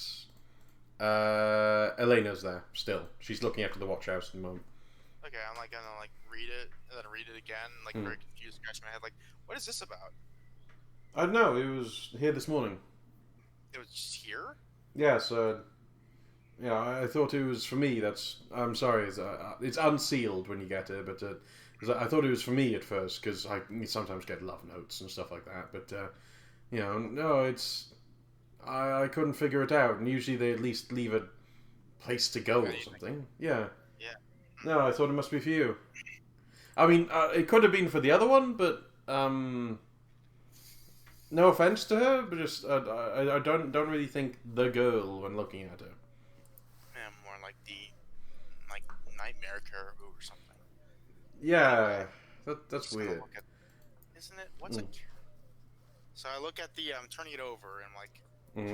Elena's there still. She's looking after the watch house at the moment. Okay, I'm like gonna like read it and then read it again, like very confused, scratch my head, like, what is this about? I don't know. It was here this morning. It was just here? Yeah, so yeah, I thought it was for me. I'm sorry. It's unsealed when you get it, but I thought it was for me at first because I sometimes get love notes and stuff like that. But no, it's I couldn't figure it out, and usually they at least leave a place to go or something. Yeah. Yeah. No, I thought it must be for you. I mean, it could have been for the other one, but no offense to her, but just I don't really think the girl when looking at her. Yeah, more like the nightmare caribou or something. Yeah, that's Just gonna weird. look at- isn't it? What's a? So I look at the turning it over and like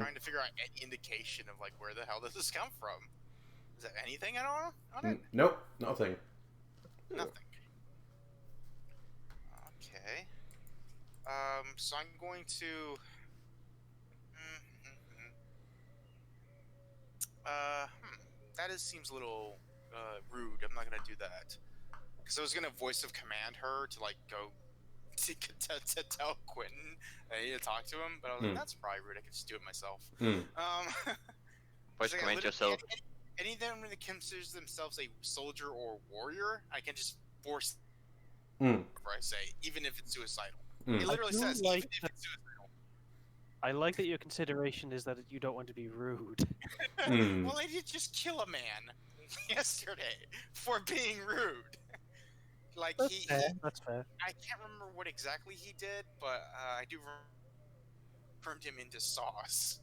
trying to figure out any indication of like where the hell does this come from? Is there anything at all on it? Nope, nothing. Nothing. Okay. So I'm going to. That seems a little rude. I'm not gonna do that. Because I was gonna voice of command her to like go to tell Quentin I need to talk to him, but I was like, that's probably rude. I could just do it myself. Voice like, command yourself. Anyone that considers themselves a soldier or warrior, I can just force whatever I say, even if it's suicidal. It literally says like even if it's suicidal. I like that your consideration is that you don't want to be rude. Well, I did just kill a man yesterday for being rude. Like That's fair. That's fair. I can't remember what exactly he did, but I do turned him into sauce.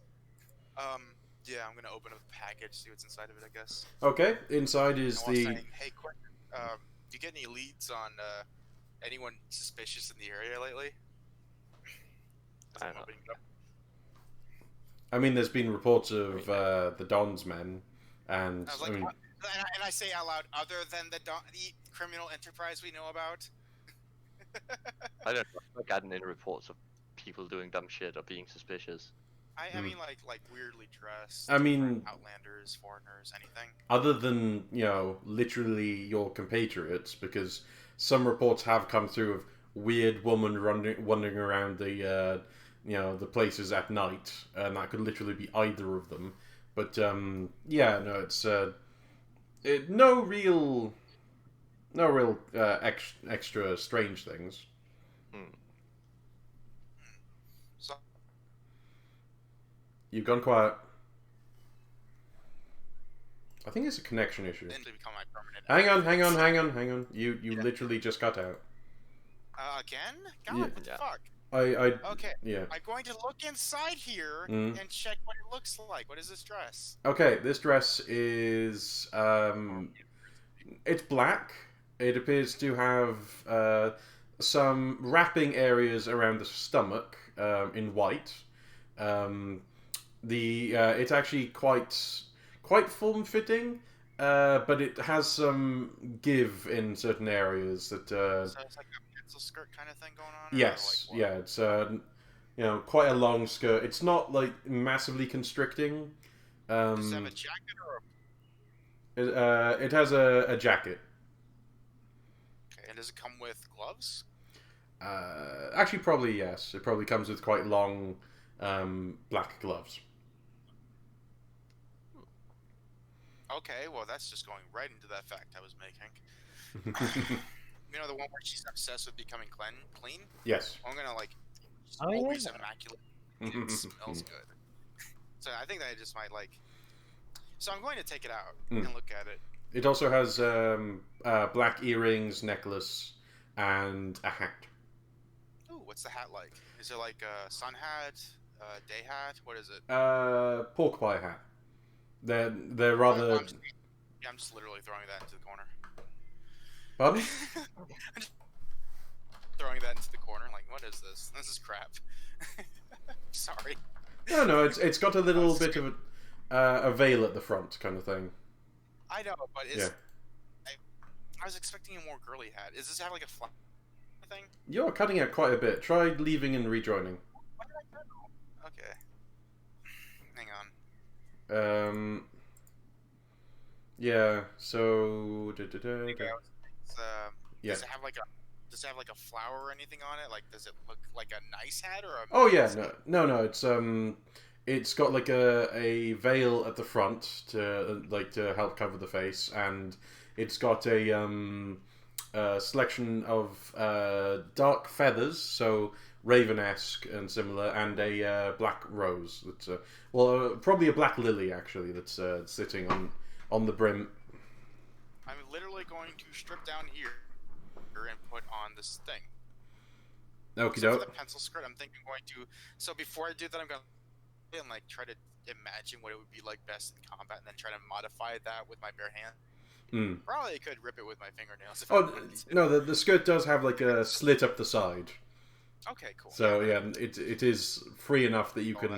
Yeah, I'm gonna open up the package, see what's inside of it, I guess. Okay, inside is And while the. saying, hey, Quentin, do you get any leads on anyone suspicious in the area lately? I don't know. I mean, there's been reports of the Don's men, and I was like, and I say out loud, other than the criminal enterprise we know about. I don't know. I've gotten any reports of people doing dumb shit or being suspicious. I mean, like weirdly dressed. I mean- different outlanders, foreigners, anything. Other than, literally your compatriots, because some reports have come through of weird woman wandering around the places at night, and that could literally be either of them. But it's no real extra strange things. So You've gone quiet. I think it's a connection issue. then to become my permanent. Hang on. You literally just got out. Again? God, Yeah. what the fuck? Okay. Yeah. I'm going to look inside here Mm. and check what it looks like. What is this dress? Okay, this dress is it's black. It appears to have some wrapping areas around the stomach in white. It's actually quite form-fitting, but it has some give in certain areas that. So it's like a pencil skirt kind of thing going on. Yes, or like what? it's quite a long skirt. It's not like massively constricting. Does it have a jacket or It has a jacket. okay? And does it come with gloves? Actually, probably yes. It probably comes with quite long black gloves. Okay, well that's just going right into that fact I was making. You know the one where she's obsessed with becoming clean? Yes. I'm gonna like she's Oh, yeah. always immaculate. It smells good. So I think that I just might like. So I'm going to take it out and look at it. It also has black earrings, necklace, and a hat. Ooh, what's the hat like? Is it like a sun hat, day hat? What is it? Pork pie hat. They're rather. I'm just literally throwing that into the corner. Pardon? I'm just throwing that into the corner. Like, what is this? This is crap. Sorry. No. It's got a little bit of a veil at the front, kind of thing. I know, but it's. Yeah. I was expecting a more girly hat. Does this have like a flat thing? You're cutting out quite a bit. Try leaving and rejoining. What did I do? Okay. Hang on. Yeah. So. It's, Yeah. Does it have like a? Does it have like a flower or anything on it? Like, does it look like a nice hat or a? Oh yeah, man's hat? no. It's got like a veil at the front to help cover the face, and it's got a selection of dark feathers, so raven-esque and similar, and a black rose. That's probably a black lily actually. That's sitting on the brim. I'm literally going to strip down here and put on this thing. Okie So for doke. the pencil skirt, I'm thinking I'm going to. So before I do that, I'm going to and like try to imagine what it would be like best in combat, and then try to modify that with my bare hand. Mm. Probably could rip it with my fingernails. If I Oh wanted to. no, the skirt does have like a slit up the side. Okay, cool. So yeah, it is free enough that you could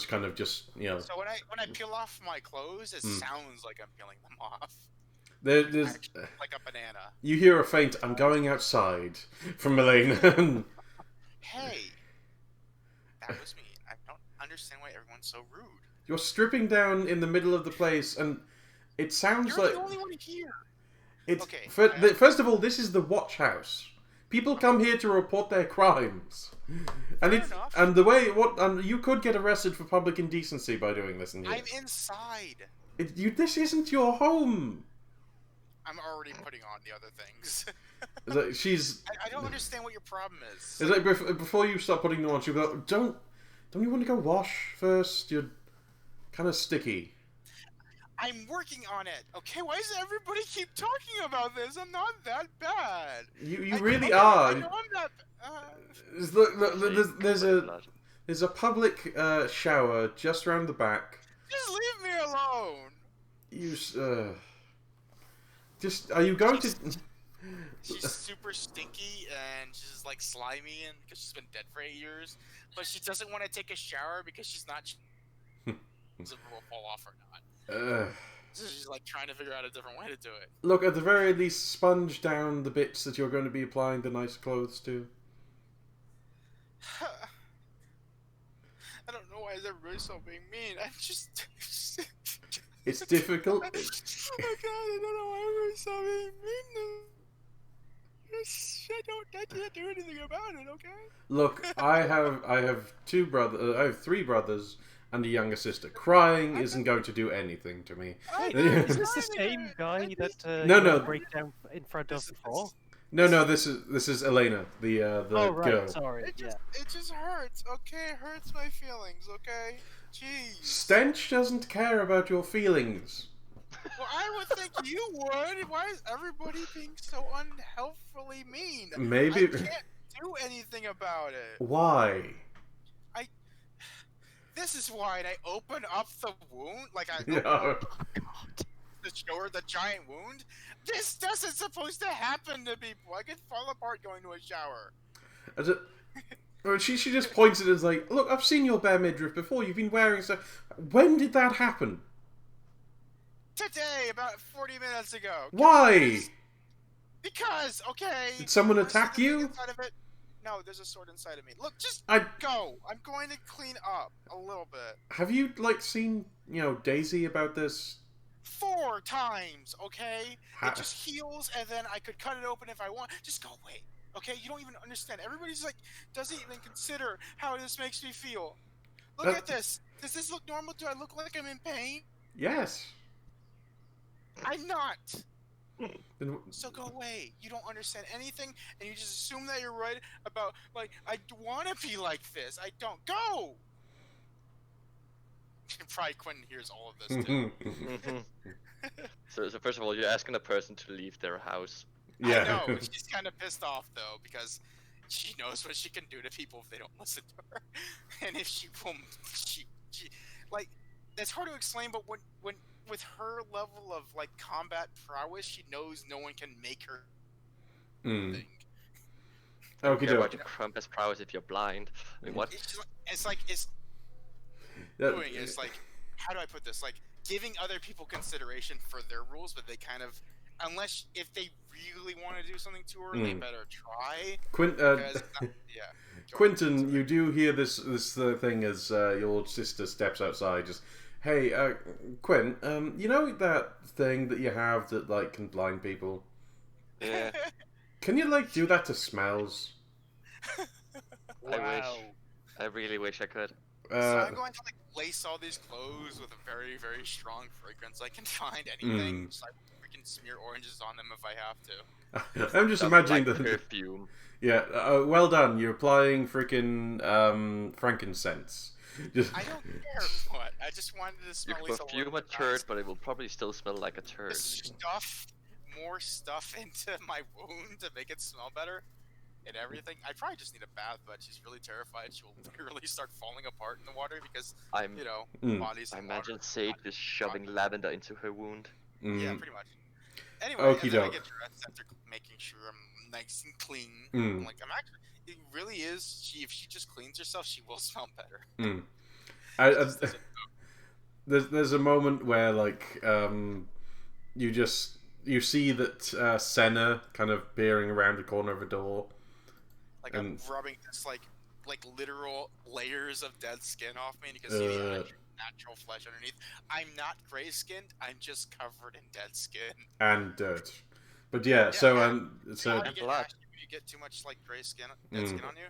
kind of just So when I peel off my clothes, it sounds like I'm peeling them off. there's Actually, like a banana. you hear a faint "I'm going outside" from Elaine. Hey, that was me. I don't understand why everyone's so rude. You're stripping down in the middle of the place, and it sounds You're like the only one here. it's. Okay, First of all, this is the watch house. People come here to report their crimes, and Fair enough. and the way you could get arrested for public indecency by doing this in here. I'm inside. This isn't your home. I'm already putting on the other things. It's like she's. I don't understand what your problem is. It's like before you start putting them on, she'll go, Don't you want to go wash first? You're kind of sticky. I'm working on it. Okay, why does everybody keep talking about this? I'm not that bad. You I really know- are. I know I'm that. There's a public shower just around the back. Just leave me alone. Are you going to? She's super stinky and she's just like slimy and because she's been dead for 8 years, but she doesn't want to take a shower because she's not sure if it will fall off or not. So she's like trying to figure out a different way to do it. Look, at the very least, sponge down the bits that you're going to be applying the nice clothes to. I don't know why is everybody so being mean. I'm just. It's difficult. Oh my god, I don't know why everybody's so being mean. I can't do anything about it. Okay. Look, I have I have three brothers and a younger sister. Crying isn't going to do anything to me. Is this the same guy that No, you no. had a breakdown in front of before? No, this is Elena, the Oh right, girl. sorry. It just hurts. Okay, it hurts my feelings. Okay. Jeez. Stench doesn't care about your feelings. Well, I would think you would. Why is everybody being so unhelpfully mean? Maybe. I can't do anything about it. Why? This is why I open up the wound, like I No. to show her the giant wound. This isn't supposed to happen to people. I could fall apart going to a shower. She just points at it as like, look, I've seen your bare midriff before. You've been wearing stuff. When did that happen? Today, about 40 minutes ago. Why? Because, okay. Did someone wanna see attack the thing you? inside of it? No, there's a sword inside of me. Look, just I go. I'm going to clean up a little bit. have you seen Daisy about this? 4 times, okay? Ha- It just heals, and then I could cut it open if I want. Just go away, okay? You don't even understand. Everybody's like, doesn't even consider how this makes me feel. Look at this. Does this look normal? Do I look like I'm in pain? Yes. I'm not. Then So go away. You don't understand anything, and you just assume that you're right about, like, I want to be like this. I don't. Go! Probably Quentin hears all of this, too. So first of all, you're asking a person to leave their house. Yeah. I know. She's kind of pissed off, though, because she knows what she can do to people if they don't listen to her. And if she won't, she like, that's hard to explain, but when with her level of, like, combat prowess, she knows no one can make her think. Okay, Care about your compass prowess if you're blind. I mean, what? It's like doing is like, how do I put this? Like, giving other people consideration for their rules, but they kind of, unless if they really want to do something to her, they better try. Quentin, you do hear this thing as your sister steps outside. Just, hey, Quinn, you know that thing that you have that can blind people? Yeah. Can you do that to smells? I wish. I really wish I could. So I'm going to lace all these clothes with a very, very strong fragrance. I can find anything. So I can smear oranges on them if I have to. I'm just imagining like the perfume. Yeah, well done. You're applying freaking frankincense. I don't care what. I just wanted to smell You at least can a perfume little a bit turd, nice. but it will probably still smell like a turd. Stuff more stuff into my wound to make it smell better and everything. I probably just need a bath, but she's really terrified she will literally start falling apart in the water because bodies. I imagine Sade just shoving lavender into her wound. Yeah, pretty much. Anyway, Okie and then I doke. get dressed after making sure I'm nice and clean. Mm. I'm actually. It really is. If she just cleans herself, she will smell better. There's a moment where you see that Senna kind of peering around the corner of a door. Like I'm rubbing this like literal layers of dead skin off me, and you can see the natural flesh underneath. I'm not gray skinned. I'm just covered in dead skin and dirt. But yeah, so how do you get blood. ashy when you get too much gray skin, dead skin on you?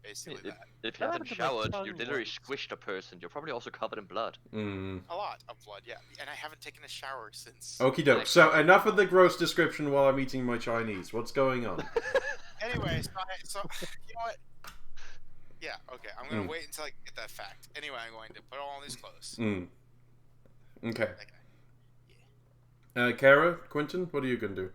Basically that. If you haven't How about showered, my you tongue literally once? squished a person. You're probably also covered in blood. A lot of blood, yeah. And I haven't taken a shower since. Okie doke. So enough of the gross description while I'm eating my Chinese. What's going on? Anyway, so you know what? Yeah, okay. I'm gonna wait until I get that fact. Anyway, I'm going to put on all these clothes. Okay. Kara, Quentin, what are you gonna do?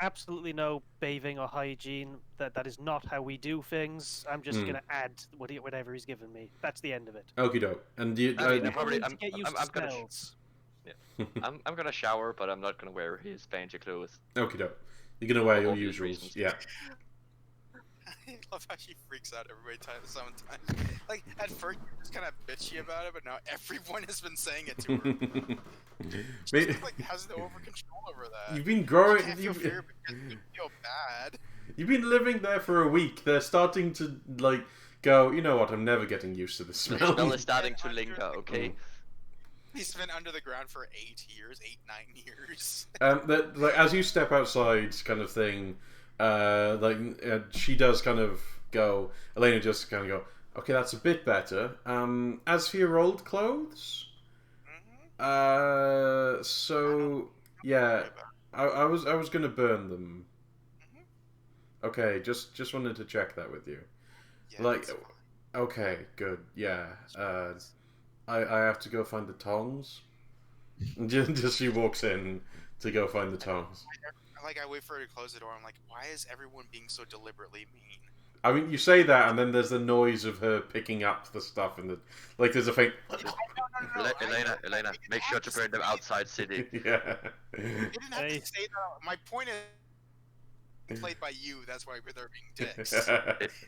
Absolutely no bathing or hygiene. That is not how we do things. I'm just gonna add whatever he's given me. That's the end of it. Okie doke. And you, I mean, People probably- need to I'm- get used I'm to gonna smells. I'm gonna shower, but I'm not gonna wear his fancy clothes. okie doke. You're gonna wear For your obvious usuals. reasons. Yeah. I love how she freaks out every time. Sometimes, like at first, you're just kind of bitchy about it, but now everyone has been saying it to her. She just, has no over control over that. You've been You growing. can't feel fear because you feel bad. You've been living there for a week. They're starting to go, you know what, I'm never getting used to this The smell. smell is starting to linger, okay? He's been under the ground for 9 years. Like, as you step outside, kind of thing, she does kind of go. Elena just kind of go. Okay, that's a bit better. As for your old clothes, so yeah, I was gonna burn them. Okay, just wanted to check that with you. Yeah, Like, that's fine. okay, good, yeah. I have to go find the tongs. Just she walks in to go find the tongs. I wait for her to close the door. I'm like, why is everyone being so deliberately mean? I mean, you say that, and then there's the noise of her picking up the stuff, and like there's a faint. No, Elena, make sure to burn them outside city. Yeah. You didn't have to say that. My point is, played by you. That's why they're being dicks.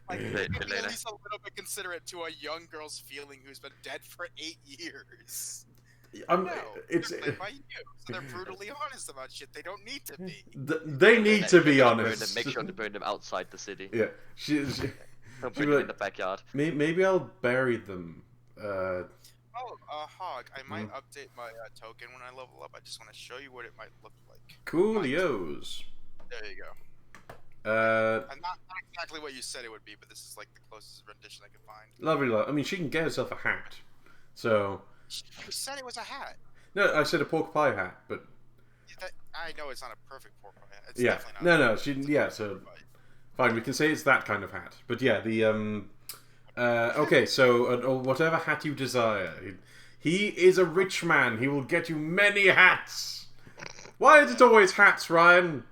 Like, you can be at least a little bit considerate to a young girl's feeling who's been dead for 8 years. It's they're played by you, so they're brutally honest about shit. They don't need to be. They need to be honest. Make sure to burn them outside the city. Yeah, Don't burn them in the backyard. Maybe I'll bury them. Hog, I might update my token when I level up. I just want to show you what it might look like. Coolios. There you go. And not exactly what you said it would be, but this is like the closest rendition I could find. Lovely. I mean, she can get herself a hat. So. You said it was a hat. No, I said a pork pie hat, but. I know it's not a perfect pork pie hat. It's yeah. definitely not No. So. Fine, we can say it's that kind of hat. But yeah, the okay, so whatever hat you desire. He is a rich man. He will get you many hats. Why is it always hats, Ryan?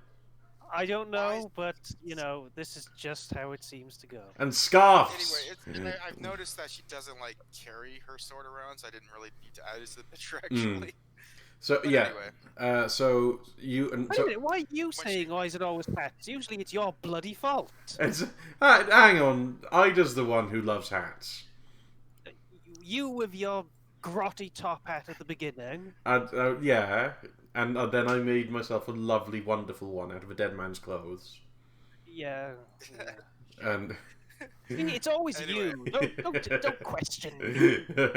I don't know, but this is just how it seems to go. And scarves. Anyway, I've noticed that she doesn't carry her sword around, so I didn't really need to add it to the picture actually. So but yeah, anyway. So you and Wait a minute, why are you saying why is it always hats? Usually it's your bloody fault. Hang on, Ida's the one who loves hats. You with your grotty top hat at the beginning. Yeah, and then I made myself a lovely, wonderful one out of a dead man's clothes. Yeah. And it's always anyway. you. Don't question me. Yeah,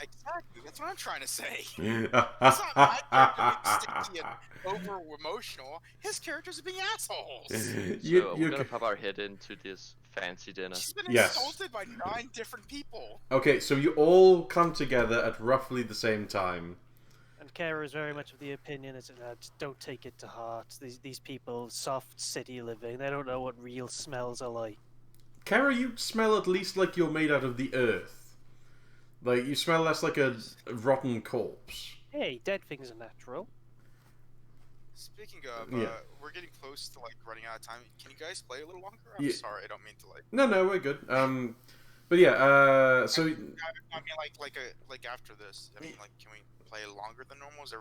exactly. That's what I'm trying to say. It's not my character being sticky and over-emotional. His characters are being assholes. We're gonna pop our head into this fancy dinner. She's been insulted by 9 different people. Okay, so you all come together at roughly the same time. And Kara is very much of the opinion is don't take it to heart. These people, soft city living, they don't know what real smells are like. Kara, you smell at least like you're made out of the earth. Like, you smell less like a rotten corpse. Hey, dead things are natural. Speaking of, Yeah. we're getting close to running out of time. Can you guys play a little longer? I'm Yeah. sorry, I don't mean to No, we're good. But yeah, so I mean, after this, I mean, can we play longer than normal? Is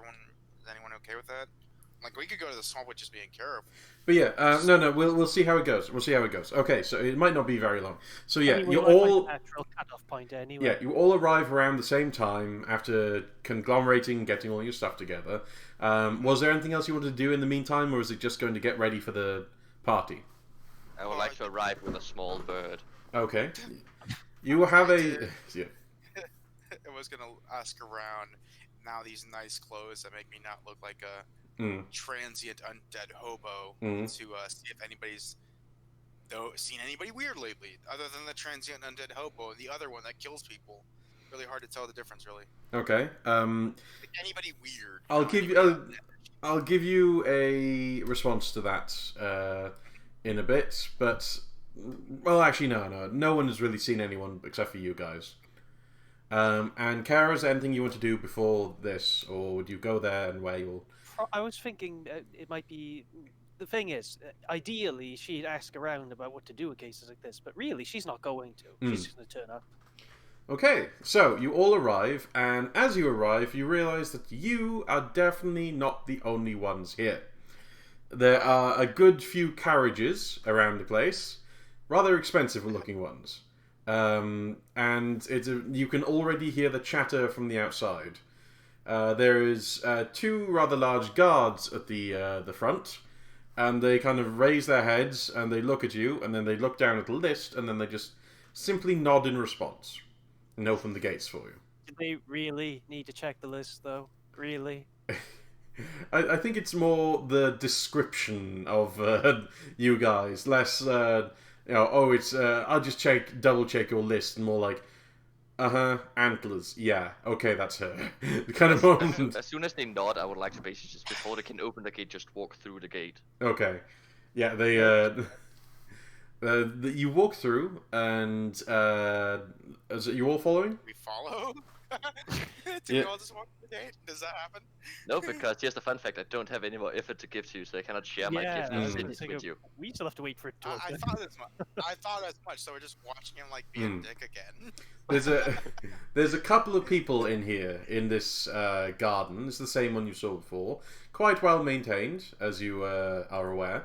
anyone okay with that? We could go to the swamp with just being careful. But yeah, no, we'll see how it goes. Okay, so it might not be very long. So yeah, Anyway, you like all natural cutoff point anyway. Yeah, you all arrive around the same time after conglomerating, getting all your stuff together. Was there anything else you wanted to do in the meantime, or is it just going to get ready for the party? I would like to arrive with a small bird. Okay. You have a... Yeah. I was gonna ask around now these nice clothes that make me not look like a transient undead hobo to see if anybody's seen anybody weird lately, other than the transient undead hobo, the other one that kills people. Really hard to tell the difference, really. Okay. Anybody weird. I'll give you a response to that in a bit, but well, actually, no one has really seen anyone except for you guys. And Kara, is there anything you want to do before this, or would you go there and where you'll? I was thinking it might be. The thing is, ideally, she'd ask around about what to do in cases like this, but really, she's not going to. She's just going to turn up. Okay, so you all arrive, and as you arrive, you realize that you are definitely not the only ones here. There are a good few carriages around the place, rather expensive-looking ones. And you can already hear the chatter from the outside. There is 2 rather large guards at the front, and they kind of raise their heads and they look at you, and then they look down at the list, and then they just simply nod in response and open the gates for you. Did they really need to check the list, though? Really? I think it's more the description of you guys, less it's I'll just double check your list, and more like, antlers, yeah, okay, that's her. The kind of moment. As soon as they nod, I would like to basically just, before they can open the gate, just walk through the gate. Okay, yeah, they you walk through, and is it you all following? We follow? Do Yeah. we all just walk the gate? Does that happen? No, because here's the fun fact: I don't have any more effort to give to you, so I cannot share my gift I was of gonna cities say, with you. we still have to wait for it to I open. thought as much. I thought as much. So we're just watching him like be a dick again. There's a couple of people in here in this garden. It's the same one you saw before. Quite well maintained, as you are aware.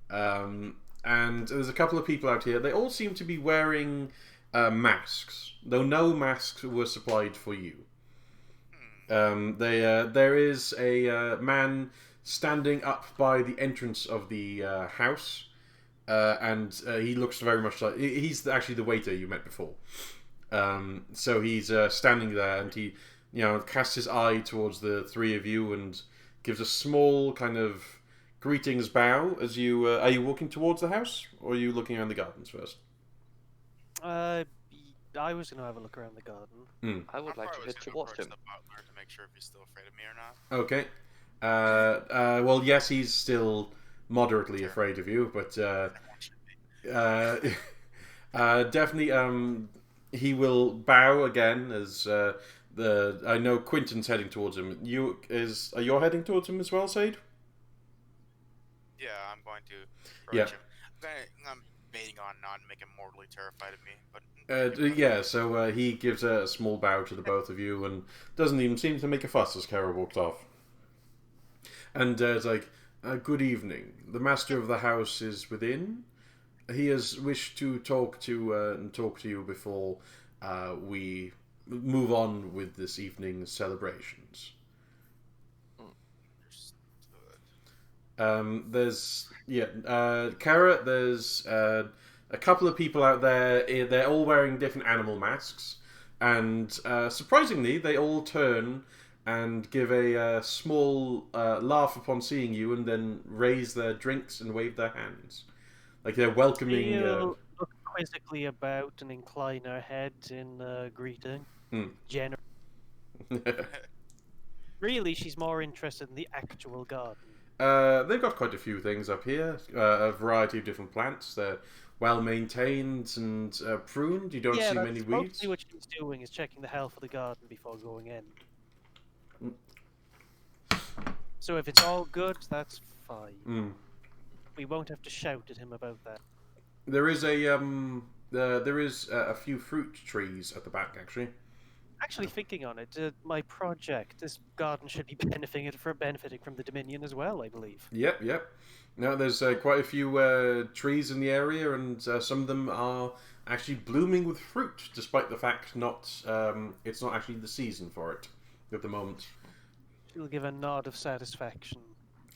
And there's a couple of people out here. They all seem to be wearing masks, though no masks were supplied for you. There is a man standing up by the entrance of the house, and he looks very much like he's actually the waiter you met before. So he's standing there, and he, casts his eye towards the three of you and gives a small kind of greetings bow as you. Are you walking towards the house, or are you looking around the gardens first? I was gonna have a look around the garden. I would like to head towards him. The butler to make sure if he's still afraid of me or not. Okay. Well, yes, he's still moderately afraid of you, but definitely, he will bow again as I know Quinton's heading towards him. Are you heading towards him as well, Sade? Yeah, I'm going to approach him. I'm baiting on not to make him mortally terrified of me, but so he gives a small bow to the both of you and doesn't even seem to make a fuss as Kara walks off. And it's like, good evening. The master of the house is within. He has wished to talk to you before we move on with this evening's celebrations. There's Kara. There's a couple of people out there. They're all wearing different animal masks, and surprisingly, they all turn and give a small laugh upon seeing you, and then raise their drinks and wave their hands, like they're welcoming. We'll look quizzically about and incline our heads in greeting. General. Really, she's more interested in the actual garden. They've got quite a few things up here. A variety of different plants. They're well maintained and pruned. You don't see many weeds. Mostly what she's doing is checking the health of the garden before going in. So if it's all good, that's fine. We won't have to shout at him about that. There is a few fruit trees at the back, actually. Actually, thinking on it, my project, this garden should be benefiting from the Dominion as well, I believe. Yep. Now, there's quite a few trees in the area, and some of them are actually blooming with fruit, despite the fact it's not actually the season for it at the moment. She'll give a nod of satisfaction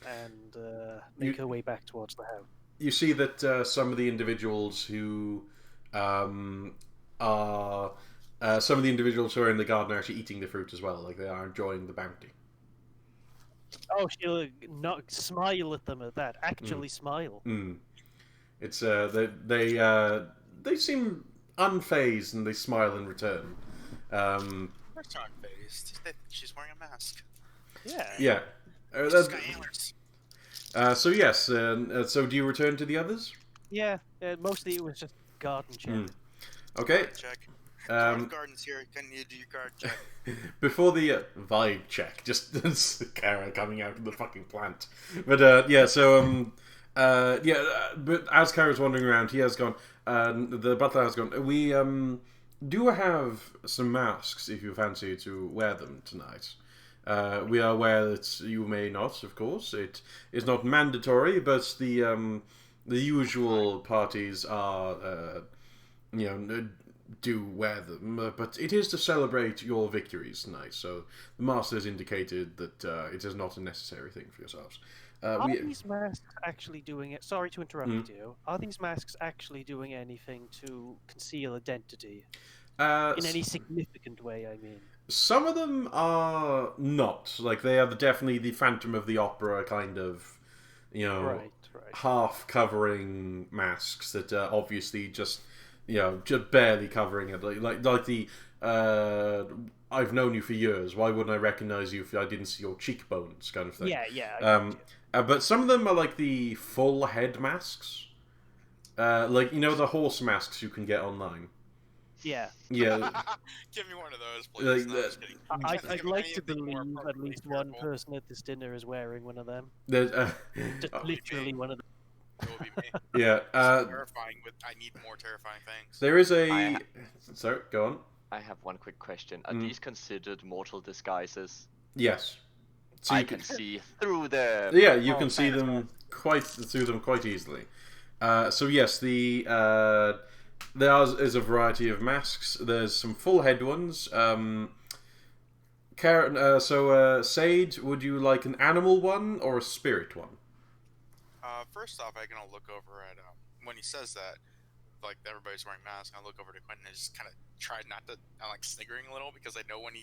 and make her way back towards the house. You see that some of the individuals who some of the individuals who are in the garden are actually eating the fruit as well, like they are enjoying the bounty. Oh, she'll not smile at them at that. Actually smile. It's they seem unfazed and they smile in return. They're not phased. She's wearing a mask. Yeah. She's got antlers. So yes. So do you return to the others? Yeah. Mostly it was just garden check. Okay. Check. Garden's here. Can you do your garden check? Before the vibe check, just Kara coming out of the fucking plant. But but as Kara's wandering around, he has gone. The butler has gone. We do have some masks if you fancy to wear them tonight. We are aware that you may not, of course. It is not mandatory, but the usual parties are, do wear them. But it is to celebrate your victories tonight. So the master has indicated that it is not a necessary thing for yourselves. Are these masks actually doing it? Sorry to interrupt you. Are these masks actually doing anything to conceal identity in any significant way? I mean, some of them are not. Like, they are definitely the Phantom of the Opera kind of, right. half covering masks that are obviously just, just barely covering it. Like the I've known you for years. Why wouldn't I recognize you if I didn't see your cheekbones, kind of thing. Yeah. But some of them are like the full head masks, like the horse masks you can get online. Yeah. Yeah. Give me one of those, please. Like, No, just kidding. I'd like to believe at least one person at this dinner is wearing one of them. There's, Just literally one of them. It will be me. yeah. Terrifying. I need more terrifying things. There is a. Sorry, go on. I have one quick question. Are these considered mortal disguises? Yes. So I can see through them. Yeah, you can see them through them quite easily. So yes, there is a variety of masks. There's some full head ones. Sade, would you like an animal one or a spirit one? First off, I'm gonna look over at when he says that, like everybody's wearing masks. I look over to Quentin and just kind of try not to. I'm like sniggering a little because I know in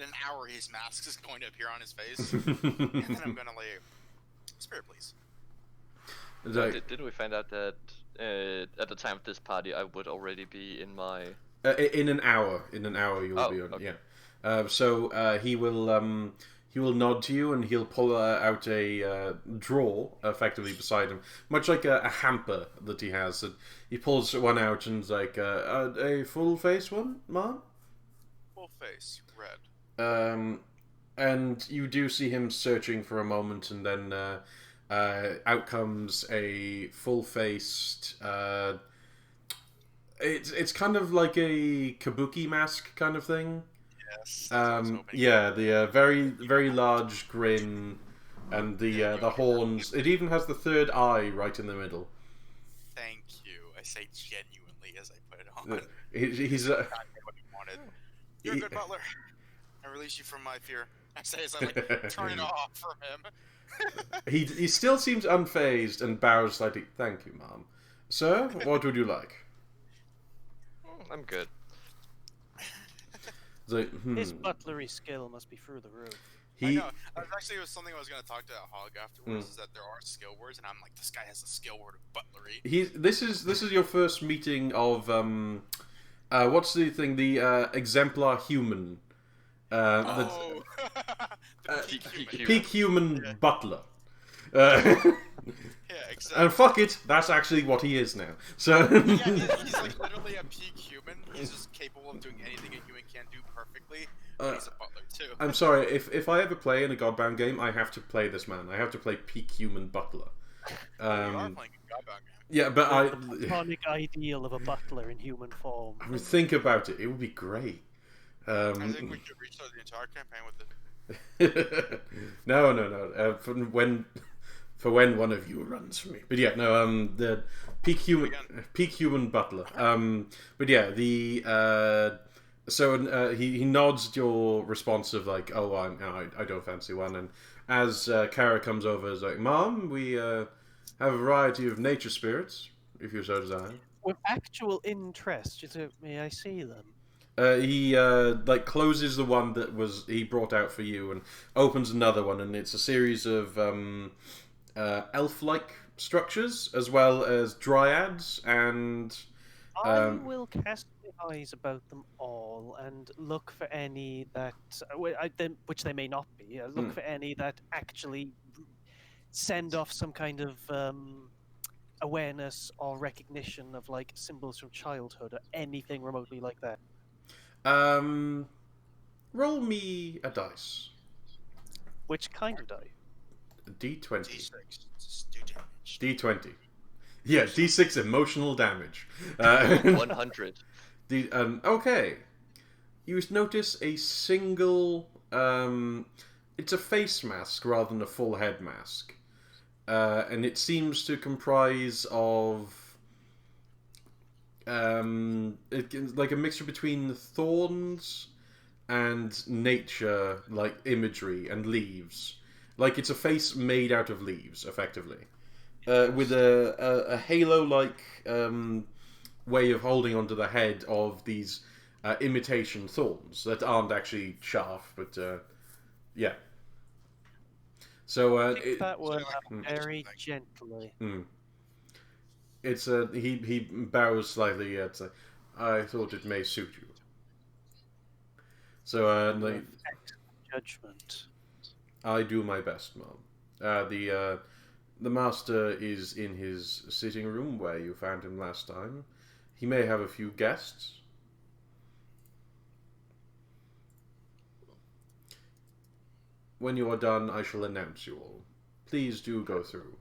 an hour his mask is going to appear on his face, and then I'm gonna lay spirit, please. Didn't we find out that at the time of this party I would already be in my? In an hour you will be on. Okay. Yeah. He will nod to you and he'll pull out a drawer effectively beside him, much like a hamper that he has. He pulls one out and's like, a full face one, Mom? Full face, red. And you do see him searching for a moment, and then out comes a full-faced. It's kind of like a kabuki mask kind of thing. Yes. Yeah, the very very large grin, and the horns. It even has the third eye right in the middle. Thank you. I say genuinely as I put it on. He's what he wanted. You're a good butler. I release you from my fear. I say as I turn it off from him. he still seems unfazed and bows slightly. Thank you, Mom. Sir, what would you like? I'm good. Like, His butlery skill must be through the roof. I know. It was something I was going to talk to Hog afterwards. Is that there are skill words, and I'm like, this guy has a skill word of butlery. This is your first meeting of what's the thing? The exemplar human. Peak human butler. Yeah, exactly. And fuck it, that's actually what he is now. So he's like literally a peak human. He's just capable of doing anything a human can do perfectly. But he's a butler too. I'm sorry, if I ever play in a Godbound game, I have to play this man. I have to play peak human butler. You are playing a Godbound game. Yeah, but the iconic ideal of a butler in human form. I mean, think about it. It would be great. I think we could restart the entire campaign with it. No. For when one of you runs for me. But yeah, no. The peak human butler. But yeah, he nods your response of like, oh, I don't fancy one. And as Kara comes over, is like, Mom, we have a variety of nature spirits, if you so desire. With actual interest, may I see them? He closes the one that he brought out for you and opens another one, and it's a series of elf-like structures as well as dryads and. I will cast my eyes about them all and look for any that, which they may not be. Look for any that actually send off some kind of awareness or recognition of like symbols from childhood or anything remotely like that. Roll me a dice. Which kind of die? D20. D6. Just do damage. D20. Yeah, D6 emotional damage. 100. Okay. You notice a single. It's a face mask rather than a full head mask, and it seems to comprise of. Like a mixture between thorns and nature, like imagery and leaves, like it's a face made out of leaves, effectively, with a halo-like way of holding onto the head of these imitation thorns that aren't actually sharp, but yeah. So That one very gently. It's he bows slightly. It's I thought it may suit you. So Excellent judgment. I do my best, Mom. The master is in his sitting room where you found him last time. He may have a few guests. When you are done, I shall announce you all. Please do go through.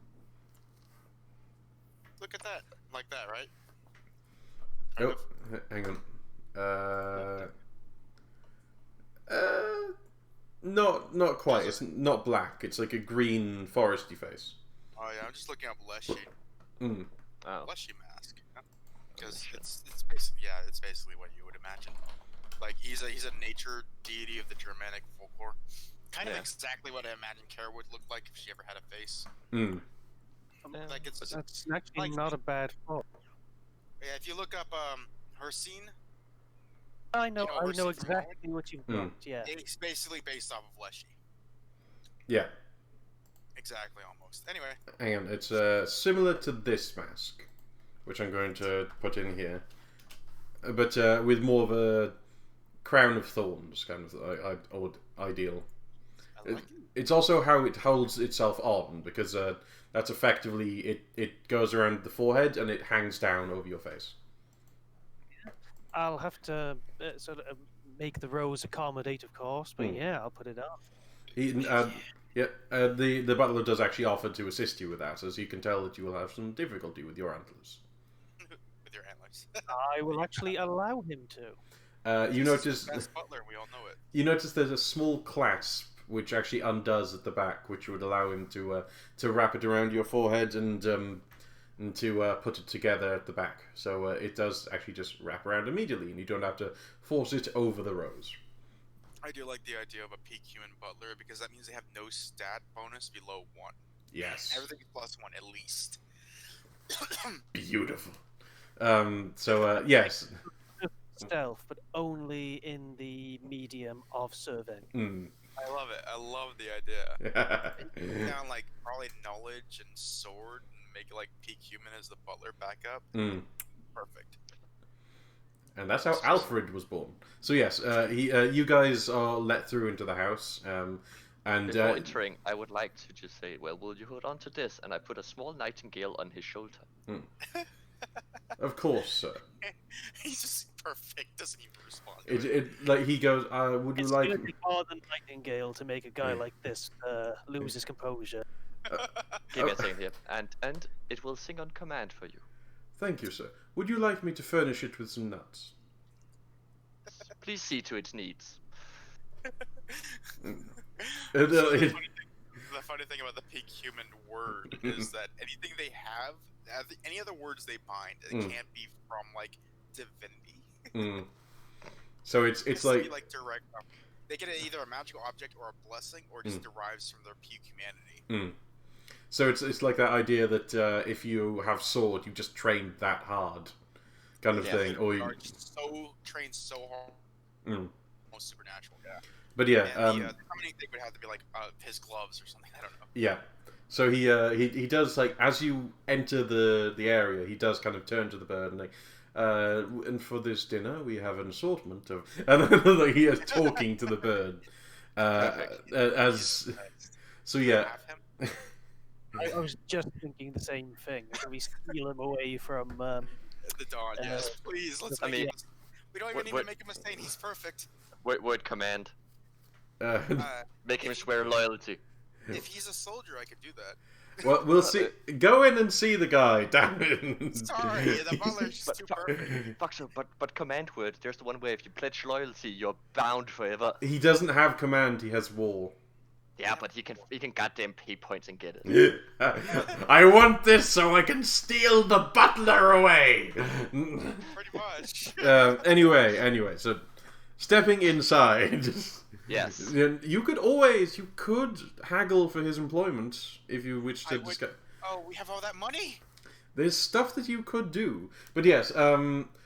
Look at that, like that, right? Oh, hang on. Not quite. It's not black. It's like a green foresty face. Oh yeah, I'm just looking up Leshy. Oh. Leshy mask. Because it's basically what you would imagine. Like he's a nature deity of the Germanic folklore. Kind of exactly what I imagine Kara would look like if she ever had a face. Like That's actually not a bad thought. Yeah, if you look up her scene, I know her scene from exactly what you've got. Yeah. it's basically based off of Leshy. Yeah. Exactly, almost. Anyway. Hang on. It's similar to this mask, which I'm going to put in here, but with more of a crown of thorns kind of ideal. I like it. It's also how it holds itself on, because that's effectively it goes around the forehead and it hangs down over your face. I'll have to sort of make the rose accommodate, of course, but yeah, I'll put it up. The butler does actually offer to assist you with that, as you can tell that you will have some difficulty with your antlers. With your antlers. I will actually allow him to. You notice the best butler, we all know it. You notice there's a small clasp which actually undoes at the back, which would allow him to wrap it around your forehead and to put it together at the back. So it does actually just wrap around immediately, and you don't have to force it over the rose. I do like the idea of a peak human butler, because that means they have no stat bonus below 1. Yes. Everything plus 1 at least. Beautiful. Yes. Stealth, but only in the medium of serving. I love it. I love the idea. Down like probably knowledge and sword, and make like peak human as the butler backup. Perfect. And that's how Alfred was born. So yes, you guys are let through into the house. And before entering, I would like to just say, well, will you hold on to this? And I put a small nightingale on his shoulder. Of course, sir. He's just perfect. Doesn't even respond. Like he goes, would you It's like? going to be more than nightingale to make a guy like this lose his composure. Give me a second here, and it will sing on command for you. Thank you, sir. Would you like me to furnish it with some nuts? Please see to its needs. The funny thing about the peak human word is that anything they have, any other words they bind, it can't be from like divinity. So it's like direct. They get either a magical object or a blessing, or just derives from their peak humanity. So it's like that idea that if you have sword, you just trained that hard, kind of thing, or you are just trained so hard, almost supernatural. Yeah. But yeah, the summoning thing would have to be like his gloves or something. I don't know. Yeah. So he does, like, as you enter the area, he does kind of turn to the bird and like, and for this dinner we have an assortment of, and then like, he is talking to the bird, as so yeah. I was just thinking the same thing. Can we steal him away from the Dawn? Yes, please. Let's make him. We don't even need to make him a saint. He's perfect. Word command. Make him swear loyalty. If he's a soldier, I could do that. Well, we'll see. Go in and see the guy. Damn it. Sorry, the butler's just too perfect. Fuck so, but command word. There's the one way. If you pledge loyalty, you're bound forever. He doesn't have command. He has war. Yeah, but he can goddamn pay points and get it. I want this so I can steal the butler away. Pretty much. Anyway, so stepping inside. Yes. You could haggle for his employment if you wish to discuss. Oh, we have all that money? There's stuff that you could do. But yes,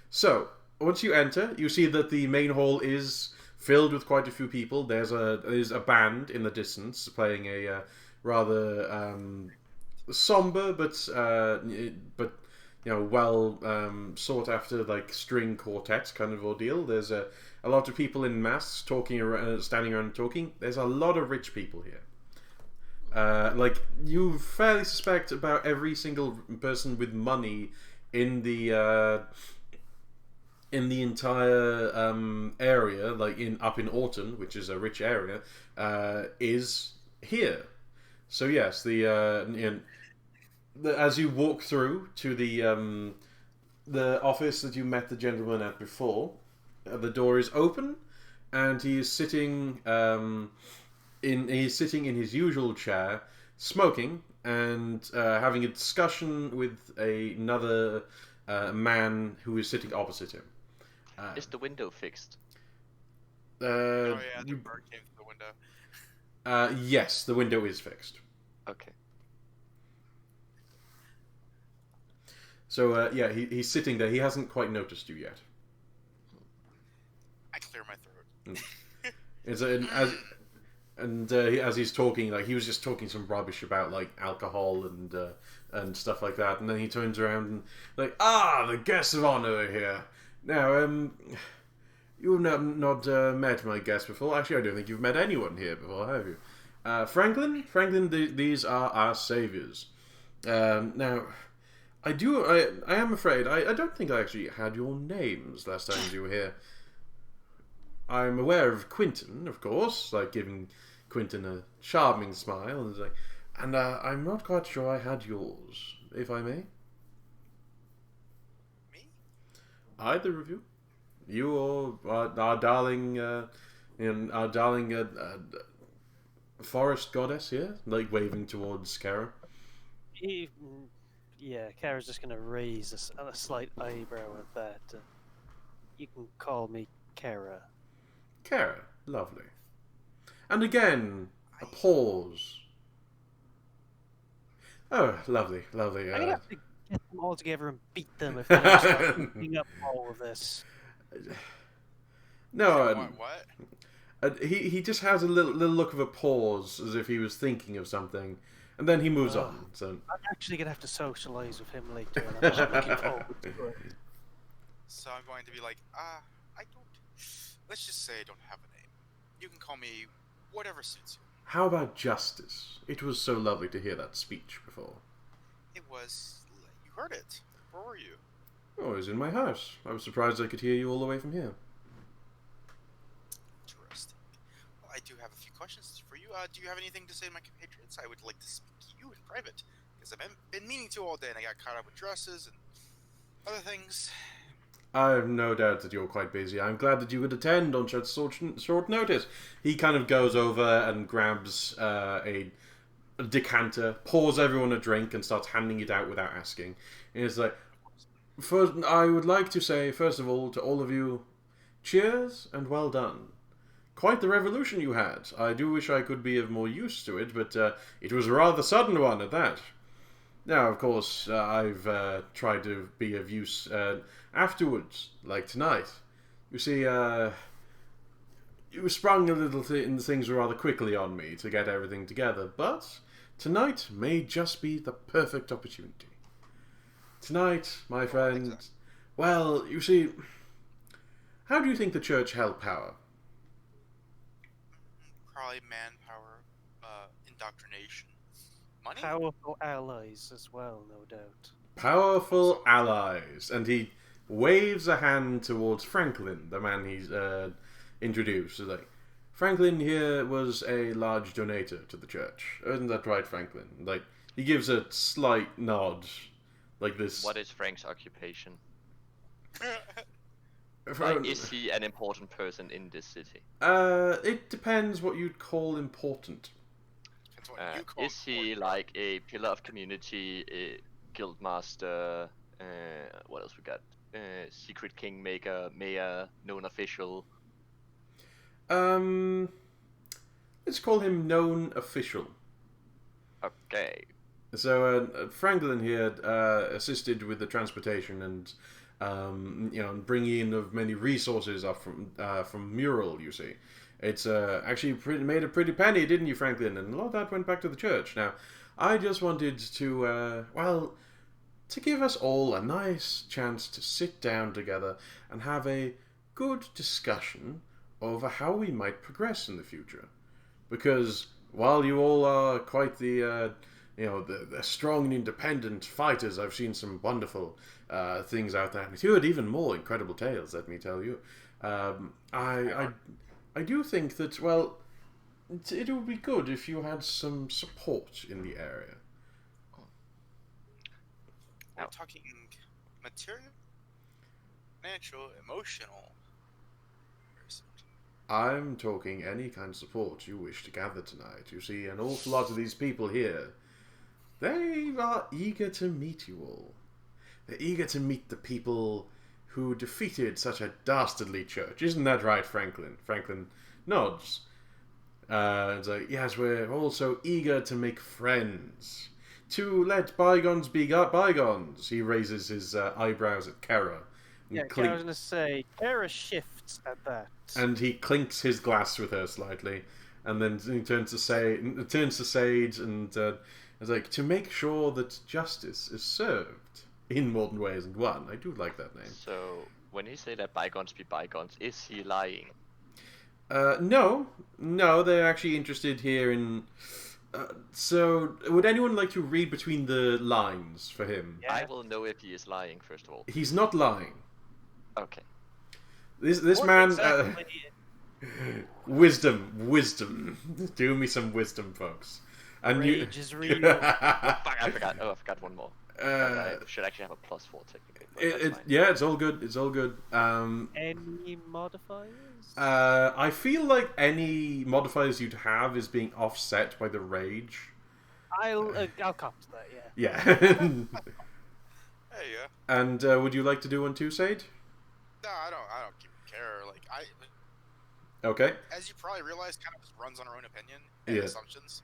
so once you enter, you see that the main hall is filled with quite a few people. There's a band in the distance playing a rather somber but well sought after like string quartet kind of ordeal. There's a lot of people in masks talking around, standing around talking. There's a lot of rich people here. Like you fairly suspect about every single person with money in the entire area, like up in Orton, which is a rich area, is here. So yes, as you walk through to the office that you met the gentleman at before, the door is open, and he is sitting he's sitting in his usual chair, smoking and having a discussion with another man who is sitting opposite him. Is the window fixed? Oh yeah, the bird came through the window. Yes, the window is fixed. Okay. So yeah, he's sitting there. He hasn't quite noticed you yet. I clear my throat. As he's talking, like he was just talking some rubbish about like alcohol and stuff like that, and then he turns around and like, the guests of honor are here. Now, you've not met my guests before. Actually, I don't think you've met anyone here before, have you? Franklin, these are our saviors. Now, I am afraid I don't think I actually had your names last time you were here. I'm aware of Quentin, of course, like giving Quentin a charming smile, and like, and I'm not quite sure I had yours, if I may. Me? Either of you, you or our darling, forest goddess here, like waving towards Kara. Yeah, Kara's just going to raise a slight eyebrow at that. You can call me Kara. Kara, lovely. And again, a pause. Oh, lovely. I'm going to have to get them all together and beat them if they don't start keeping up all of this. No, What? he just has a little look of a pause, as if he was thinking of something, and then he moves on. So I'm actually going to have to socialise with him later, and I'm not looking forward to it. So I'm going to be like, I don't. Let's just say I don't have a name. You can call me whatever suits you. how about justice? It was so lovely to hear that speech before. It was. You heard it. Where were you? Oh, I was in my house. I was surprised I could hear you all the way from here. Interesting. Well, I do have a few questions for you. Do you have anything to say to my compatriots? I would like to speak to you in private, because I've been meaning to all day, and I got caught up with dresses and other things. I have no doubt that you're quite busy. I'm glad that you could attend on such short notice. He kind of goes over and grabs a decanter, pours everyone a drink, and starts handing it out without asking. And it's like, first, I would like to say, first of all, to all of you, cheers and well done. Quite the revolution you had. I do wish I could be of more use to it, but it was a rather sudden one at that. Now, of course, I've tried to be of use afterwards, like tonight. You see, you sprung a little things rather quickly on me to get everything together, but tonight may just be the perfect opportunity. Tonight, my friend, Exactly. well, you see, how do you think the church held power? Probably manpower, indoctrination, money. Powerful allies as well, no doubt. Powerful allies. And he waves a hand towards Franklin, the man he's introduced. He's like, Franklin here was a large donator to the church. Isn't that right, Franklin? Like, he gives a slight nod, like this. What is Frank's occupation? Like, is he an important person in this city? It depends what you'd call important. Depends what you call Is he like a pillar of community, a guild master? What else we got? Secret kingmaker, mayor, known official. let's call him known official. Okay. So Franklin here assisted with the transportation and bringing in of many resources up from Mural. You see, it's actually made a pretty penny, didn't you, Franklin? And a lot of that went back to the church. Now, I just wanted to to give us all a nice chance to sit down together and have a good discussion over how we might progress in the future. Because while you all are quite the strong and independent fighters, I've seen some wonderful things out there, and heard even more incredible tales, let me tell you. I do think that, well, it would be good if you had some support in the area. We're talking material, financial, emotional. I'm talking any kind of support you wish to gather tonight. You see, an awful lot of these people here, they are eager to meet you all. They're eager to meet the people who defeated such a dastardly church. Isn't that right, Franklin? Franklin nods. It's like, yes, we're also eager to make friends. To let bygones be bygones. He raises his eyebrows at Kara. Yeah, I was going to say, Kara shifts at that. And he clinks his glass with her slightly. And then he turns to Sade and is like, to make sure that justice is served in modern ways and one. I do like that name. So, when he say that bygones be bygones, is he lying? No, they're actually interested here in... so, would anyone like to read between the lines for him? Yeah. I will know if he is lying, first of all. He's not lying. Okay. This What man... exactly- Wisdom. Do me some wisdom, folks. And Rage is real. Fuck, I forgot. Oh, I forgot one more. I should actually have a +4 technically. But that's fine. Yeah, it's all good. Any modifiers? I feel like any modifiers you'd have is being offset by the rage. I'll cop to that, yeah. Yeah. Hey, yeah. And would you like to do one too, Sade? No, I don't care. Like Okay. as you probably realize, kind of just runs on our own opinion and Yeah. assumptions.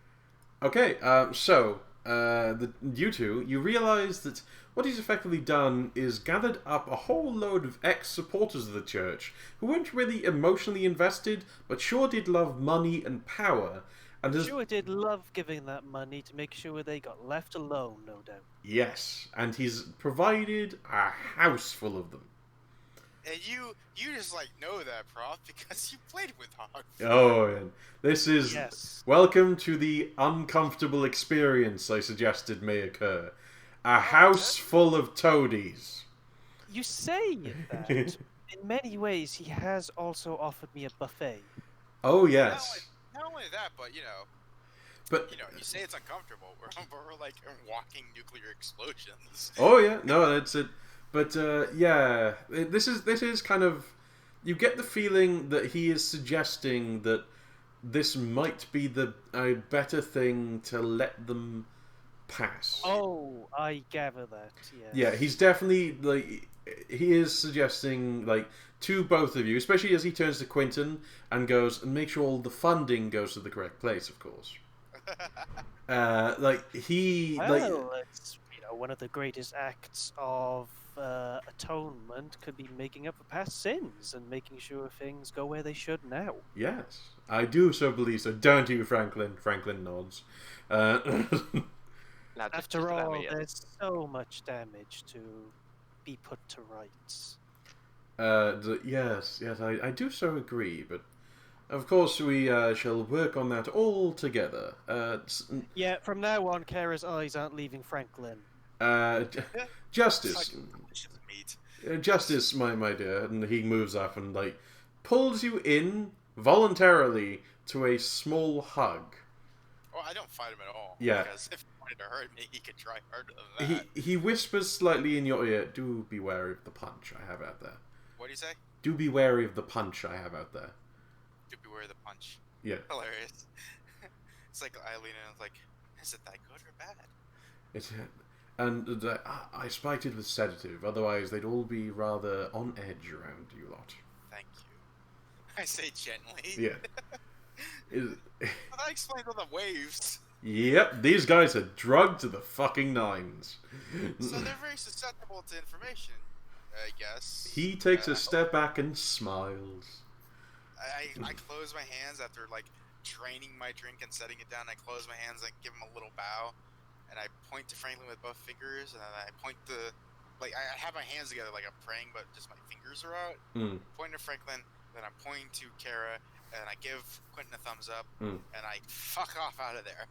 Okay. So you two, you realize that what he's effectively done is gathered up a whole load of ex-supporters of the church who weren't really emotionally invested, but sure did love money and power. And Sure did love giving that money to make sure they got left alone, no doubt. Yes, and he's provided a house full of them. And you just like know that, Prof, because you played with Hog. Oh, and this is Yes. welcome to the uncomfortable experience I suggested may occur. A house full of toadies. You say that. In many ways, he has also offered me a buffet. Oh yes, Not only that, but you say it's uncomfortable. We're like walking nuclear explosions. oh yeah, no, that's it. But yeah, this is kind of, you get the feeling that he is suggesting that this might be a better thing to let them pass. Oh, I gather that, yes. Yeah, he's definitely, like, he is suggesting, like, to both of you, especially as he turns to Quentin and goes, and make sure all the funding goes to the correct place, of course. It's one of the greatest acts of atonement could be making up for past sins and making sure things go where they should now. Yes, I do so believe so. Don't you, Franklin? Franklin nods. Now, After all, there's so much damage to be put to rights. Yes, I do so agree, but of course we shall work on that all together. Yeah, from now on, Kara's eyes aren't leaving Franklin. Justice. Meat. Justice, my dear. And he moves up and, like, pulls you in voluntarily to a small hug. Well, I don't fight him at all. Yeah. Because if he wanted to hurt me, he could try harder than that. He whispers slightly in your ear, do be wary of the punch I have out there. What do you say? Do be wary of the punch I have out there. Do beware of the punch. Yeah. Hilarious. It's like I lean in and it's like, is it that good or bad? I spiked it with sedative, otherwise they'd all be rather on edge around you lot. Thank you. I say gently. Yeah. That explains all the waves. Yep, these guys are drugged to the fucking nines. So they're very susceptible to information, I guess. He takes a step back and smiles. I close my hands after like draining my drink and setting it down. I close my hands and give him a little bow, and I point to Franklin with both fingers, and then I point to, like, I have my hands together like I'm praying, but just my fingers are out. Pointing to Franklin, then I'm pointing to Kara, and I give Quentin a thumbs up, and I fuck off out of there.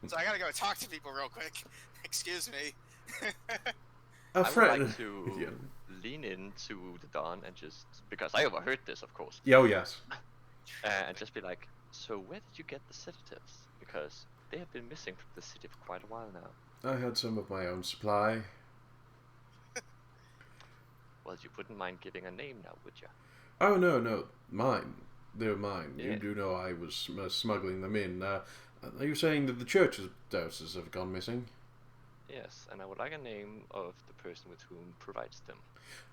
So I gotta go talk to people real quick. Excuse me. I would like to lean into the Don and just, because I overheard this, of course. Oh, yes. And just be like, so where did you get the sedatives? Because they have been missing from the city for quite a while now. I had some of my own supply. Well, you wouldn't mind giving a name now, would you? Oh, no. Mine. They're mine. Yeah. You do know I was smuggling them in. Are you saying that the church's doses have gone missing? Yes, and I would like a name of the person with whom provides them.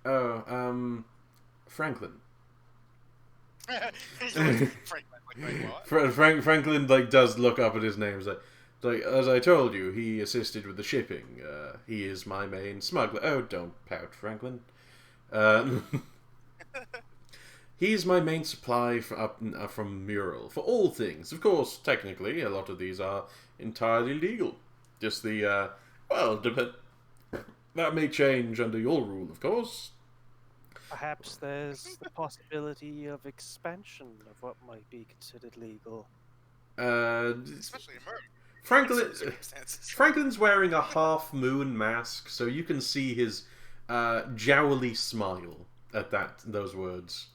Oh, Franklin. Franklin does look up at his name. Like, as I told you, he assisted with the shipping. He is my main smuggler. Oh, don't pout, Franklin. He's my main supply from Mural for all things. Of course, technically, a lot of these are entirely legal. Just the that may change under your rule, of course. Perhaps there's the possibility of expansion of what might be considered legal. Especially in murder. Franklin's wearing a half-moon mask, so you can see his jowly smile at those words.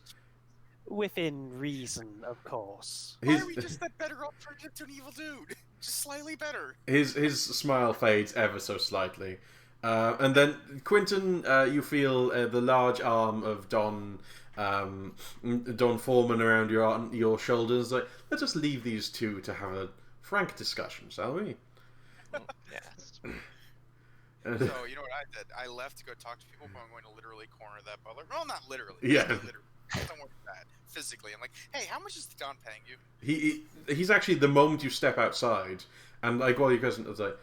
Within reason, of course. Why are we just that better alternative to an evil dude? Just slightly better. His smile fades ever so slightly. And then, Quentin, you feel the large arm of Don Foreman around your shoulders. Like, let's just leave these two to have a frank discussion, shall we? Yes. So, you know what I did? I left to go talk to people, but I'm going to literally corner that butler. Well, not literally. Yeah. Literally. Don't worry about that. Physically. I'm like, hey, how much is the Don paying you? He's actually, the moment you step outside, and like while you're present, it's like,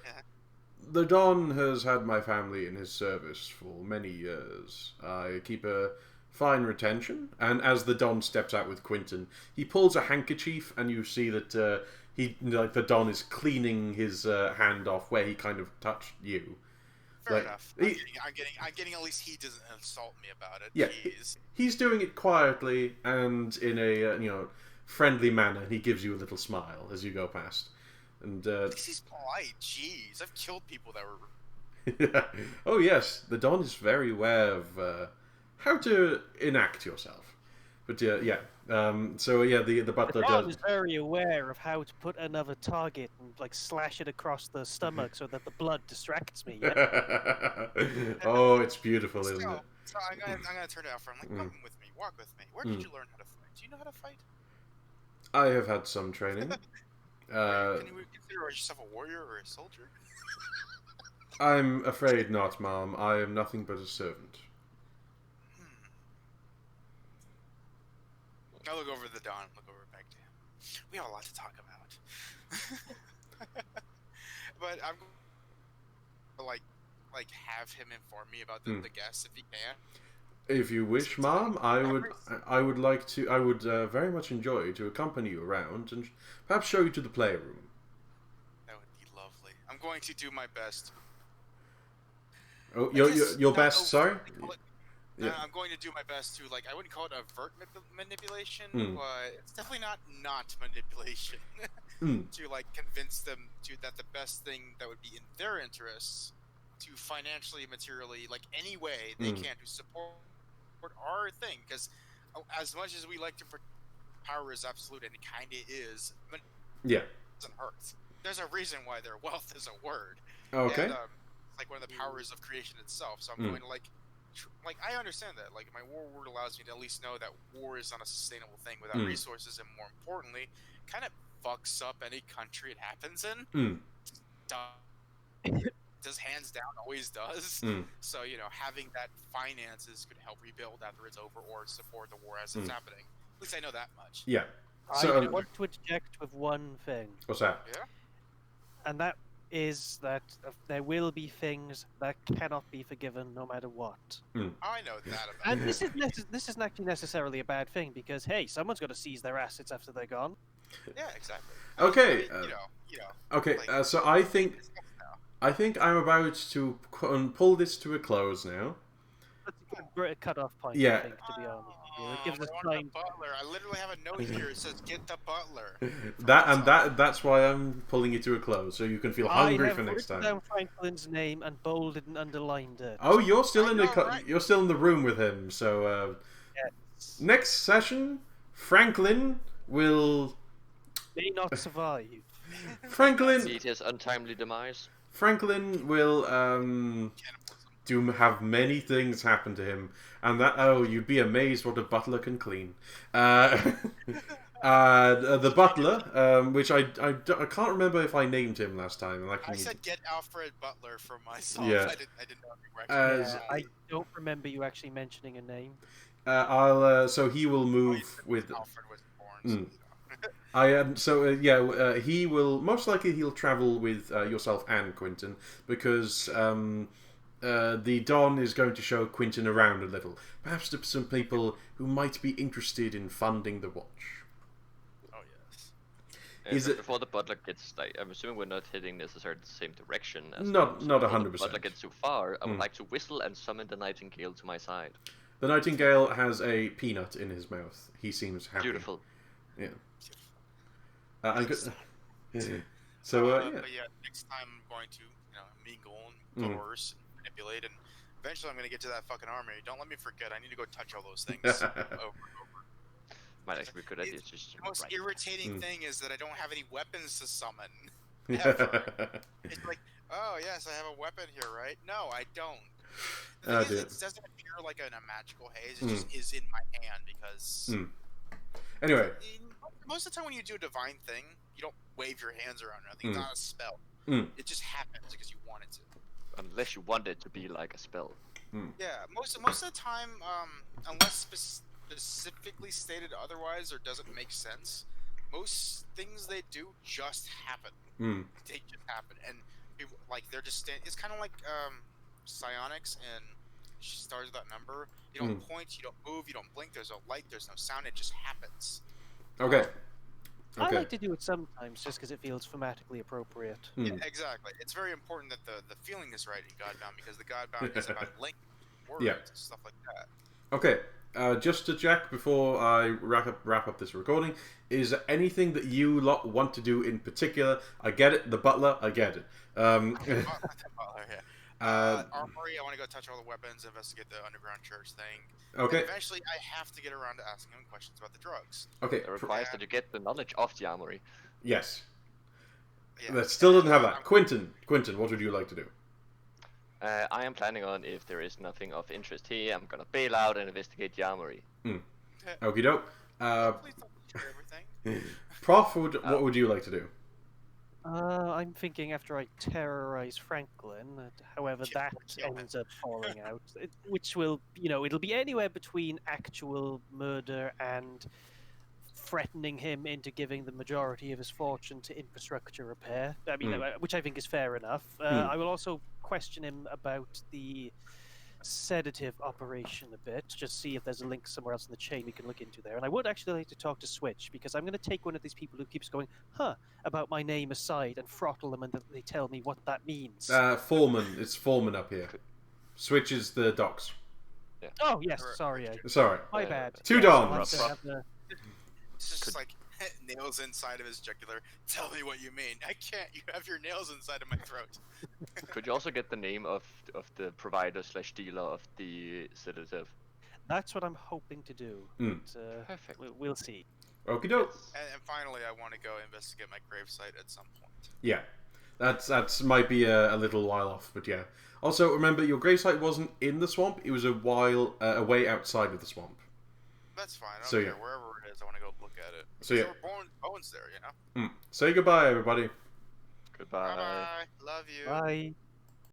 the Don has had my family in his service for many years. I keep a fine retention, and as the Don steps out with Quentin, he pulls a handkerchief, and you see that the Don is cleaning his hand off where he kind of touched you. Fair enough. I'm getting at least he doesn't insult me about it. Yeah, Jeez. He's doing it quietly and in a friendly manner. He gives you a little smile as you go past, and At least he's polite. Jeez, I've killed people that were. Oh yes, the Don is very aware of how to enact yourself. But the butler The Don does. is very aware of how to put another target and like slash it across the stomach so that the blood distracts me. Yeah? Oh, it's beautiful, isn't it? So I'm gonna turn it off. I'm like, come with me, walk with me. Where did you learn how to fight? Do you know how to fight? I have had some training. Can you consider yourself a warrior or a soldier? I'm afraid not, Mom. I am nothing but a servant. I look over at the Don, look over back to him. We have a lot to talk about. But I'm like have him inform me about the guests if he can. If you wish, Mom, I would like to. I would very much enjoy to accompany you around and perhaps show you to the playroom. That would be lovely. I'm going to do my best. Oh, your best. Sorry. Yeah. I'm going to do my best to, like, I wouldn't call it overt manipulation, but it's definitely not manipulation. To, like, convince them that the best thing that would be in their interests to financially, materially, like, any way they can to support our thing. Because as much as we like to power is absolute, and it kind of is, but it doesn't hurt. There's a reason why their wealth is a word. Okay. And, it's like one of the powers of creation itself. So I'm going to, like, I understand that. Like, my war word allows me to at least know that war is not a sustainable thing without resources, and more importantly, kind of fucks up any country it happens in. Does hands down, always does. So, having that finances could help rebuild after it's over or support the war as it's happening. At least I know that much. Yeah. So- I want to interject with one thing, What's that? Yeah. and that is that there will be things that cannot be forgiven no matter what. I know that about And it. this isn't actually necessarily a bad thing because hey, someone's got to seize their assets after they're gone. Yeah, exactly. Okay, I mean, you know. Okay, Like, so I think I'm about to pull this to a close now. That's a good cut-off point, Yeah. I think, to be honest with you. It Oh, gives I us want the time. butler. I literally have a note here. It says, "Get the butler." That's why I'm pulling it to a close, so you can feel hungry I have for next written time. down Franklin's name and bolded and underlined it. Oh, you're still I in know, right? you're still in the room with him. So Yes. next session, Franklin will May not survive. Meet his untimely demise. Franklin will have many things happen to him, and you'd be amazed what a butler can clean. The butler, which I can't remember if I named him last time. I said, "Get Alfred Butler" for myself. Yeah. I didn't know if you were actually. I don't remember you actually mentioning a name. So he will move with. Alfred was born. So, you know. He will most likely he'll travel with yourself and Quentin because the Don is going to show Quentin around a little, perhaps to some people who might be interested in funding the watch. Oh yes. Is But it- before the butler gets like? I'm assuming we're not heading necessarily the same direction. As Not before 100%. The butler gets too far. I would like to whistle and summon the nightingale to my side. The Nightingale has a peanut in his mouth. He seems happy. Beautiful. Yeah. I'm good. So yeah. But yeah, next time I'm going to, mingle and coerce and manipulate, and eventually I'm going to get to that fucking armory. Don't let me forget. I need to go touch all those things over and over. Might actually be a good idea. Just The most right. irritating thing is that I don't have any weapons to summon. Ever. It's like, oh yes, I have a weapon here, right? No, I don't. The thing is, it doesn't appear like in a magical haze. It just is in my hand because. Anyway. Most of the time when you do a divine thing, you don't wave your hands around or nothing. It's not a spell. It just happens because you want it to. Unless you want it to be like a spell. Yeah, most of the time, unless specifically stated otherwise or doesn't make sense, most things they do just happen. They just happen, and people, like they're just it's kind of like psionics and stars of that number. You don't point, you don't move, you don't blink. There's no light, there's no sound. It just happens. Okay. I like to do it sometimes just because it feels thematically appropriate. Yeah, exactly. It's very important that the feeling is right in Godbound because the Godbound is about link words and stuff like that. Okay. Just to check before I wrap up this recording, is there anything that you lot want to do in particular? I get it. The butler, I get it. Armory, I want to go touch all the weapons, investigate the underground church thing. Okay. And eventually, I have to get around to asking him questions about the drugs. Okay. It requires that you get the knowledge of the armory. Yes. Yeah. That still doesn't have that. Quentin, what would you like to do? I am planning on, if there is nothing of interest here, I'm gonna bail out and investigate the armory. Okie doke. Please don't share everything. Prof, what would you like to do? I'm thinking after I terrorize Franklin, however that ends up falling out, which will, it'll be anywhere between actual murder and threatening him into giving the majority of his fortune to infrastructure repair. I mean, which I think is fair enough. I will also question him about the sedative operation a bit, just see if there's a link somewhere else in the chain we can look into there. And I would actually like to talk to Switch, because I'm going to take one of these people who keeps going, about my name aside and throttle them and they tell me what that means. Foreman. It's Foreman up here. Switch is the docks. Yeah. Oh, yes, sorry. Sorry. My bad. Two Yes, Dons. I'll have to have the- It's just like nails inside of his jugular. Tell me what you mean. I can't. You have your nails inside of my throat. Could you also get the name of the provider / dealer of the sedative? That's what I'm hoping to do. But, Perfect. We'll see. Okie doke. And finally, I want to go investigate my gravesite at some point. Yeah. That's might be a little while off, but yeah. Also, remember, your gravesite wasn't in the swamp. It was a while away outside of the swamp. That's fine. I don't So, care. yeah. Wherever it is, I want to go look at it. So, yeah. There were bones there, Say goodbye, everybody. Goodbye. Bye-bye. Love you. Bye.